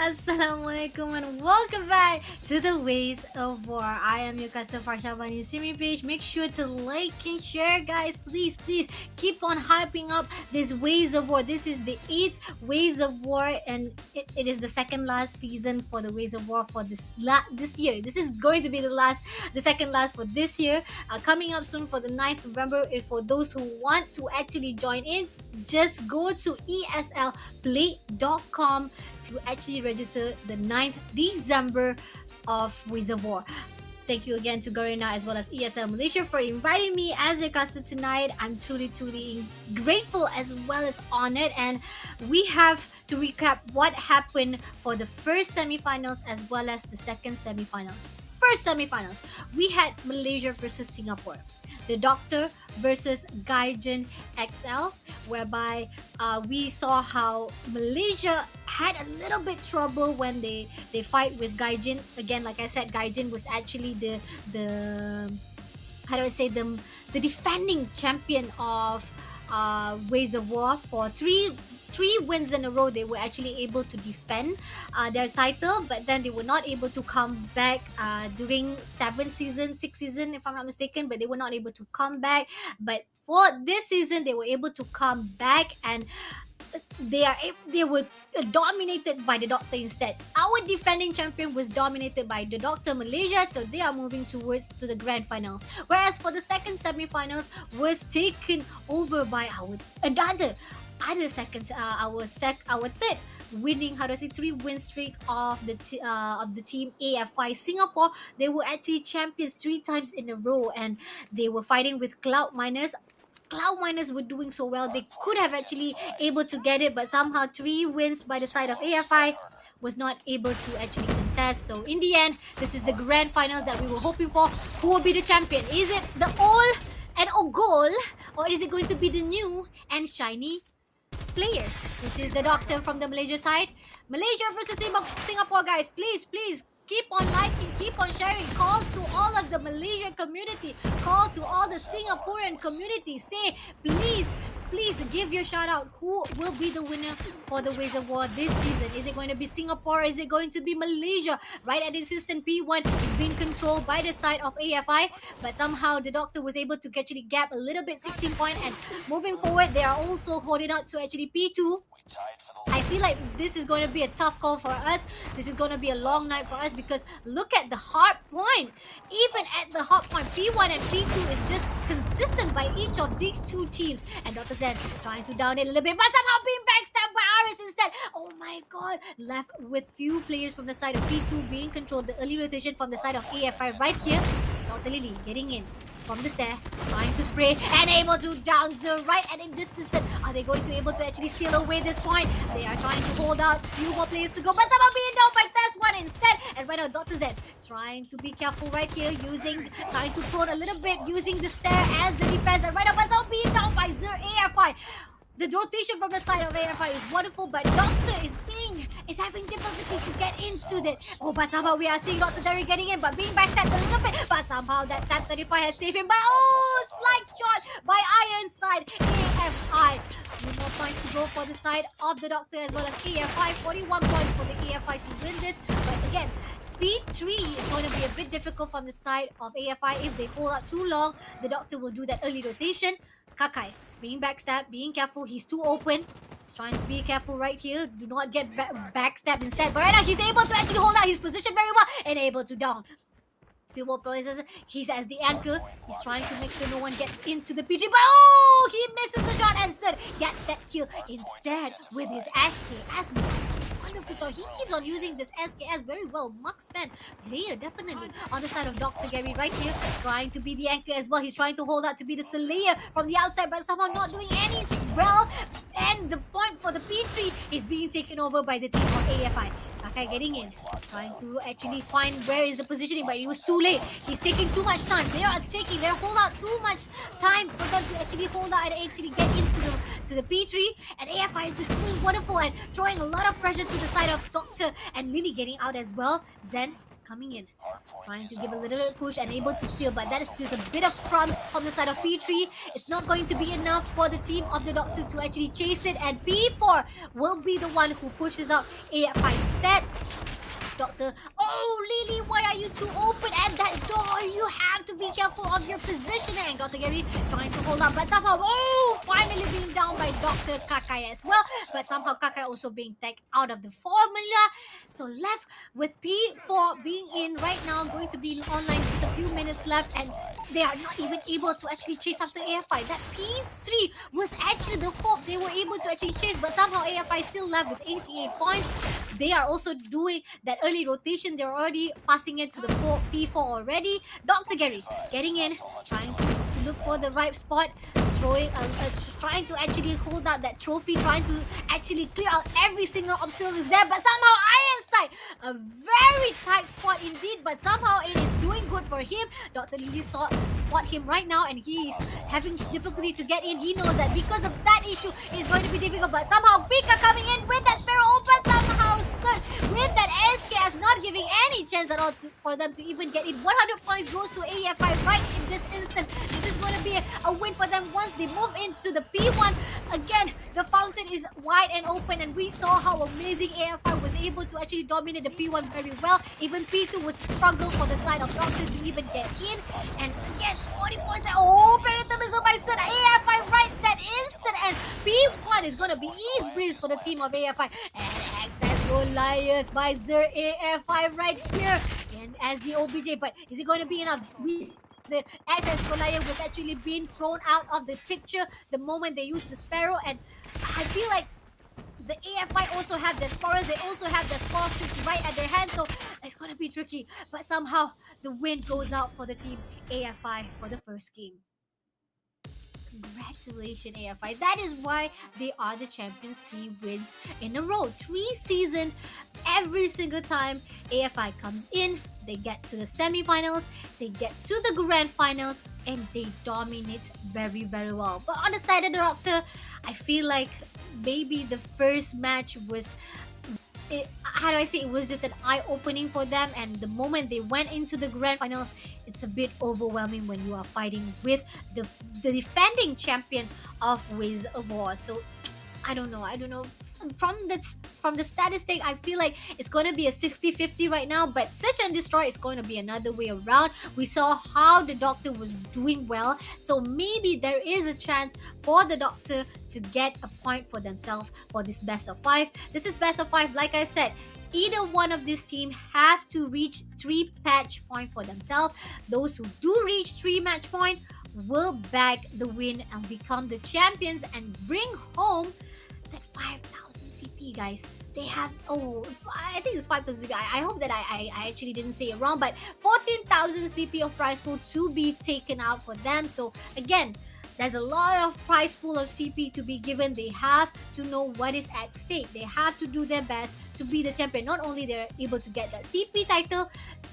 Assalamualaikum and welcome back to the Ways of War. I am your cousin Farsha on your streaming page. Make sure to like and share, guys. Please keep on hyping up this Ways of War. This is the 8th Ways of War, and it is the second last season for the Ways of War for this year. This is going to be the second last for this year. Coming up soon for the 9th November. If for those who want to actually join in, just go to eslplay.com to actually register the 9th December of Ways of War. Thank you again to Garena as well as ESL Malaysia for inviting me as a guest tonight. I'm truly grateful as well as honored, and we have to recap what happened for the first semifinals as well as the second semifinals. First semifinals, we had Malaysia versus Singapore. The Doctor versus Gaijin Exile, whereby we saw how Malaysia had a little bit trouble when they fight with Gaijin. Again, like I said, Gaijin was actually the how do I say, the defending champion of Ways of War for three wins in a row. They were actually able to defend their title, but then they were not able to come back during 6 season, if I'm not mistaken. But they were not able to come back. But for this season, they were able to come back, and they were dominated by the Doctor instead. Our defending champion was dominated by the Doctor Malaysia, so they are moving towards to the grand finals. Whereas for the second semi-finals was taken over by our third winning, how do I say, 3-win streak of the team AFI Singapore. They were actually champions 3 times in a row, and they were fighting with Cloud Miners. Cloud Miners were doing so well. They could have actually able to get it, but somehow 3 wins by the side of AFI was not able to actually contest. So in the end, this is the grand finals that we were hoping for. Who will be the champion? Is it the old and goal, or is it going to be the new and shiny players, which is the Doctor from the Malaysia side? Malaysia versus Singapore, guys. Please keep on liking, keep on sharing. Call to all of the Malaysia community, call to all the Singaporean community. Say, please give your shout out. Who will be the winner for the Ways of War this season? Is it going to be Singapore? Is it going to be Malaysia? Right at insistent, P1 is being controlled by the side of AFI, but somehow the Doctor was able to actually gap a little bit, 16 point, and moving forward they are also holding out to actually P2. I feel like this is going to be a tough call for us. This is going to be a long night for us, because look at the hard point. Even at the hard point, P1 and P2 is just consistent by each of these two teams. And Dr. Zen trying to down it a little bit, but somehow being backstabbed by Aris instead. Oh my god. Left with few players from the side of P2 being controlled. The early rotation from the side of AFI right here. Dr. Lily getting in from the stair, trying to spray and able to down Zer right at a distance. Are they going to able to actually steal away this point? They are trying to hold out, few more players to go, but somehow being down by Test 1 instead. And right now Dr. Z trying to be careful right here, trying to prone a little bit, using the stair as the defense. And right now, but somehow being down by Zer AFI. The rotation from the side of AFI is wonderful, but Doctor is having difficulties to get into that. Oh, but somehow we are seeing Dr. Terry getting in, but being backstabbed a little bit. But somehow that Tap 35 has saved him. But oh, slight shot by Ironside. AFI. 2 more points to go for the side of the Doctor as well as AFI. 41 points for the AFI to win this. But again, P3 is going to be a bit difficult from the side of AFI. If they hold out too long, the Doctor will do that early rotation. Kakai being backstabbed, being careful. He's too open. He's trying to be careful right here. Do not get backstabbed instead. But right now, he's able to actually hold out his position very well and able to down. Few more places. He's as the anchor. He's trying to make sure no one gets into the PG. But oh, he misses the shot and Sid gets that kill instead with his SK as well. Wonderful job. He keeps on using this SKS very well. Marksman player definitely on the side of Dr. Gary right here, trying to be the anchor as well. He's trying to hold out to be the Slayer from the outside, but somehow not doing any well. And the point for the P3 is being taken over by the team of AFI. Kakai getting in, trying to actually find where is the positioning, but it was too late. He's taking too much time. They hold out too much time for them to actually hold out and actually get into the P3. And AFI is just doing wonderful and throwing a lot of pressure to the side of Doctor, and Lily getting out as well. Zen coming in, trying to give a little bit of push and able to steal, but that is just a bit of crumbs from the side of P3. It's not going to be enough for the team of the Doctor to actually chase it, and P4 will be the one who pushes out AFI instead. Doctor, oh Lily, why are you too open at that door? You have to be careful of your positioning. And Dr. Gary trying to hold up, but somehow, oh, finally being down by Dr. Kakai as well. But somehow Kakai also being tagged out of the formula. So left with P4 being in right now, going to be online just a few minutes left, and they are not even able to actually chase after AFI. That P3 was actually the hope they were able to actually chase, but somehow AFI still left with 88 points. They are also doing that early rotation. They're already passing it to the P4 already. Dr. Gary getting in, trying to look for the right spot, trying to actually hold out that trophy, trying to actually clear out every single obstacle is there, but somehow Ironside, a very tight spot indeed, but somehow it is doing good for him. Dr. Lily spot him right now, and he is having difficulty to get in. He knows that because of that issue, it is going to be difficult, but somehow Pika coming in with that Sparrow open, somehow Sun with that SKS not giving any chance chance at all for them to even get in. 100 points goes to AFI right in this instant. This is going to be a win for them once they move into the P1. Again, the fountain is wide and open, and we saw how amazing AFI was able to actually dominate the P1 very well. Even P2 was struggle for the side of Doctor to even get in. And again, 40 points. Oh, berentap is up by set AFI right that instant. And P1 is going to be ease breeze for the team of AFI. And Access Goliath by Zer AFI right here. And as the OBJ, but is it going to be enough? The Access Goliath was actually being thrown out of the picture the moment they used the Sparrow. And I feel like the AFI also have their scorers. They also have their score streaks right at their hand. So it's going to be tricky. But somehow the win goes out for the team AFI for the first game. Congratulations, AFI. That is why they are the champions 3 wins in a row. 3 seasons. Every single time AFI comes in, they get to the semi-finals, they get to the grand finals, and they dominate very, very well. But on the side of the Doctor, I feel like maybe the first match was it was just an eye-opening for them, and the moment they went into the grand finals, it's a bit overwhelming when you are fighting with the defending champion of Ways of War. So I don't know. From the statistic, I feel like it's going to be a 60-50 right now, but Search and Destroy is going to be another way around. We saw how the Doctor was doing well, so maybe there is a chance for the Doctor to get a point for themselves for this best of 5. This is best of 5, like I said. Either one of this team have to reach 3 match point for themselves. Those who do reach 3 match point will bag the win and become the champions and bring home that 5,000 CP, guys. They have, I think it's 5,000 CP. I hope that I actually didn't say it wrong, but 14,000 CP of prize pool to be taken out for them. So again, there's a lot of prize pool of CP to be given. They have to know what is at stake. They have to do their best to be the champion. Not only they're able to get that CP title,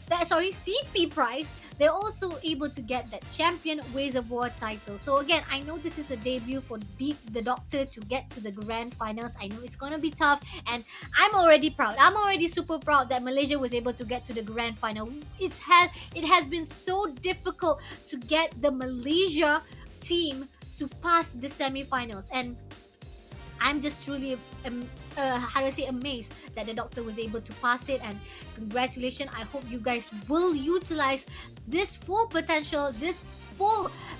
CP prize, they're also able to get that champion Ways of War title. So again, I know this is a debut for the Doctor to get to the grand finals. I know it's gonna be tough, and I'm already proud. I'm already super proud that Malaysia was able to get to the grand final. It has been so difficult to get the Malaysia team to pass the semi-finals, and I'm just truly amazed that the Doctor was able to pass it. And congratulations, I hope you guys will utilize this full potential,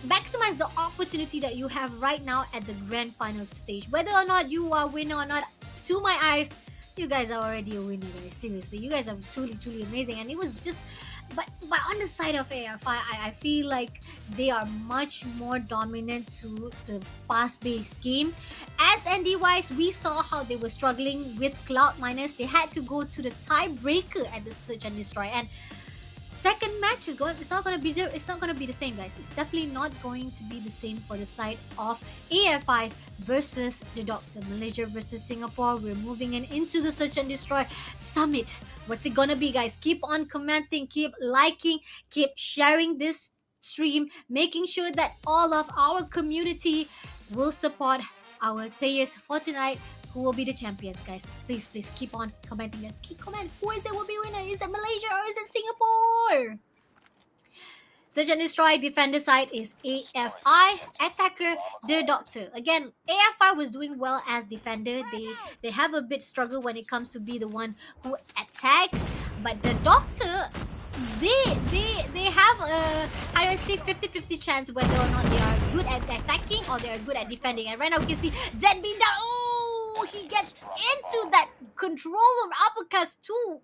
maximize the opportunity that you have right now at the grand final stage. Whether or not you are winner or not, to my eyes, you guys are already a winner, guys. Seriously, you guys are truly, truly amazing. And it was just, but on the side of AFI, I feel like they are much more dominant to the fast-paced game. As ND-wise, we saw how they were struggling with Cloud Miners. They had to go to the tiebreaker at the Search and Destroy, and second match it's not going to be the same, guys. It's definitely not going to be the same for the side of AFI versus the Doctor. Malaysia versus Singapore. We're moving into the Search and Destroy Summit. What's it gonna be, guys? Keep on commenting, keep liking, keep sharing this stream, making sure that all of our community will support our players for tonight, who will be the champions, guys. Please keep on commenting, guys. Keep comment. Who is it will be winner? Is it Malaysia or is it Singapore? Search and Destroy defender side is AFI, attacker the Doctor. Again, AFI was doing well as defender. They have a bit struggle when it comes to be the one who attacks, but the Doctor, they have a 50-50 chance whether or not they are good at attacking or they are good at defending. And right now we can see Zed being down. Oh, he gets into that control room uppercuts too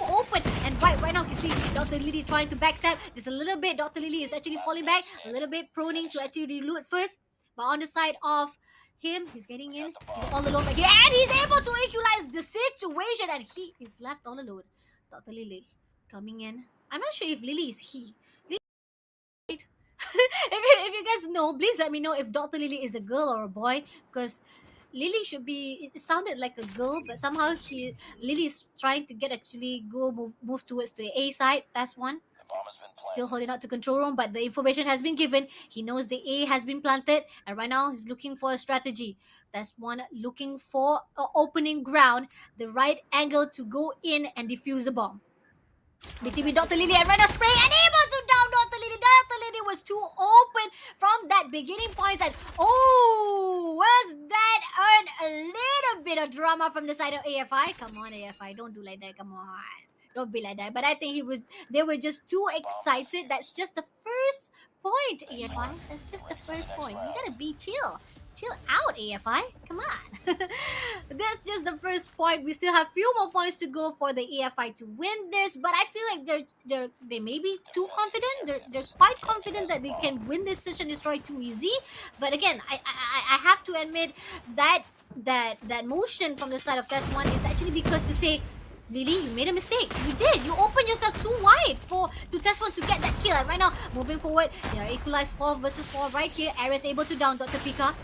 open, and right now you can see Dr. Lily trying to backstab just a little bit. Dr. Lily is actually falling back a little bit, proning to actually reload first, but on the side of him, he's getting in, he's all alone again, and he's able to equalize the situation, and he is left all alone. Dr. Lily coming in. I'm not sure if Lily is he. If you guys know, please let me know if Dr. Lily is a girl or a boy, because Lily should be, it sounded like a girl, but somehow Lily is trying to move towards the A side. That's one. Still holding out to control room, but the information has been given. He knows the A has been planted, and right now he's looking for a strategy. That's one, looking for an opening ground, the right angle to go in and defuse the bomb. BTB Dr. Lily and right now spray and able to down Dr. Lily. Dr. Lily was too open from that beginning point and was that a little bit of drama from the side of AFI? Come on, AFI, don't do like that. Come on. Don't be like that. But I think they were just too excited. That's just the first point, AFI. That's just the first point. You gotta be chill. Chill out, AFI. Come on. That's just the first point. We still have few more points to go for the AFI to win this, but I feel like they may be too confident. They're quite confident that they can win this search and destroy too easy. But again, I have to admit that motion from the side of Test 1 is actually because to say, Lily, you made a mistake. You did. You opened yourself too wide to Test 1 to get that kill. And right now, moving forward, they are equalized 4 versus 4 right here. Ares able to down Dr. Pika.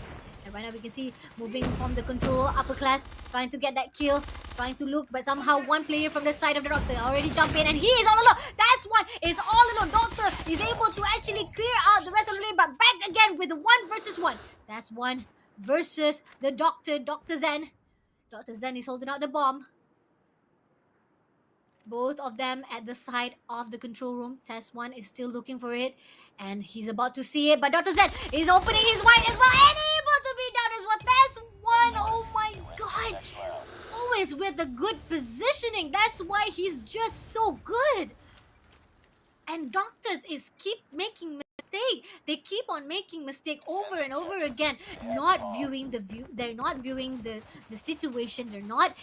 And right now we can see moving from the control upper class, trying to get that kill, trying to look, but somehow one player from the side of the Doctor already jump in and he is all alone. That's one is all alone. Doctor is able to actually clear out the rest of the lane, but back again with the 1 versus 1. That's 1 versus the Doctor, Dr. Zen. Dr. Zen is holding out the bomb. Both of them at the side of the control room. Test 1 is still looking for it. And he's about to see it. But Dr. Zen is opening his wide as well. And able to be down as well. Test 1. Oh my god. Always with the good positioning. That's why he's just so good. And Doctors is keep making mistake. They keep on making mistake over and over again. Not viewing the view. They're not viewing the situation. They're not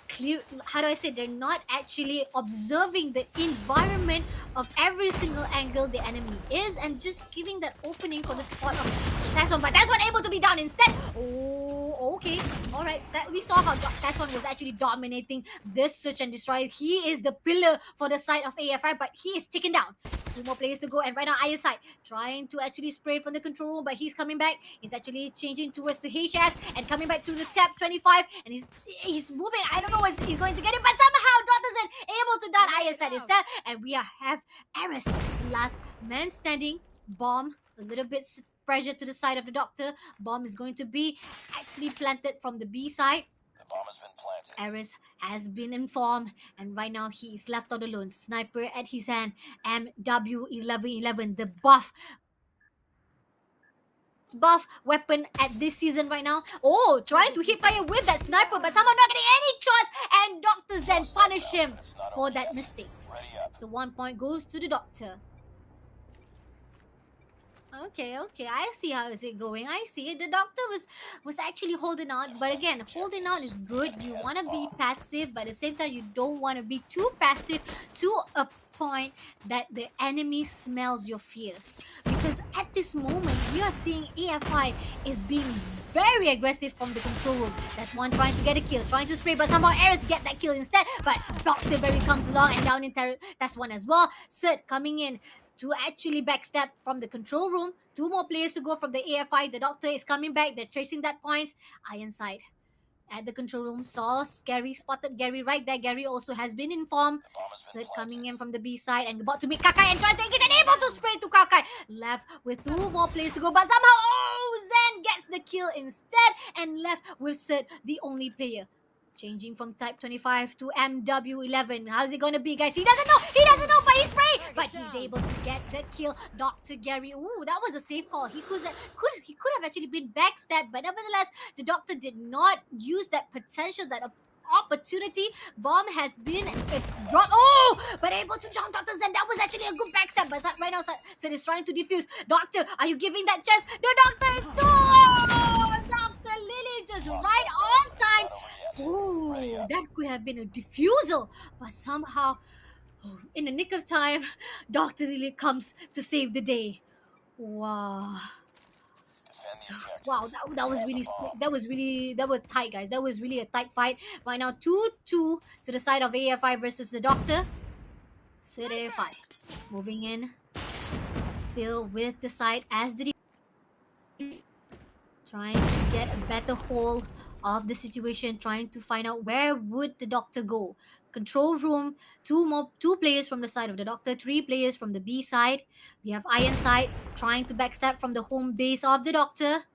clear, how do I say, they're not actually observing the environment of every single angle the enemy is and just giving that opening for the spot of Test 1. But Test 1 able to be down instead. Oh, okay. Alright, that we saw how Test 1 was actually dominating this search and destroy. He is the pillar for the side of AFI, but he is taken down. 2 more players to go, and right now Iron side trying to actually spray from the control room, but he's coming back. He's actually changing towards the HS and coming back to the tap 25, and he's moving. I don't know what he's going to get it, but somehow Dr. Zen able to down Iron side instead, and we have Ares, last man standing. Bomb a little bit pressure to the side of the Doctor. Bomb is going to be actually planted from the B side. The bomb has been planted. Ares has been informed, and right now he is left all alone. Sniper at his hand. MW1111, the buff weapon at this season right now. Oh, trying to hit fire with that sniper, but somehow not getting any shots, and Dr. Zen punish him for that mistakes. So 1 point goes to the Doctor. Okay, I see how is it going. I see it. The Doctor was actually holding out, but again, holding out is good. You want to be passive, but at the same time, you don't want to be too passive to a point that the enemy smells your fears. Because at this moment, we are seeing AFI is being very aggressive from the control room. That's one trying to get a kill, trying to spray, but somehow Ares get that kill instead. But Dr. Berry comes along and down in that's one as well. Sid coming in to actually backstab from the control room. 2 more players to go from the AFI. The Doctor is coming back. They're chasing that point. Iron side at the control room. Saw Gary, spotted Gary right there. Gary also has been informed. Sid coming in from the B side and about to meet Kakai and trying to engage and able to spray to Kakai. Left with 2 more players to go, but somehow Zen gets the kill instead and left with Sid, the only player. Changing from type 25 to MW11. How's it going to be, guys? He doesn't know, but he's sprayed. But he's able to get the kill. Dr. Gary, ooh, that was a safe call. He could have actually been backstabbed, but nevertheless, the Doctor did not use that potential, that opportunity. Bomb has been, it's dropped. Oh, but able to jump Dr. Zen. That was actually a good backstab, but right now, Sid is trying to defuse. Doctor, are you giving that chance? The Doctor is Dr. Lily just right on time. Oh, that could have been a defusal, but somehow, in the nick of time, Dr. Lily comes to save the day. Wow. Wow, that was tight, guys. That was really a tight fight. Right now, 2-2 to the side of AFI versus the Doctor. Sid AFI moving in, still with the side as the trying to get a better hold of the situation, trying to find out where would the Doctor go. Control room, 2 players from the side of the Doctor, 3 players from the B side. We have Iron side trying to backstab from the home base of the Doctor.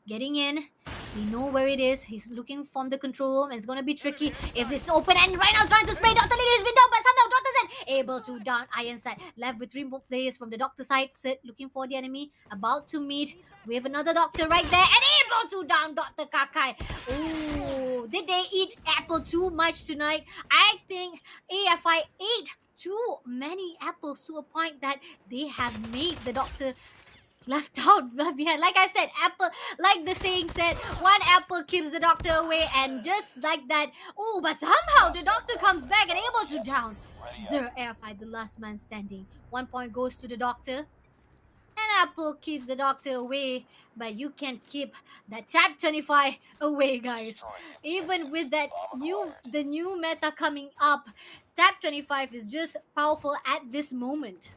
Getting in. We know where it is. He's looking from the control room. It's going to be tricky if it's open. And right now trying to spray. Dr. Lily has been down, but somehow Dr. Zen able to down Ironside. Left with 3 more players from the Doctor side. Sid looking for the enemy, about to meet with another Doctor right there, and able to down Dr. Kakai. Ooh, did they eat apple too much tonight? I think AFI ate too many apples to a point that they have made the Doctor left out, left behind. Like I said, apple, like the saying said, one apple keeps the Doctor away, and just like that, oh, but somehow the Doctor comes back and able to down Zer AFI, the last man standing. 1 point goes to the Doctor. And apple keeps the Doctor away, but you can keep that Tab 25 away, guys. Even with that the new meta coming up, Tab 25 is just powerful at this moment.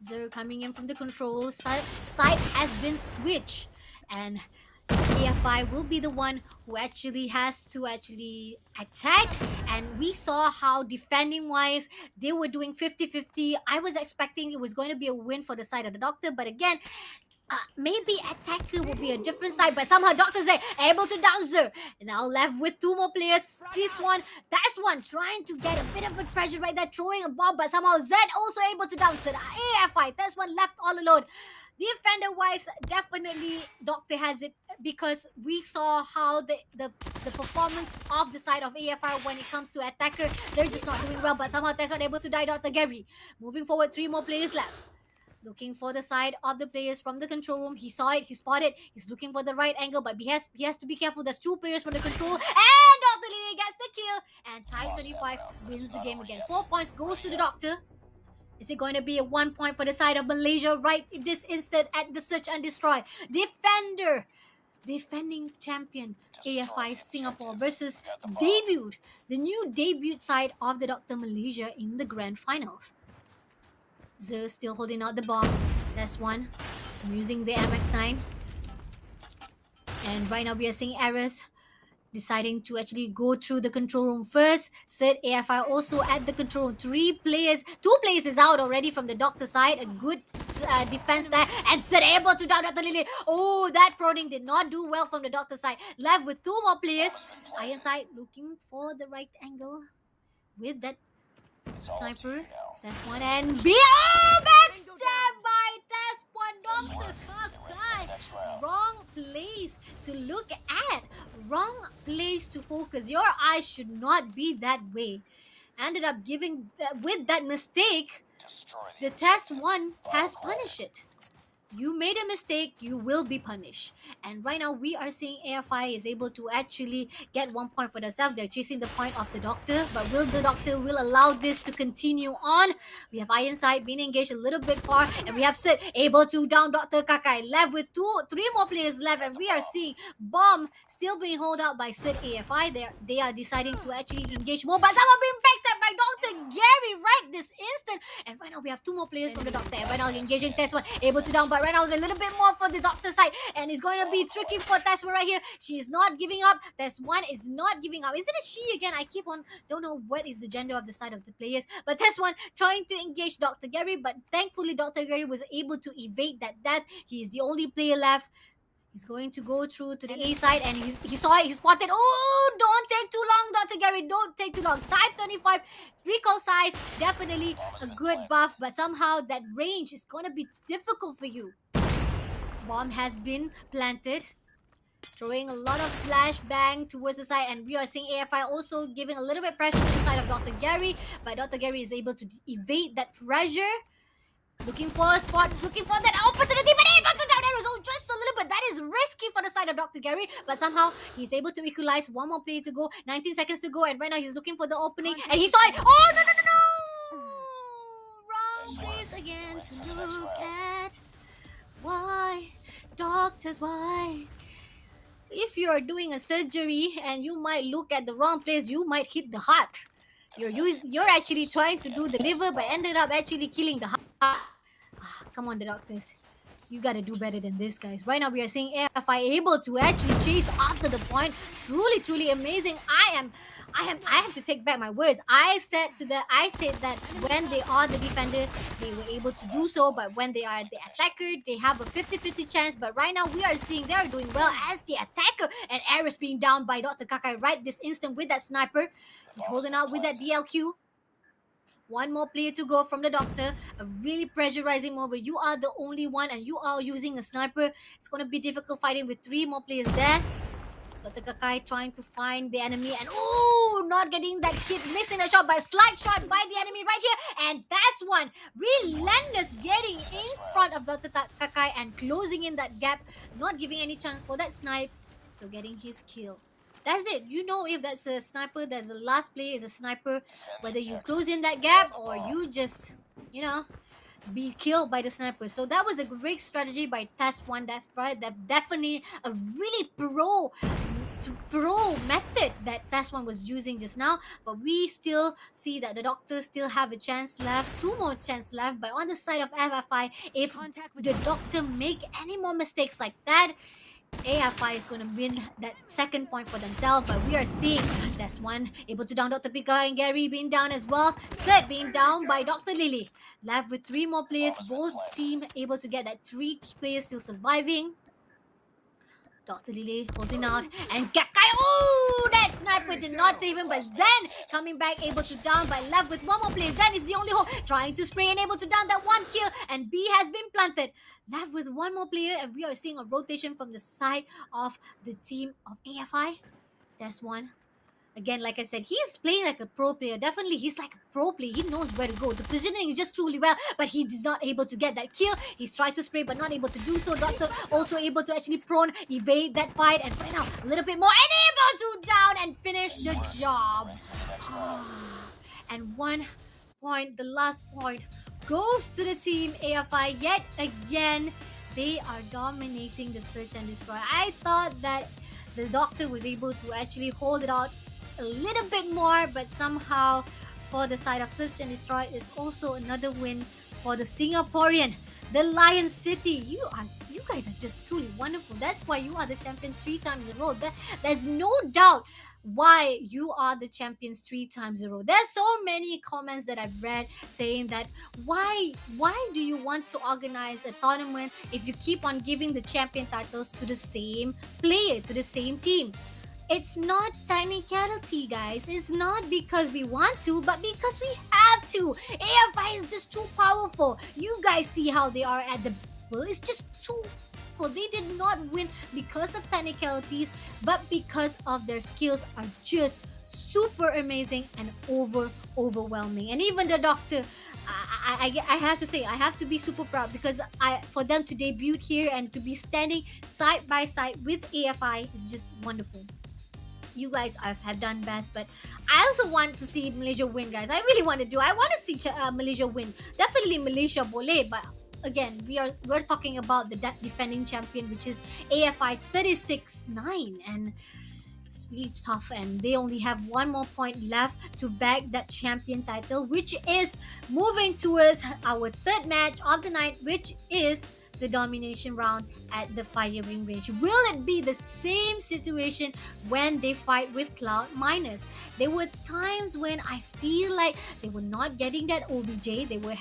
Zer coming in from the control side has been switched, and AFI will be the one who actually has to attack. And we saw how defending wise they were doing 50-50. I was expecting it was going to be a win for the side of the Doctor, but again, maybe attacker will be a different side, but somehow Doctor's there, able to down Zer. Now left with 2 more players. That's one trying to get a bit of a pressure right there, throwing a bomb, but somehow Zed also able to down Zer. AFI, that's one left all alone. Defender wise, definitely Doctor has it, because we saw how the performance of the side of AFI when it comes to attacker, they're just not doing well, but somehow that's not able to die Dr. Gary. Moving forward, 3 more players left. Looking for the side of the players from the control room. He saw it, he spotted, he's looking for the right angle, but he has to be careful. There's 2 players from the control, and Dr. Lily gets the kill, and Time 25 wins the game again. 4 points goes to the Doctor. Is it going to be a 1 point for the side of Malaysia right this instant at the Search and Destroy? Defending champion AFI Singapore versus the new debut side of the Doctor Malaysia in the grand finals. Zer still holding out the bomb. That's one. I'm using the MX9. And right now we are seeing errors. Deciding to actually go through the control room first. Sid AFI also at the control room. 2 players is out already from the Doctor side. A good defense there. And Sid able to down Dr. Lily. Oh, that proning did not do well from the Doctor side. Left with 2 more players. Ironside looking for the right angle with that sniper. That's one, and backstab by that's one. Doctor Kakai. Wrong place to look at. Wrong place to focus. Your eyes should not be that way. Ended up giving with that mistake. The test 1 has punished it. You made a mistake, you will be punished. And right now we are seeing AFI is able to actually get 1 point for themselves. They're chasing the point of the Doctor, but will the Doctor will allow this to continue on? We have Ironside being engaged a little bit far, and we have Sid able to down Dr. Kakai. Left with 3 more players left, and we are seeing Bomb still being held out by Sid AFI. They are deciding to actually engage more, but someone being backstabbed by Dr. Gary right this instant. And right now we have 2 more players from the Doctor, and right now engaging Test 1, able to down, but right now it's a little bit more for the Doctor side, and it's going to be tricky for Tess right here. She is not giving up. Tess 1 is not giving up. Is it a she again? I keep on, don't know what is the gender of the side of the players, but Tess 1 trying to engage Dr. Gary, but thankfully Dr. Gary was able to evade that. He is the only player left. He's going to go through to the A side, and he saw it, he spotted. Oh, don't take too long, Dr. Gary. Don't take too long. Type 25, recall size, definitely a good buff, but somehow that range is going to be difficult for you. Bomb has been planted. Throwing a lot of flashbang towards the side, and we are seeing AFI also giving a little bit pressure to the side of Dr. Gary, but Dr. Gary is able to evade that pressure. Looking for a spot, looking for that opportunity, but able to down arrows. Oh, just a little bit. That is risky for the side of Dr. Gary, but somehow he's able to equalize. 1 more play to go, 19 seconds to go, and right now he's looking for the opening, and he saw it. Oh, no! Wrong place again to look at. Why? Doctors, why? If you're doing a surgery and you might look at the wrong place, you might hit the heart. You're actually trying to do the liver, but ended up actually killing the heart. Come on, the Doctors. You gotta do better than this, guys. Right now we are seeing AFI able to actually chase after the point. Truly amazing. I have to take back my words. I said that when they are the defender, they were able to do so, but when they are the attacker, they have a 50-50 chance. But right now we are seeing they are doing well as the attacker, and Aris being down by Dr. Kakai right this instant with that sniper. He's holding out with that DLQ. One more player to go from the Doctor. A really pressurizing move where you are the only one and you are using a sniper. It's going to be difficult fighting with 3 more players there. Dr. Kakai trying to find the enemy and not getting that hit, missing a shot, but a slight shot by the enemy right here. And that's one. Relentless getting in front of Dr. Kakai and closing in that gap, not giving any chance for that snipe. So getting his kill. That's it. You know if that's a sniper, that's the last play is a sniper. Whether you close in that gap or you just, be killed by the sniper. So that was a great strategy by Task One. That definitely a really pro method that Task One was using just now. But we still see that the Doctor still have a chance left, 2 more chance left. But on the side of FFI, if the Doctor make any more mistakes like that, AFI is going to win that second point for themselves, but we are seeing that's one able to down Dr. Pika and Gary being down as well. Seth being down by Dr. Lily. Left with 3 more players, both team able to get that 3 players still surviving. Dr. Lily holding out and Kakai. That sniper did not save him, but Zen coming back able to down, but left with 1 more player. Zen is the only hope, trying to spray and able to down that 1 kill, and B has been planted. Left with 1 more player, and we are seeing a rotation from the side of the team of AFI. That's one. Again, like I said, he's playing like a pro player. Definitely, he's like a pro player. He knows where to go. The positioning is just truly well, but he is not able to get that kill. He's tried to spray, but not able to do so. Doctor also able to actually prone, evade that fight, and right now, a little bit more, and able to down and finish the job. And 1 point, the last point, goes to the team AFI yet again. They are dominating the search and destroy. I thought that the Doctor was able to actually hold it out a little bit more, but somehow for the side of search and destroy is also another win for the Singaporean, the Lion City. You guys are just truly wonderful. That's why you are the champions 3 times in a row. There's no doubt why you are the champions 3 times in a row. There's so many comments that I've read saying that why do you want to organize a tournament if you keep on giving the champion titles to the same player, to the same team? It's not technicality, guys. It's not because we want to, but because we have to. AFI is just too powerful. You guys see how they are at the... Well, it's just too... Well, they did not win because of technicalities, but because of their skills are just super amazing and overwhelming. And even the Doctor, I have to say, I have to be super proud because for them to debut here and to be standing side by side with AFI is just wonderful. You guys have done best, but I also want to see Malaysia win, guys. I really want to do. I want to see Malaysia win. Definitely Malaysia boleh, but again, we're talking about the defending champion, which is AFI 36-9, and it's really tough. And they only have 1 more point left to bag that champion title, which is moving towards our 3rd match of the night, which is the domination round at the firing range. Will it be the same situation when they fight with Cloud Minus? There were times when I feel like they were not getting that OBJ. They were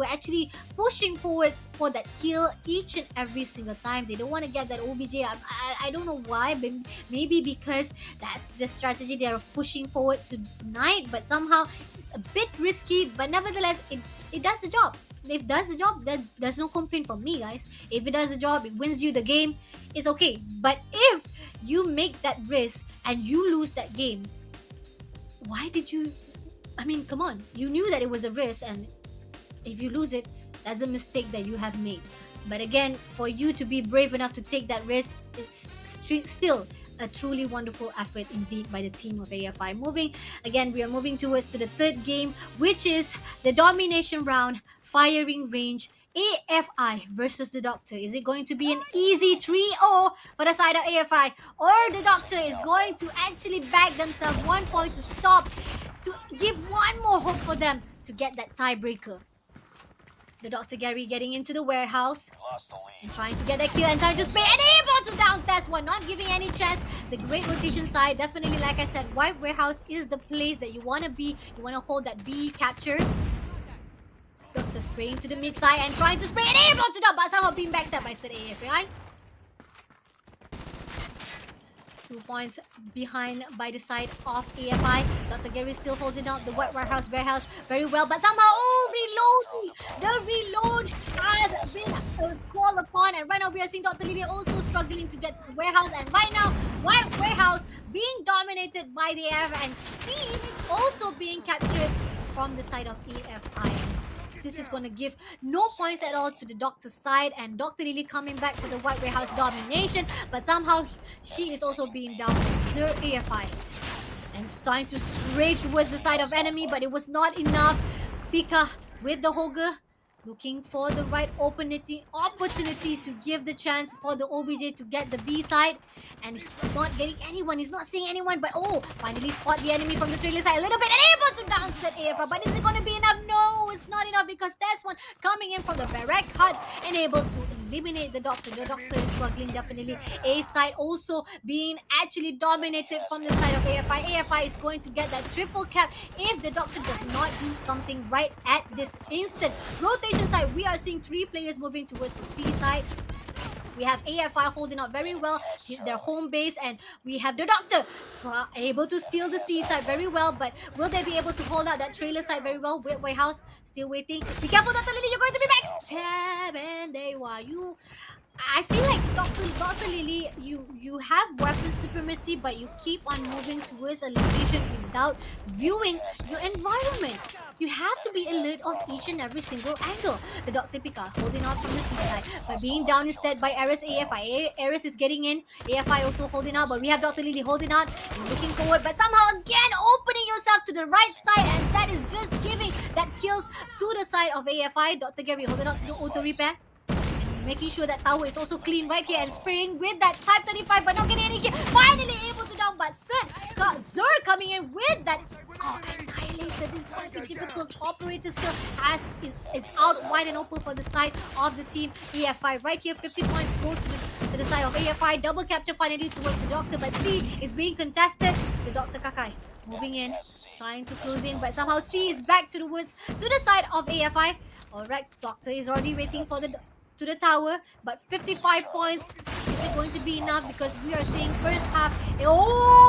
actually pushing forwards for that kill each and every single time. They don't want to get that OBJ. I don't know why, but maybe because that's the strategy they are pushing forward to tonight. But somehow it's a bit risky. But nevertheless, it does the job. If it does the job, there's no complaint from me, guys. If it does the job, it wins you the game, it's okay. But if you make that risk and you lose that game, why did you... I mean, come on. You knew that it was a risk, and if you lose it, that's a mistake that you have made. But again, for you to be brave enough to take that risk, it's still a truly wonderful effort indeed by the team of AFI. We are moving towards to the 3rd game, which is the domination round, firing range, AFI versus the Doctor. Is it going to be an easy 3-0 for the side of AFI, or the Doctor is going to actually bag themselves 1 point to stop, to give 1 more hope for them to get that tiebreaker? The Dr. Gary getting into the warehouse and trying to get that kill and trying to spray, and able to down Test One, not giving any chance. The great rotation side, definitely, like I said, white warehouse is the place that you want to be. You want to hold that B capture. Doctor spraying to the mid side and trying to spray, and able to down, but somehow being backstabbed by said AFI. 2 points behind by the side of AFI. Dr. Gary still holding out the white warehouse very well, but somehow, reloading! The reload has been called upon, and right now we are seeing Dr. Lily also struggling to get the warehouse, and right now, white warehouse being dominated by the AF, and C also being captured from the side of AFI. This is going to give no points at all to the Doctor's side, and Dr. Lily coming back for the white warehouse domination, but somehow she is also being down with 0 AFI. And it's trying to spray towards the side of enemy, but it was not enough. Pika with the Hoger looking for the right opportunity to give the chance for the OBJ to get the B side, and he's not getting anyone. He's not seeing anyone, but finally spot the enemy from the trailer side a little bit and able to downset AFI. But is it going to be enough? No, it's not enough, because there's one coming in from the barrack huts and able to eliminate the Doctor. The Doctor is struggling definitely. A side also being actually dominated from the side of AFI. AFI is going to get that triple cap if the Doctor does not do something right at this instant. Rotation side, we are seeing 3 players moving towards the C side. We have AFI holding out very well their home base, and we have the Doctor able to steal the C side very well, but will they be able to hold out that trailer side very well? Warehouse still waiting. Be careful, Dr. Lily, you're going to be backstab, and there you are. I feel like Dr. Lily, you have weapon supremacy, but you keep on moving towards a location without viewing your environment. You have to be alert of each and every single angle. The Dr. Pika holding out from the C side, but being down instead by Ares AFI. Ares is getting in. AFI also holding out, but we have Dr. Lily holding out and looking forward, but somehow again opening yourself to the right side, and that is just giving that kills to the side of AFI. Dr. Gary holding out to the auto repair, making sure that tower is also clean right here, and spraying with that Type 35, but not getting any kill. Finally able to down, but Zur coming in with that annihilator. This is going to be difficult. Operator skill is out wide and open for the side of the team AFI. Right here, 50 points goes to the side of AFI. Double capture finally towards the Doctor, but C is being contested. The Dr. Kakai moving in, trying to close in, but somehow C is back to the side of AFI. Alright, Doctor is already waiting for to the tower, but 55 points, is it going to be enough? Because we are seeing first half,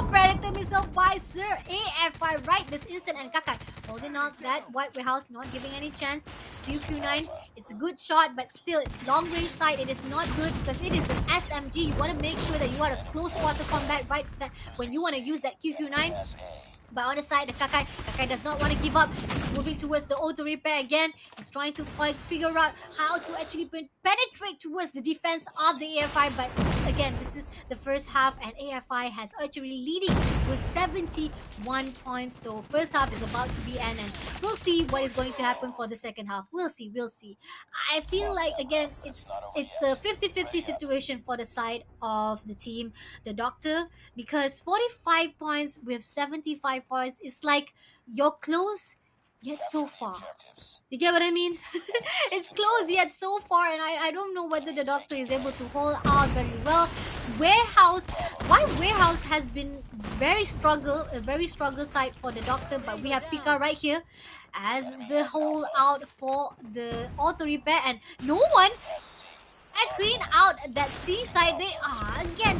Predator missile by Sir AFI right this instant, and Kakai holding out that white warehouse, not giving any chance. QQ9 is a good shot, but still long range side it is not good, because it is an SMG. You want to make sure that you are a close quarter combat right when you want to use that QQ9. But on the side, the Kakai does not want to give up. He's moving towards the auto repair again. He's trying to figure out how to actually penetrate towards the defense of the AFI. But again, this is the first half, and AFI has actually leading with 71 points. So first half is about to be end, and we'll see what is going to happen for the second half. We'll see. I feel like, again, it's a 50-50 situation for the side of the team, the Doctor, because 45 points with 75 points is like you're close yet so far. You get what I mean? It's close yet so far, and I don't know whether the Doctor is able to hold out very well. White warehouse has been a very struggle side for the Doctor, but we have Pika right here as the hold out for the auto repair, and no one clean out that C side. They are again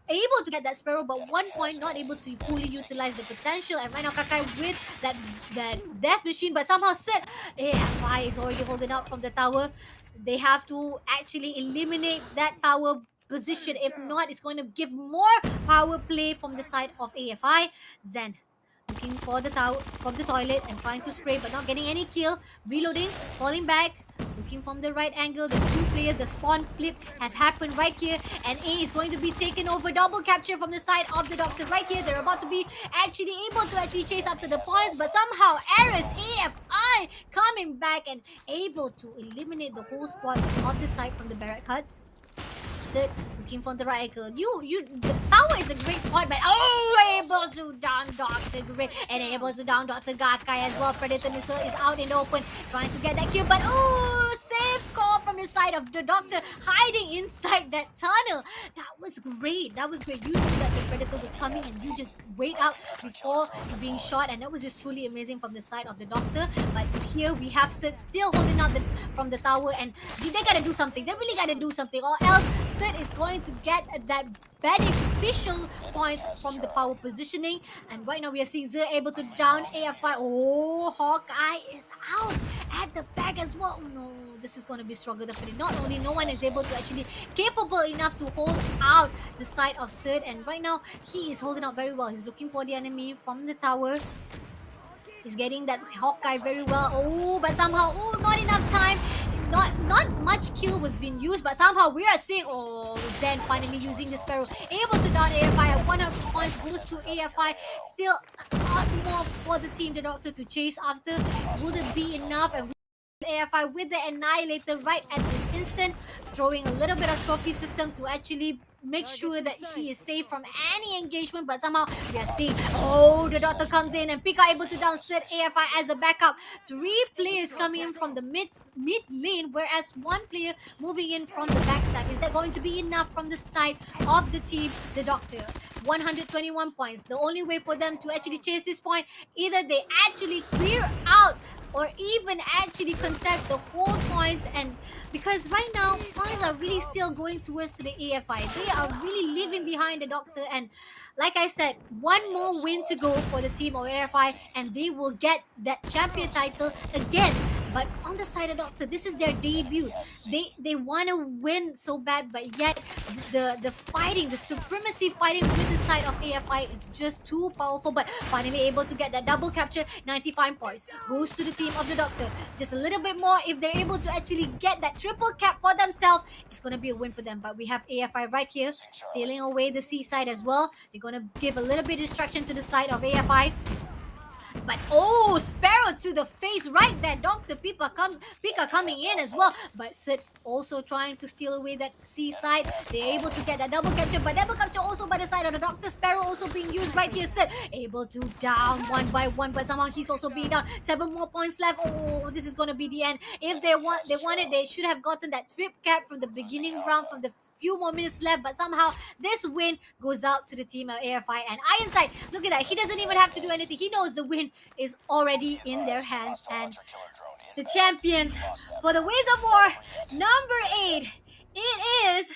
able to get that Sparrow, but 1 point not able to fully utilize the potential. And right now Kakai with that death machine, but somehow AFI is already holding out from the tower. They have to actually eliminate that tower position. If not, it's going to give more power play from the side of AFI. Zen looking for the tower from the toilet and trying to spray, but not getting any kill. Reloading, falling back, looking from the right angle. There's 2 players. The spawn flip has happened right here, and A is going to be taken over. Double capture from the side of the Doctor right here. They're about to be actually able to chase after the points, but somehow Ares AFI coming back and able to eliminate the whole squad of the side from the barrack huts. Sit looking from the right angle. The tower is a great point, but able to down Dr. Gray and able to down Dr. Gakai as well. Predator missile is out in the open, trying to get that kill, but safe call from the side of the Doctor, hiding inside that tunnel. That was great. That was great. You knew that the Predator was coming and you just wait out before you're being shot, and that was just truly amazing from the side of the Doctor. But here we have Sid still holding out from the tower, and they gotta do something. They really gotta do something, or else Sid is going to get that beneficial points from the power positioning. And right now we are seeing Zer able to down AFI. Oh, Hawkeye is out at the back as well. Oh, no, this is going to be struggle definitely. Not only no one is able to actually capable enough to hold out the side of Sid, and right now he is holding out very well. He's looking for the enemy from the tower. He's getting that Hawkeye very well. Oh, but somehow, not enough time. Not much kill was being used, but somehow we are seeing, Zen finally using the Sparrow, able to down AFI at 100 points, goes to AFI. Still a lot more for the team, the Doctor, to chase after. Would it be enough? And AFI with the Annihilator right at this instant, throwing a little bit of trophy system to actually make sure that he is safe from any engagement. But somehow we are seeing, the Doctor comes in and Pika able to down Sid AFI as a backup. 3 players coming in from the mid lane, whereas 1 player moving in from the backstab. Is that going to be enough from the side of the team, the Doctor? 121 points. The only way for them to actually chase this point, either they actually clear out or even actually contest the whole points. And because right now points are really still going towards to the AFI, they are really leaving behind the Doctor. And like I said, 1 more win to go for the team of AFI and they will get that champion title again. But on the side of Doctor, this is their debut. They want to win so bad, but yet the fighting, the supremacy fighting with the side of AFI is just too powerful. But finally able to get that double capture, 95 points. Goes to the team of the Doctor. Just a little bit more. If they're able to actually get that triple cap for themselves, it's going to be a win for them. But we have AFI right here, stealing away the seaside as well. They're going to give a little bit of distraction to the side of AFI. But Sparrow to the face right there. Dr. Pika coming in as well. But Sid also trying to steal away that seaside. They're able to get that double capture. But double capture also by the side of the Doctor. Sparrow also being used right here. Sid able to down 1 by 1. But somehow he's also being down. 7 more points left. This is going to be the end. If they wanted, they should have gotten that trip cap from the beginning round, from the few more minutes left, but somehow this win goes out to the team of AFI. And Ironside, look at that, he doesn't even have to do anything. He knows the win is already in their hands. And the champions for the Ways of War number 8, it is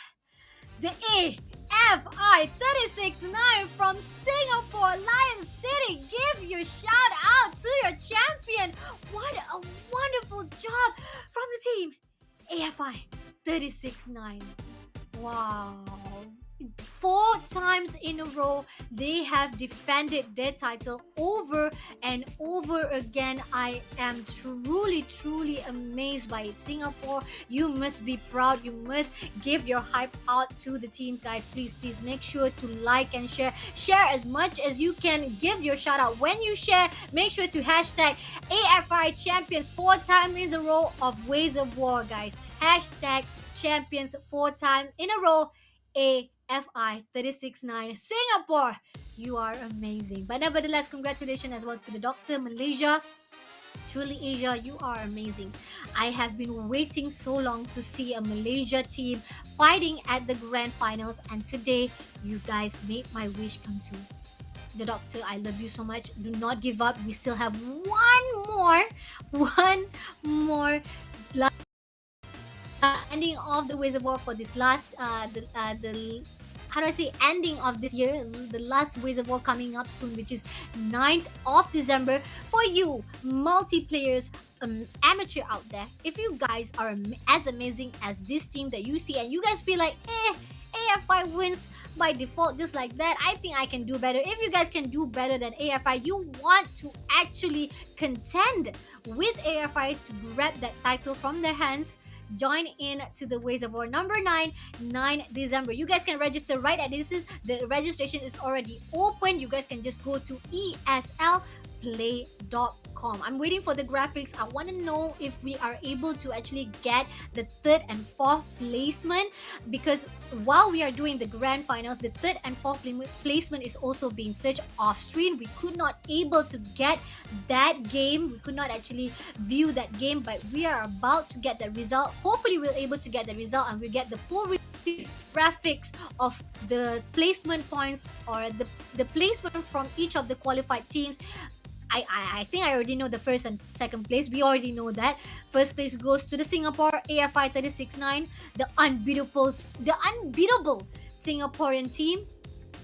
the AFI 36-9 from Singapore, Lion City. Give your shout out to your champion. What a wonderful job from the team AFI 36-9. Wow. 4 times in a row, they have defended their title over and over again. I am truly amazed by it. Singapore, you must be proud. You must give your hype out to the teams, guys. Please make sure to like and share. Share as much as you can. Give your shout out. When you share, make sure to hashtag AFI champions 4 times in a row of Ways of War, guys. Hashtag champions 4 times in a row. AFI 36-9 Singapore, you are amazing. But nevertheless, congratulations as well to the Doctor, Malaysia. Truly, Asia, you are amazing. I have been waiting so long to see a Malaysia team fighting at the grand finals, and today you guys made my wish come true. The Doctor, I love you so much. Do not give up. We still have one more ending of the Ways of War for this last ending of this year, the last Ways of War coming up soon, which is 9th of December. For you multiplayers, amateur out there, if you guys are as amazing as this team that you see, and you guys feel like AFI wins by default just like that, I think I can do better. If you guys can do better than AFI, you want to actually contend with AFI to grab that title from their hands, join in to the Ways of War number 9 December. You guys can register right at this. The registration is already open. You guys can just go to eslplay.com kembali.com. I'm waiting for the graphics. I want to know if we are able to actually get the third and fourth placement, because while we are doing the grand finals, the third and fourth placement is also being searched off screen. We could not able to get that game. We could not actually view that game, but we are about to get the result. Hopefully we'll able to get the result and we get the full graphics of the placement points or the placement from each of the qualified teams. I think I already know the first and second place. We already know that. First place goes to the Singapore AFI 36-9, the unbeatable Singaporean team.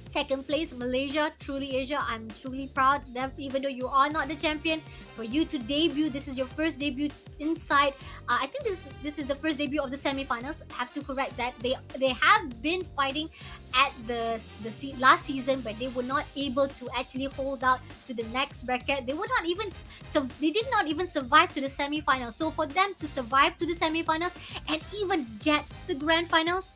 Second place, Malaysia, truly Asia. I'm truly proud that even though you are not the champion, for you to debut, this is your first debut inside. I think this is the first debut of the semi-finals. I have to correct that. They have been fighting at the last season, but they were not able to actually hold out to the next bracket. They were not even they did not even survive to the semi-finals. So for them to survive to the semi-finals and even get to the grand finals,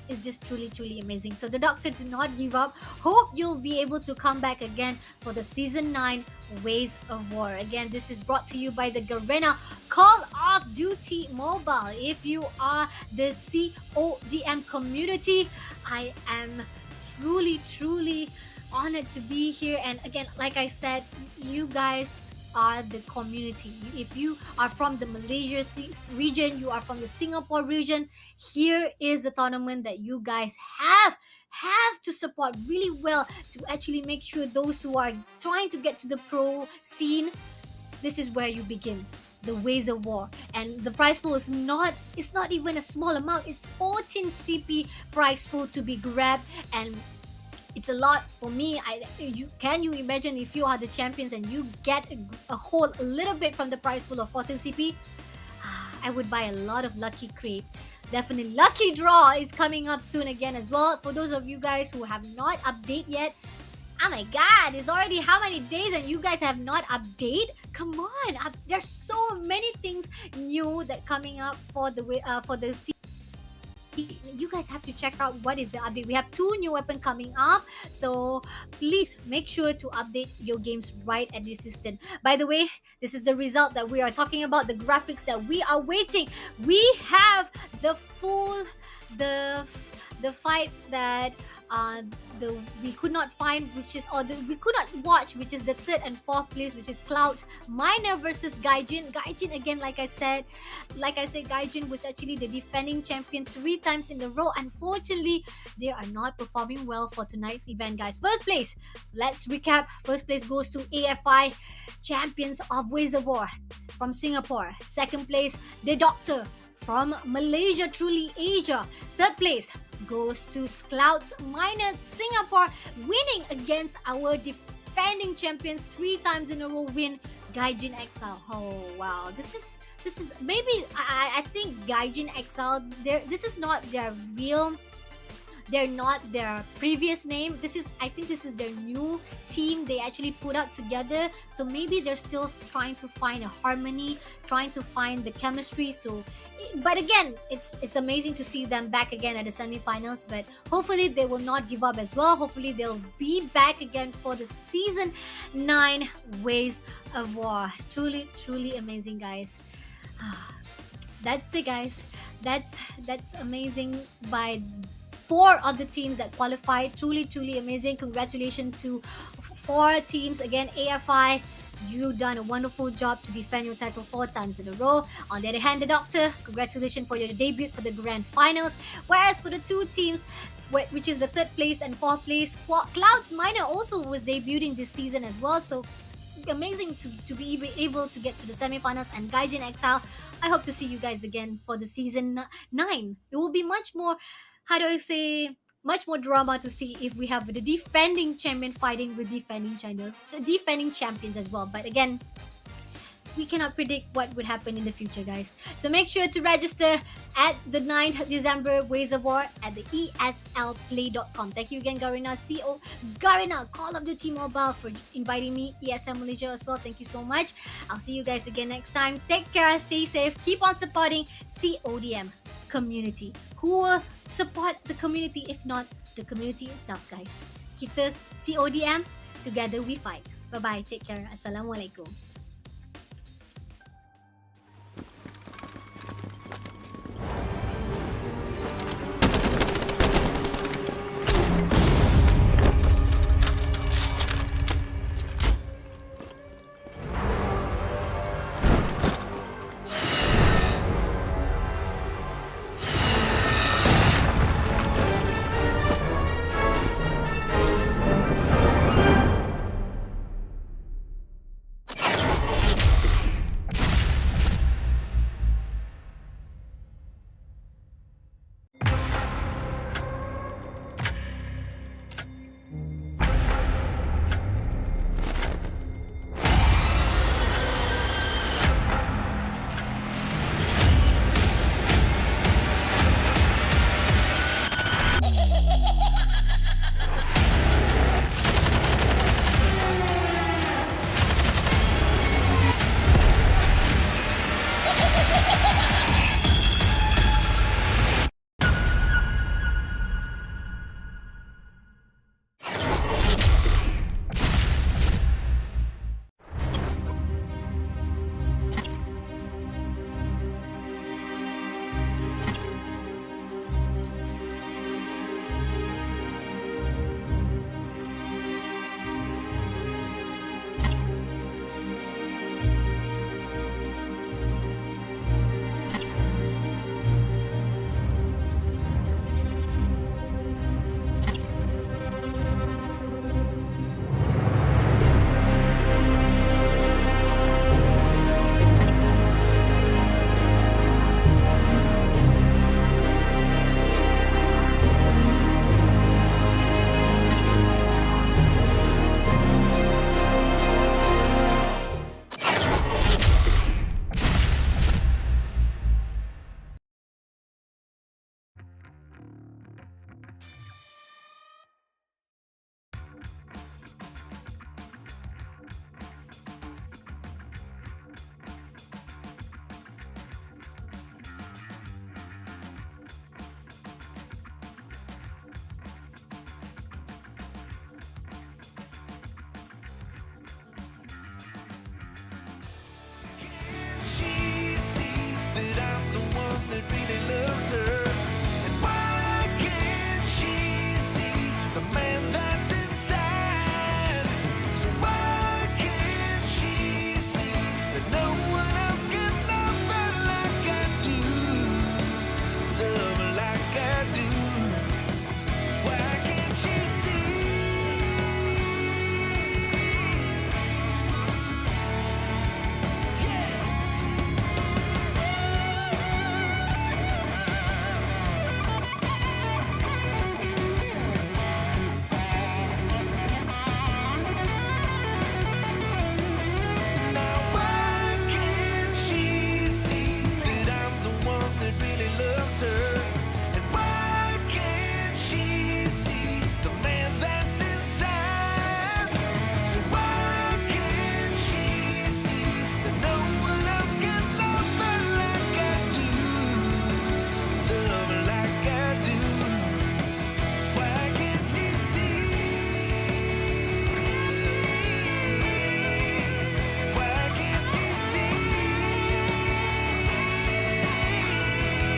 is just truly amazing. So the Doctor, do not give up. Hope you'll be able to come back again for the season 9 Ways of War. Again, this is brought to you by the Garena Call of Duty Mobile. If you are the CODM community, I am truly honored to be here. And again, like I said, you guys are the community. If you are from the Malaysia region, you are from the Singapore region, here is the tournament that you guys have to support really well to actually make sure those who are trying to get to the pro scene, this is where you begin. The Ways of War, and the prize pool is not even a small amount. It's 14 CP prize pool to be grabbed, and it's a lot for me. Can you imagine if you are the champions and you get a little bit from the prize pool of 14 CP? I would buy a lot of lucky crate. Definitely lucky draw is coming up soon again as well. For those of you guys who have not updated yet, oh my god, it's already how many days and you guys have not updated? Come on, there's so many things new that coming up for the you guys have to check out what is the update. We have 2 new weapons coming up, so please make sure to update your games right at this instant. By the way, this is the result that we are talking about, the graphics that we are waiting. We have the full the fight that we could not find, we could not watch, which is the third and fourth place, which is Cloud Minor versus Gaijin. Gaijin, again, like I said, Gaijin was actually the defending champion 3 times in a row. Unfortunately, they are not performing well for tonight's event, guys. First place, let's recap. First place goes to AFI Champions of Ways of War from Singapore. Second place, The Doctor from Malaysia, truly Asia. Third place goes to Clouds Minor Singapore, winning against our defending champions 3 times in a row win, Gaijin Exile. Oh wow, this is maybe I think Gaijin Exile, this is not their real, they're not their previous name. I think this is their new team they actually put out together. So maybe they're still trying to find a harmony, trying to find the chemistry. So, but again, it's amazing to see them back again at the semi-finals. But hopefully they will not give up as well. Hopefully they'll be back again for the season 9 Ways of War. Truly amazing, guys. That's it, guys. That's amazing by 4 of the teams that qualified. Truly amazing. Congratulations to 4 teams. Again, AFI, you've done a wonderful job to defend your title 4 times in a row. On the other hand, the Doctor, congratulations for your debut for the grand finals. Whereas for the 2 teams, which is the 3rd place and 4th place, Clouds Minor also was debuting this season as well. So amazing to be able to get to the semi-finals. And Gaijin Exile, I hope to see you guys again for the season 9. It will be much more, much more drama to see if we have the defending champion fighting with defending champions as well. But again, we cannot predict what would happen in the future, guys. So make sure to register at the 9th December Ways of War at the eslplay.com. Thank you again, Garena Call of Duty Mobile, for inviting me, ESL Malaysia as well. Thank you so much. I'll see you guys again next time. Take care, stay safe, keep on supporting CODM community. Who will support the community if not the community itself, guys? Kita CODM, together we fight. Bye-bye, take care. Assalamualaikum.